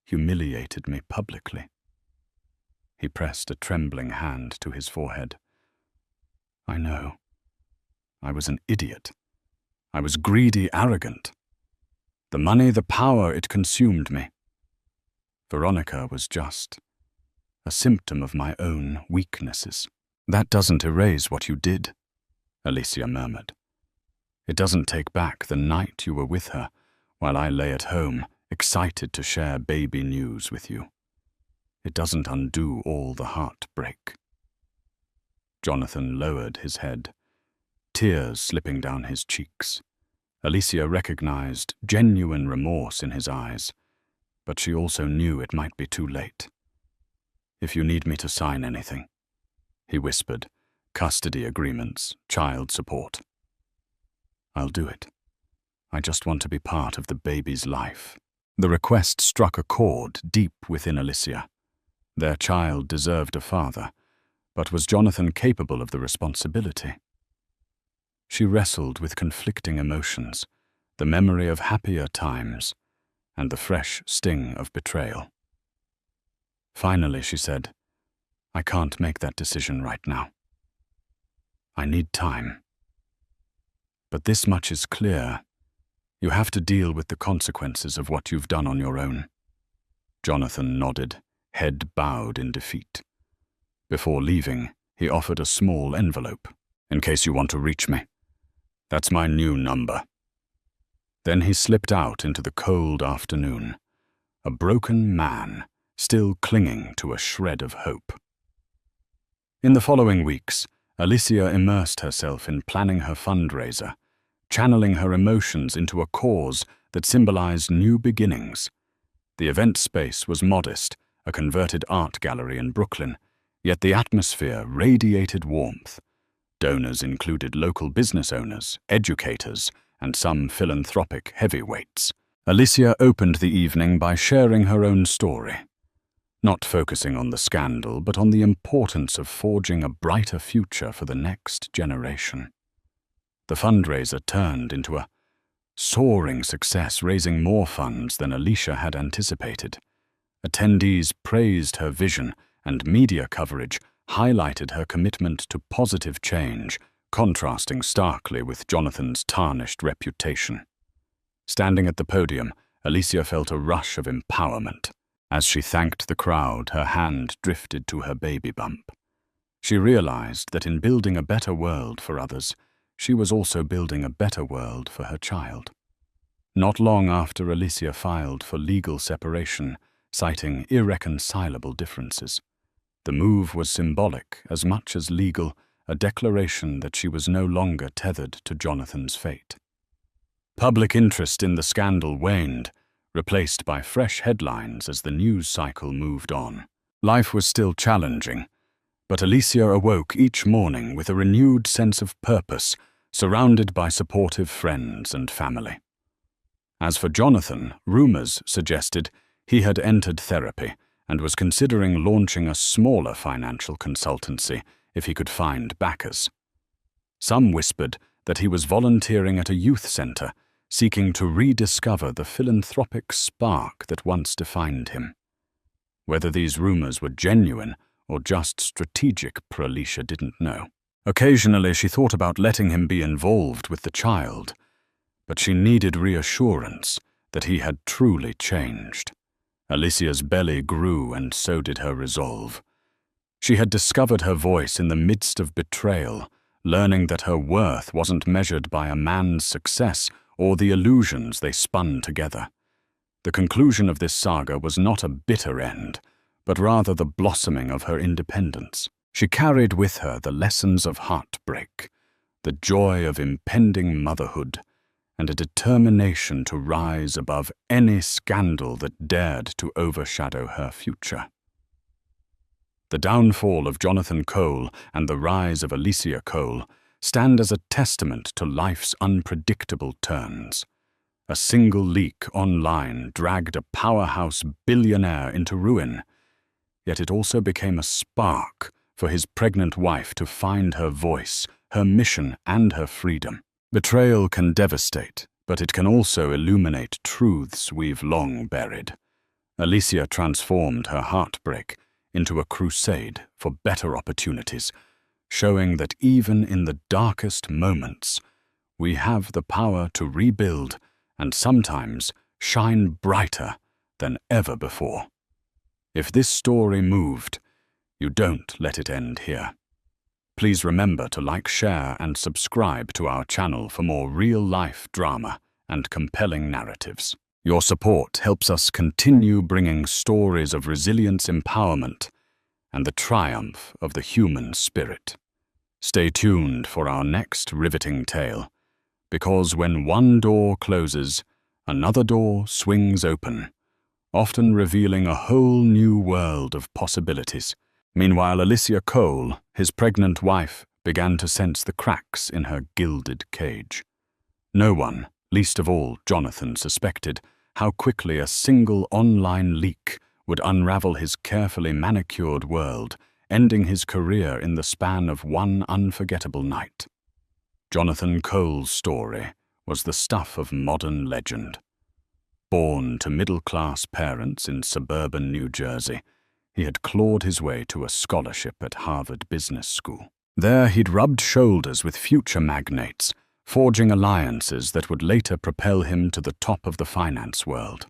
humiliated me publicly." He pressed a trembling hand to his forehead. "I know. I was an idiot. I was greedy, arrogant. The money, the power, it consumed me. Veronica was just a symptom of my own weaknesses." "That doesn't erase what you did," Alicia murmured. "It doesn't take back the night you were with her while I lay at home, excited to share baby news with you. It doesn't undo all the heartbreak." Jonathan lowered his head, tears slipping down his cheeks. Alicia recognized genuine remorse in his eyes, but she also knew it might be too late. "If you need me to sign anything," he whispered, custody agreements, child support. I'll do it. I just want to be part of the baby's life. The request struck a chord deep within Alicia. Their child deserved a father, but was Jonathan capable of the responsibility? She wrestled with conflicting emotions, the memory of happier times, and the fresh sting of betrayal. Finally, she said, I can't make that decision right now. I need time. But this much is clear. You have to deal with the consequences of what you've done on your own. Jonathan nodded, head bowed in defeat. Before leaving, he offered a small envelope, in case you want to reach me. That's my new number. Then he slipped out into the cold afternoon, a broken man, still clinging to a shred of hope. In the following weeks, Alicia immersed herself in planning her fundraiser, channeling her emotions into a cause that symbolized new beginnings. The event space was modest, a converted art gallery in Brooklyn, yet the atmosphere radiated warmth. Donors included local business owners, educators, and some philanthropic heavyweights. Alicia opened the evening by sharing her own story, not focusing on the scandal, but on the importance of forging a brighter future for the next generation. The fundraiser turned into a soaring success, raising more funds than Alicia had anticipated. Attendees praised her vision, and media coverage highlighted her commitment to positive change, contrasting starkly with Jonathan's tarnished reputation. Standing at the podium, Alicia felt a rush of empowerment. As she thanked the crowd, her hand drifted to her baby bump. She realized that in building a better world for others, she was also building a better world for her child. Not long after Alicia filed for legal separation, citing irreconcilable differences. The move was symbolic as much as legal, a declaration that she was no longer tethered to Jonathan's fate. Public interest in the scandal waned, replaced by fresh headlines as the news cycle moved on. Life was still challenging, but Alicia awoke each morning with a renewed sense of purpose, surrounded by supportive friends and family. As for Jonathan, rumors suggested he had entered therapy and was considering launching a smaller financial consultancy if he could find backers. Some whispered that he was volunteering at a youth center, seeking to rediscover the philanthropic spark that once defined him. Whether these rumors were genuine or just strategic, Alicia didn't know. Occasionally, she thought about letting him be involved with the child, but she needed reassurance that he had truly changed. Alicia's belly grew, and so did her resolve. She had discovered her voice in the midst of betrayal, learning that her worth wasn't measured by a man's success or the illusions they spun together. The conclusion of this saga was not a bitter end, but rather the blossoming of her independence. She carried with her the lessons of heartbreak, the joy of impending motherhood, and a determination to rise above any scandal that dared to overshadow her future. The downfall of Jonathan Cole and the rise of Alicia Cole stand as a testament to life's unpredictable turns. A single leak online dragged a powerhouse billionaire into ruin, yet it also became a spark for his pregnant wife to find her voice, her mission, and her freedom. Betrayal can devastate, but it can also illuminate truths we've long buried. Alicia transformed her heartbreak into a crusade for better opportunities, showing that even in the darkest moments, we have the power to rebuild and sometimes shine brighter than ever before. If this story moved, you don't let it end here. Please remember to like, share, and subscribe to our channel for more real-life drama and compelling narratives. Your support helps us continue bringing stories of resilience, empowerment, and the triumph of the human spirit. Stay tuned for our next riveting tale, because when one door closes, another door swings open, often revealing a whole new world of possibilities. Meanwhile, Alicia Cole, his pregnant wife, began to sense the cracks in her gilded cage. No one, least of all Jonathan, suspected how quickly a single online leak would unravel his carefully manicured world, ending his career in the span of one unforgettable night. Jonathan Cole's story was the stuff of modern legend. Born to middle-class parents in suburban New Jersey, he had clawed his way to a scholarship at Harvard Business School. There he'd rubbed shoulders with future magnates, forging alliances that would later propel him to the top of the finance world.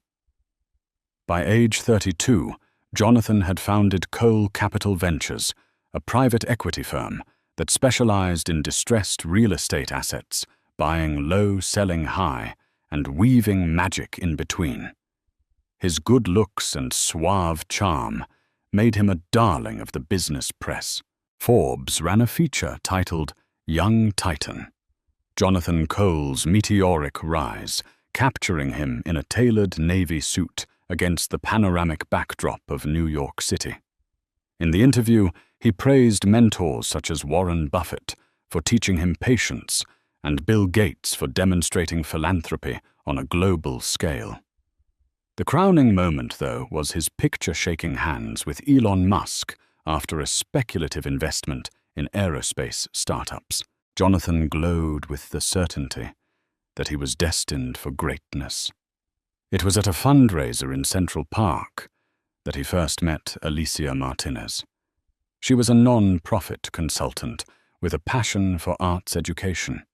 By age 32, Jonathan had founded Cole Capital Ventures, a private equity firm that specialized in distressed real estate assets, buying low, selling high, and weaving magic in between. His good looks and suave charm made him a darling of the business press. Forbes ran a feature titled Young Titan, Jonathan Cole's meteoric rise, capturing him in a tailored navy suit against the panoramic backdrop of New York City. In the interview, he praised mentors such as Warren Buffett for teaching him patience and Bill Gates for demonstrating philanthropy on a global scale. The crowning moment, though, was his picture-shaking hands with Elon Musk after a speculative investment in aerospace startups. Jonathan glowed with the certainty that he was destined for greatness. It was at a fundraiser in Central Park that he first met Alicia Martinez. She was a non-profit consultant with a passion for arts education.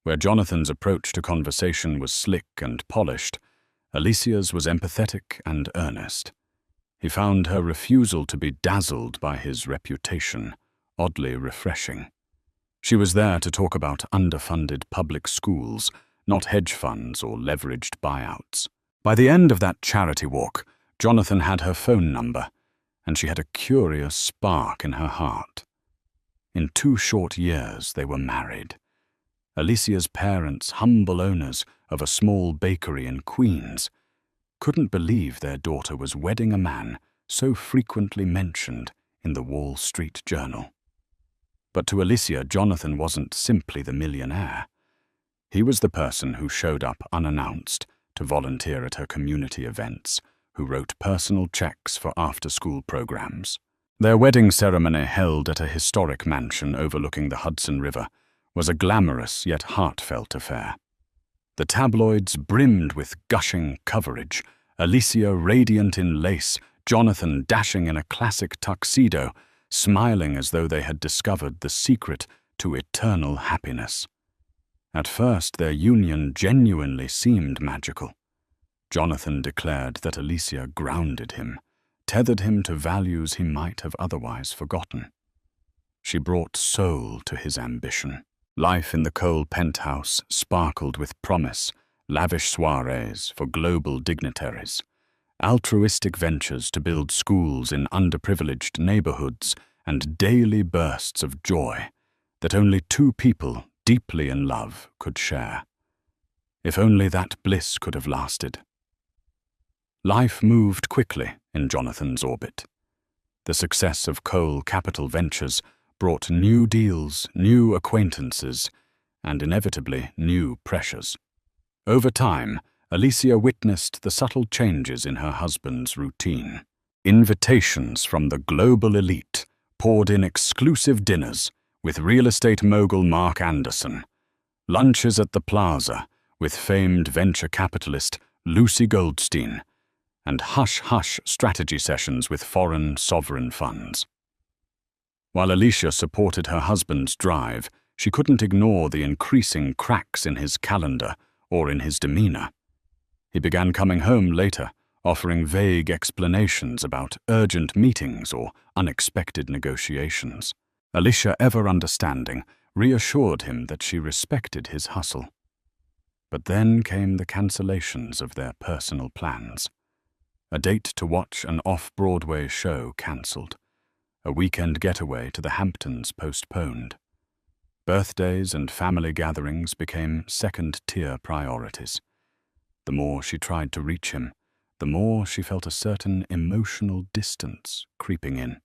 Where Jonathan's approach to conversation was slick and polished, Alicia's was empathetic and earnest. He found her refusal to be dazzled by his reputation oddly refreshing. She was there to talk about underfunded public schools, not hedge funds or leveraged buyouts. By the end of that charity walk, Jonathan had her phone number, and she had a curious spark in her heart. In 2 short years, they were married. Alicia's parents, humble owners of a small bakery in Queens, couldn't believe their daughter was wedding a man so frequently mentioned in the Wall Street Journal. But to Alicia, Jonathan wasn't simply the millionaire. He was the person who showed up unannounced to volunteer at her community events, who wrote personal checks for after-school programs. Their wedding ceremony, held at a historic mansion overlooking the Hudson River, was a glamorous yet heartfelt affair. The tabloids brimmed with gushing coverage, Alicia radiant in lace, Jonathan dashing in a classic tuxedo, smiling as though they had discovered the secret to eternal happiness. At first, their union genuinely seemed magical. Jonathan declared that Alicia grounded him, tethered him to values he might have otherwise forgotten. She brought soul to his ambition. Life in the Cole penthouse sparkled with promise, lavish soirees for global dignitaries, altruistic ventures to build schools in underprivileged neighborhoods, and daily bursts of joy that only 2 people deeply in love could share. If only that bliss could have lasted. Life moved quickly in Jonathan's orbit. The success of Cole Capital Ventures brought new deals, new acquaintances, and inevitably new pressures. Over time, Alicia witnessed the subtle changes in her husband's routine. Invitations from the global elite poured in exclusive dinners with real estate mogul Mark Anderson, lunches at the Plaza with famed venture capitalist Lucy Goldstein, and hush-hush strategy sessions with foreign sovereign funds. While Alicia supported her husband's drive, she couldn't ignore the increasing cracks in his calendar or in his demeanor. He began coming home later, offering vague explanations about urgent meetings or unexpected negotiations. Alicia, ever understanding, reassured him that she respected his hustle. But then came the cancellations of their personal plans. A date to watch an off-Broadway show cancelled. A weekend getaway to the Hamptons postponed. Birthdays and family gatherings became second-tier priorities. The more she tried to reach him, the more she felt a certain emotional distance creeping in.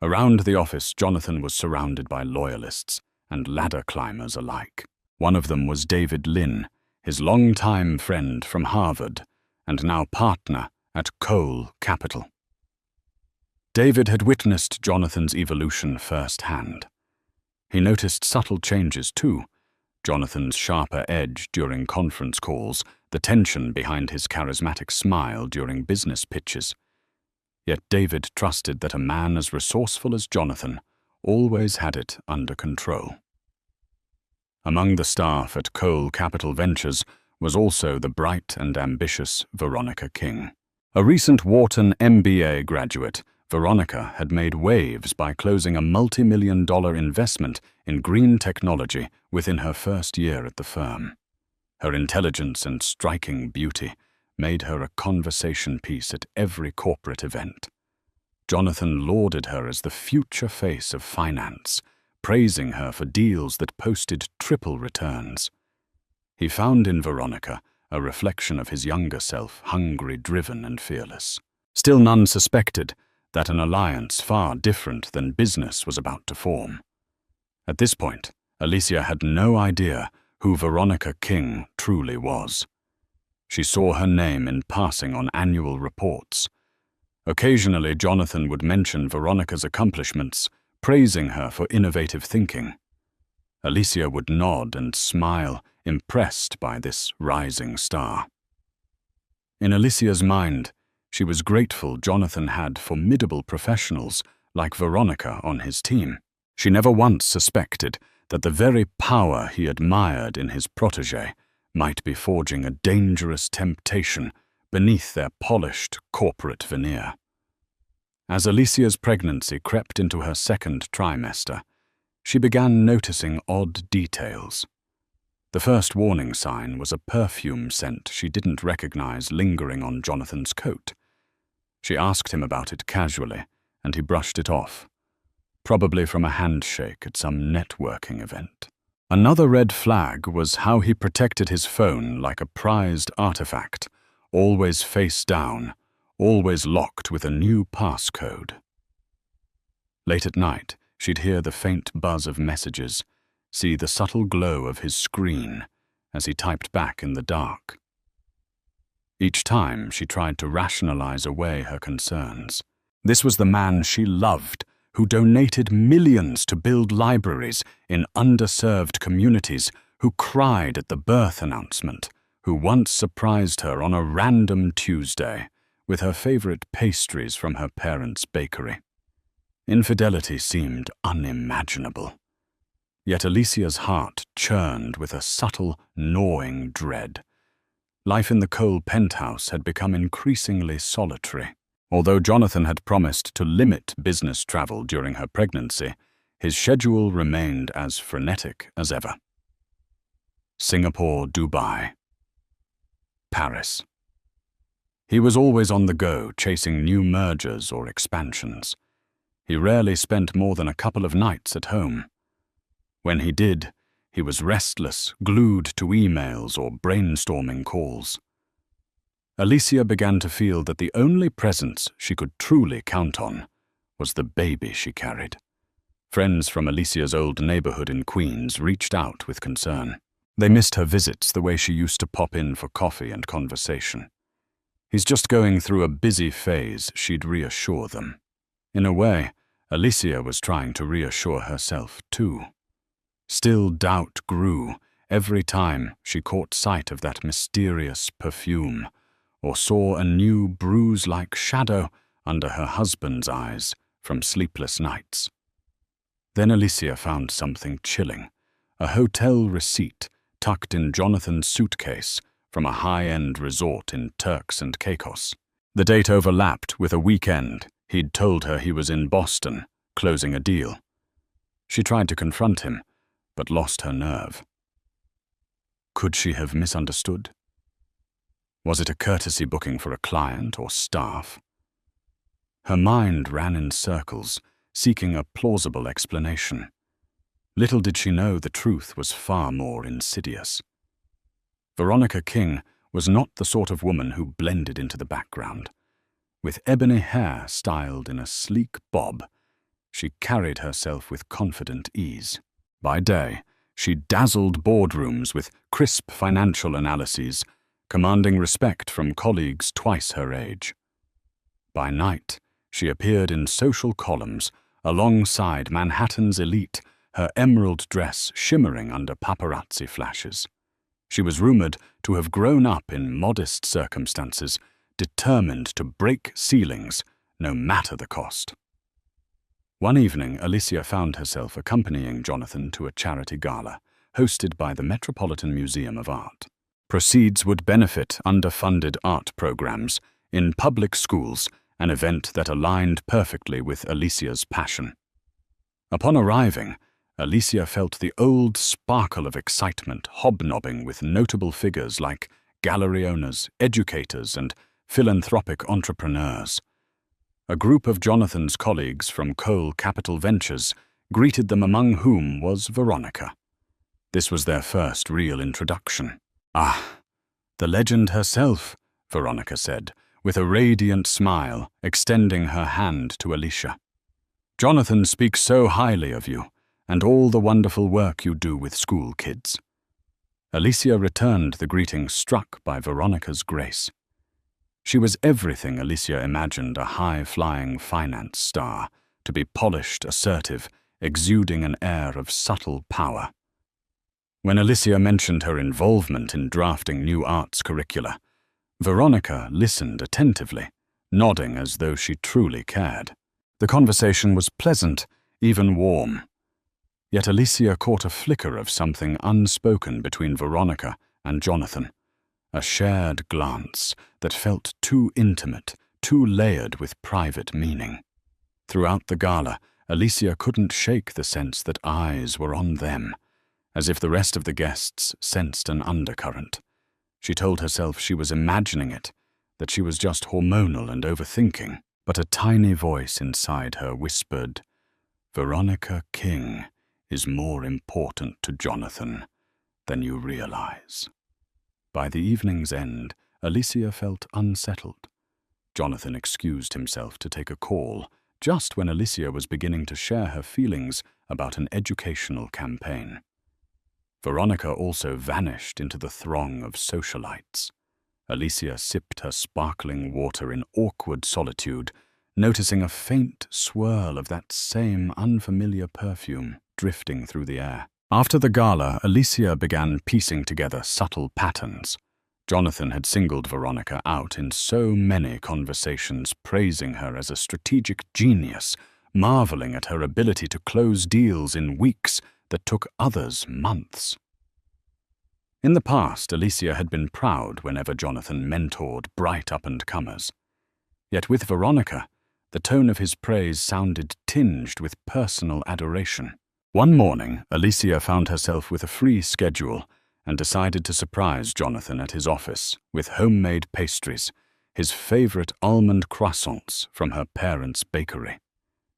Around the office, Jonathan was surrounded by loyalists and ladder climbers alike. One of them was David Lynn, his longtime friend from Harvard and now partner at Cole Capital. David had witnessed Jonathan's evolution firsthand. He noticed subtle changes too: Jonathan's sharper edge during conference calls, the tension behind his charismatic smile during business pitches. Yet David trusted that a man as resourceful as Jonathan always had it under control. Among the staff at Cole Capital Ventures was also the bright and ambitious Veronica King. A recent Wharton MBA graduate, Veronica had made waves by closing a multi-million-dollar investment in green technology within her first year at the firm. Her intelligence and striking beauty made her a conversation piece at every corporate event. Jonathan lauded her as the future face of finance, praising her for deals that posted triple returns. He found in Veronica a reflection of his younger self, hungry, driven, and fearless. Still, none suspected that an alliance far different than business was about to form. At this point, Alicia had no idea who Veronica King truly was. She saw her name in passing on annual reports. Occasionally, Jonathan would mention Veronica's accomplishments, praising her for innovative thinking. Alicia would nod and smile, impressed by this rising star. In Alicia's mind, she was grateful Jonathan had formidable professionals like Veronica on his team. She never once suspected that the very power he admired in his protégé might be forging a dangerous temptation beneath their polished corporate veneer. As Alicia's pregnancy crept into her second trimester, she began noticing odd details. The first warning sign was a perfume scent she didn't recognize lingering on Jonathan's coat. She asked him about it casually, and he brushed it off, probably from a handshake at some networking event. Another red flag was how he protected his phone like a prized artifact, always face down, always locked with a new passcode. Late at night, she'd hear the faint buzz of messages, see the subtle glow of his screen as he typed back in the dark. Each time, she tried to rationalize away her concerns. This was the man she loved, who donated millions to build libraries in underserved communities, who cried at the birth announcement, who once surprised her on a random Tuesday with her favorite pastries from her parents' bakery. Infidelity seemed unimaginable. Yet Alicia's heart churned with a subtle, gnawing dread. Life in the Cole penthouse had become increasingly solitary. Although Jonathan had promised to limit business travel during her pregnancy, his schedule remained as frenetic as ever. Singapore, Dubai, Paris. He was always on the go, chasing new mergers or expansions. He rarely spent more than a couple of nights at home. When he did, he was restless, glued to emails or brainstorming calls. Alicia began to feel that the only presence she could truly count on was the baby she carried. Friends from Alicia's old neighborhood in Queens reached out with concern. They missed her visits the way she used to pop in for coffee and conversation. He's just going through a busy phase, she'd reassure them. In a way, Alicia was trying to reassure herself too. Still, doubt grew every time she caught sight of that mysterious perfume, or saw a new bruise-like shadow under her husband's eyes from sleepless nights. Then Alicia found something chilling, a hotel receipt tucked in Jonathan's suitcase from a high-end resort in Turks and Caicos. The date overlapped with a weekend he'd told her he was in Boston, closing a deal. She tried to confront him, but lost her nerve. Could she have misunderstood? Was it a courtesy booking for a client or staff? Her mind ran in circles, seeking a plausible explanation. Little did she know the truth was far more insidious. Veronica King was not the sort of woman who blended into the background. With ebony hair styled in a sleek bob, she carried herself with confident ease. By day, she dazzled boardrooms with crisp financial analyses, commanding respect from colleagues twice her age. By night, she appeared in social columns alongside Manhattan's elite, her emerald dress shimmering under paparazzi flashes. She was rumored to have grown up in modest circumstances, determined to break ceilings, no matter the cost. One evening, Alicia found herself accompanying Jonathan to a charity gala, hosted by the Metropolitan Museum of Art. Proceeds would benefit underfunded art programs in public schools, an event that aligned perfectly with Alicia's passion. Upon arriving, Alicia felt the old sparkle of excitement hobnobbing with notable figures like gallery owners, educators, and philanthropic entrepreneurs. A group of Jonathan's colleagues from Cole Capital Ventures greeted them, among whom was Veronica. This was their first real introduction. "Ah, the legend herself," Veronica said, with a radiant smile, extending her hand to Alicia. "Jonathan speaks so highly of you, and all the wonderful work you do with school kids." Alicia returned the greeting, struck by Veronica's grace. She was everything Alicia imagined a high-flying finance star, to be polished, assertive, exuding an air of subtle power. When Alicia mentioned her involvement in drafting new arts curricula, Veronica listened attentively, nodding as though she truly cared. The conversation was pleasant, even warm. Yet Alicia caught a flicker of something unspoken between Veronica and Jonathan, a shared glance that felt too intimate, too layered with private meaning. Throughout the gala, Alicia couldn't shake the sense that eyes were on them, as if the rest of the guests sensed an undercurrent. She told herself she was imagining it, that she was just hormonal and overthinking, but a tiny voice inside her whispered, "Veronica King is more important to Jonathan than you realize." By the evening's end, Alicia felt unsettled. Jonathan excused himself to take a call, just when Alicia was beginning to share her feelings about an educational campaign. Veronica also vanished into the throng of socialites. Alicia sipped her sparkling water in awkward solitude, noticing a faint swirl of that same unfamiliar perfume drifting through the air. After the gala, Alicia began piecing together subtle patterns. Jonathan had singled Veronica out in so many conversations, praising her as a strategic genius, marveling at her ability to close deals in weeks that took others months. In the past, Alicia had been proud whenever Jonathan mentored bright up-and-comers. Yet with Veronica, the tone of his praise sounded tinged with personal adoration. One morning, Alicia found herself with a free schedule and decided to surprise Jonathan at his office with homemade pastries, his favorite almond croissants from her parents' bakery.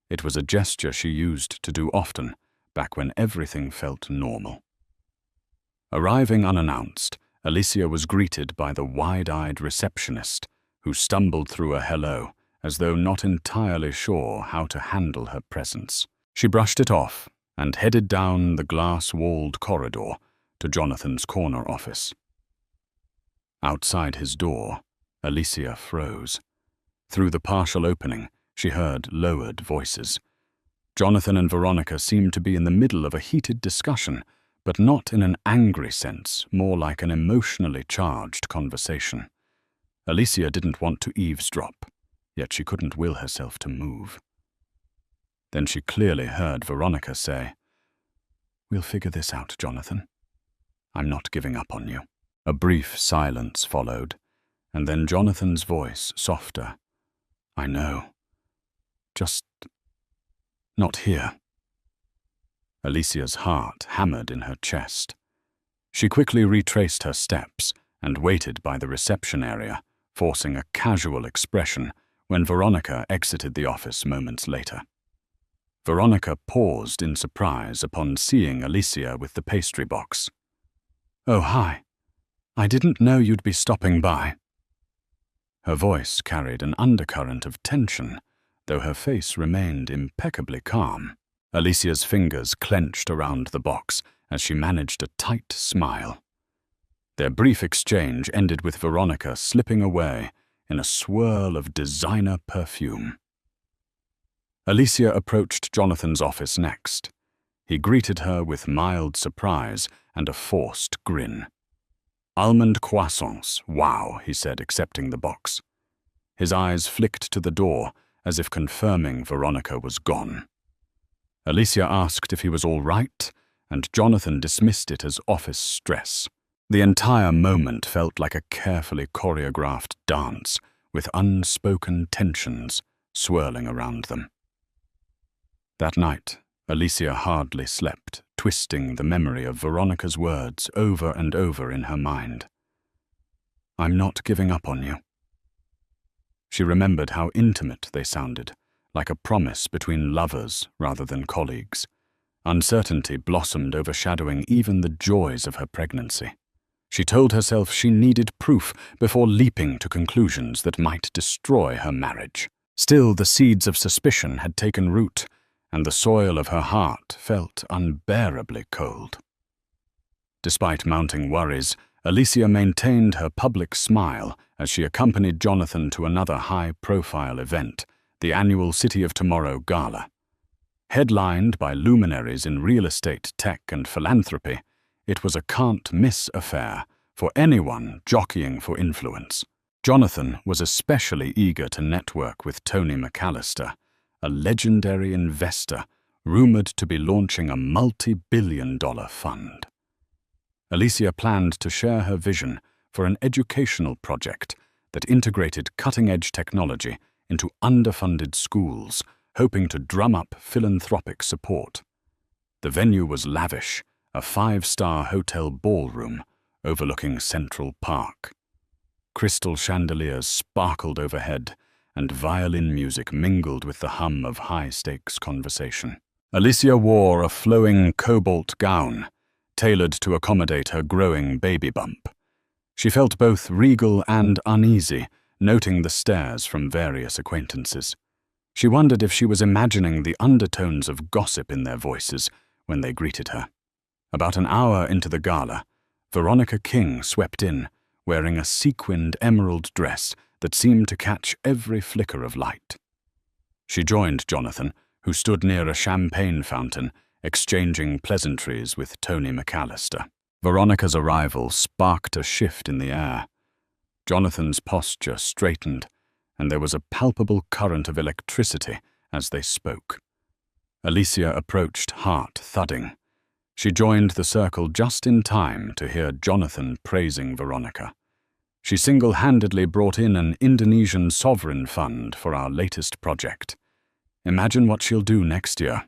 It was a gesture she used to do often, back when everything felt normal. Arriving unannounced, Alicia was greeted by the wide-eyed receptionist, who stumbled through a hello, as though not entirely sure how to handle her presence. She brushed it off and headed down the glass-walled corridor to Jonathan's corner office. Outside his door, Alicia froze. Through the partial opening, she heard lowered voices. Jonathan and Veronica seemed to be in the middle of a heated discussion, but not in an angry sense, more like an emotionally charged conversation. Alicia didn't want to eavesdrop, yet she couldn't will herself to move. Then she clearly heard Veronica say, "We'll figure this out, Jonathan. I'm not giving up on you." A brief silence followed, and then Jonathan's voice, softer. "I know. Just not here." Alicia's heart hammered in her chest. She quickly retraced her steps and waited by the reception area, forcing a casual expression when Veronica exited the office moments later. Veronica paused in surprise upon seeing Alicia with the pastry box. "Oh, hi. I didn't know you'd be stopping by." Her voice carried an undercurrent of tension, though her face remained impeccably calm. Alicia's fingers clenched around the box as she managed a tight smile. Their brief exchange ended with Veronica slipping away in a swirl of designer perfume. Alicia approached Jonathan's office next. He greeted her with mild surprise and a forced grin. "Almond croissants, wow," he said, accepting the box. His eyes flicked to the door, as if confirming Veronica was gone. Alicia asked if he was all right, and Jonathan dismissed it as office stress. The entire moment felt like a carefully choreographed dance, with unspoken tensions swirling around them. That night, Alicia hardly slept, twisting the memory of Veronica's words over and over in her mind. "I'm not giving up on you." She remembered how intimate they sounded, like a promise between lovers rather than colleagues. Uncertainty blossomed, overshadowing even the joys of her pregnancy. She told herself she needed proof before leaping to conclusions that might destroy her marriage. Still, the seeds of suspicion had taken root, and the soil of her heart felt unbearably cold. Despite mounting worries, Alicia maintained her public smile as she accompanied Jonathan to another high-profile event, the annual City of Tomorrow Gala. Headlined by luminaries in real estate, tech, and philanthropy, it was a can't-miss affair for anyone jockeying for influence. Jonathan was especially eager to network with Tony McAllister, a legendary investor rumored to be launching a multi-billion-dollar fund. Alicia planned to share her vision for an educational project that integrated cutting-edge technology into underfunded schools, hoping to drum up philanthropic support. The venue was lavish, a 5-star hotel ballroom overlooking Central Park. Crystal chandeliers sparkled overhead, and violin music mingled with the hum of high-stakes conversation. Alicia wore a flowing cobalt gown, tailored to accommodate her growing baby bump. She felt both regal and uneasy, noting the stares from various acquaintances. She wondered if she was imagining the undertones of gossip in their voices when they greeted her. About an hour into the gala, Veronica King swept in, wearing a sequined emerald dress that seemed to catch every flicker of light. She joined Jonathan, who stood near a champagne fountain, exchanging pleasantries with Tony McAllister. Veronica's arrival sparked a shift in the air. Jonathan's posture straightened, and there was a palpable current of electricity as they spoke. Alicia approached, heart thudding. She joined the circle just in time to hear Jonathan praising Veronica. She single-handedly brought in an Indonesian sovereign fund for our latest project. Imagine what she'll do next year.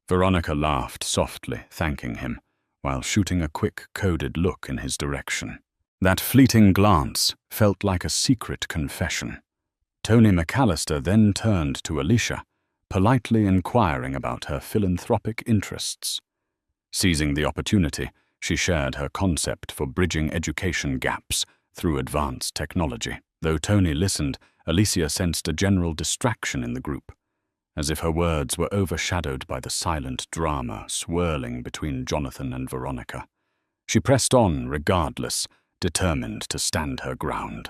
Veronica laughed softly, thanking him, while shooting a quick, coded look in his direction. That fleeting glance felt like a secret confession. Tony McAllister then turned to Alicia, politely inquiring about her philanthropic interests. Seizing the opportunity, she shared her concept for bridging education gaps through advanced technology. Though Tony listened, Alicia sensed a general distraction in the group, as if her words were overshadowed by the silent drama swirling between Jonathan and Veronica. She pressed on regardless, determined to stand her ground.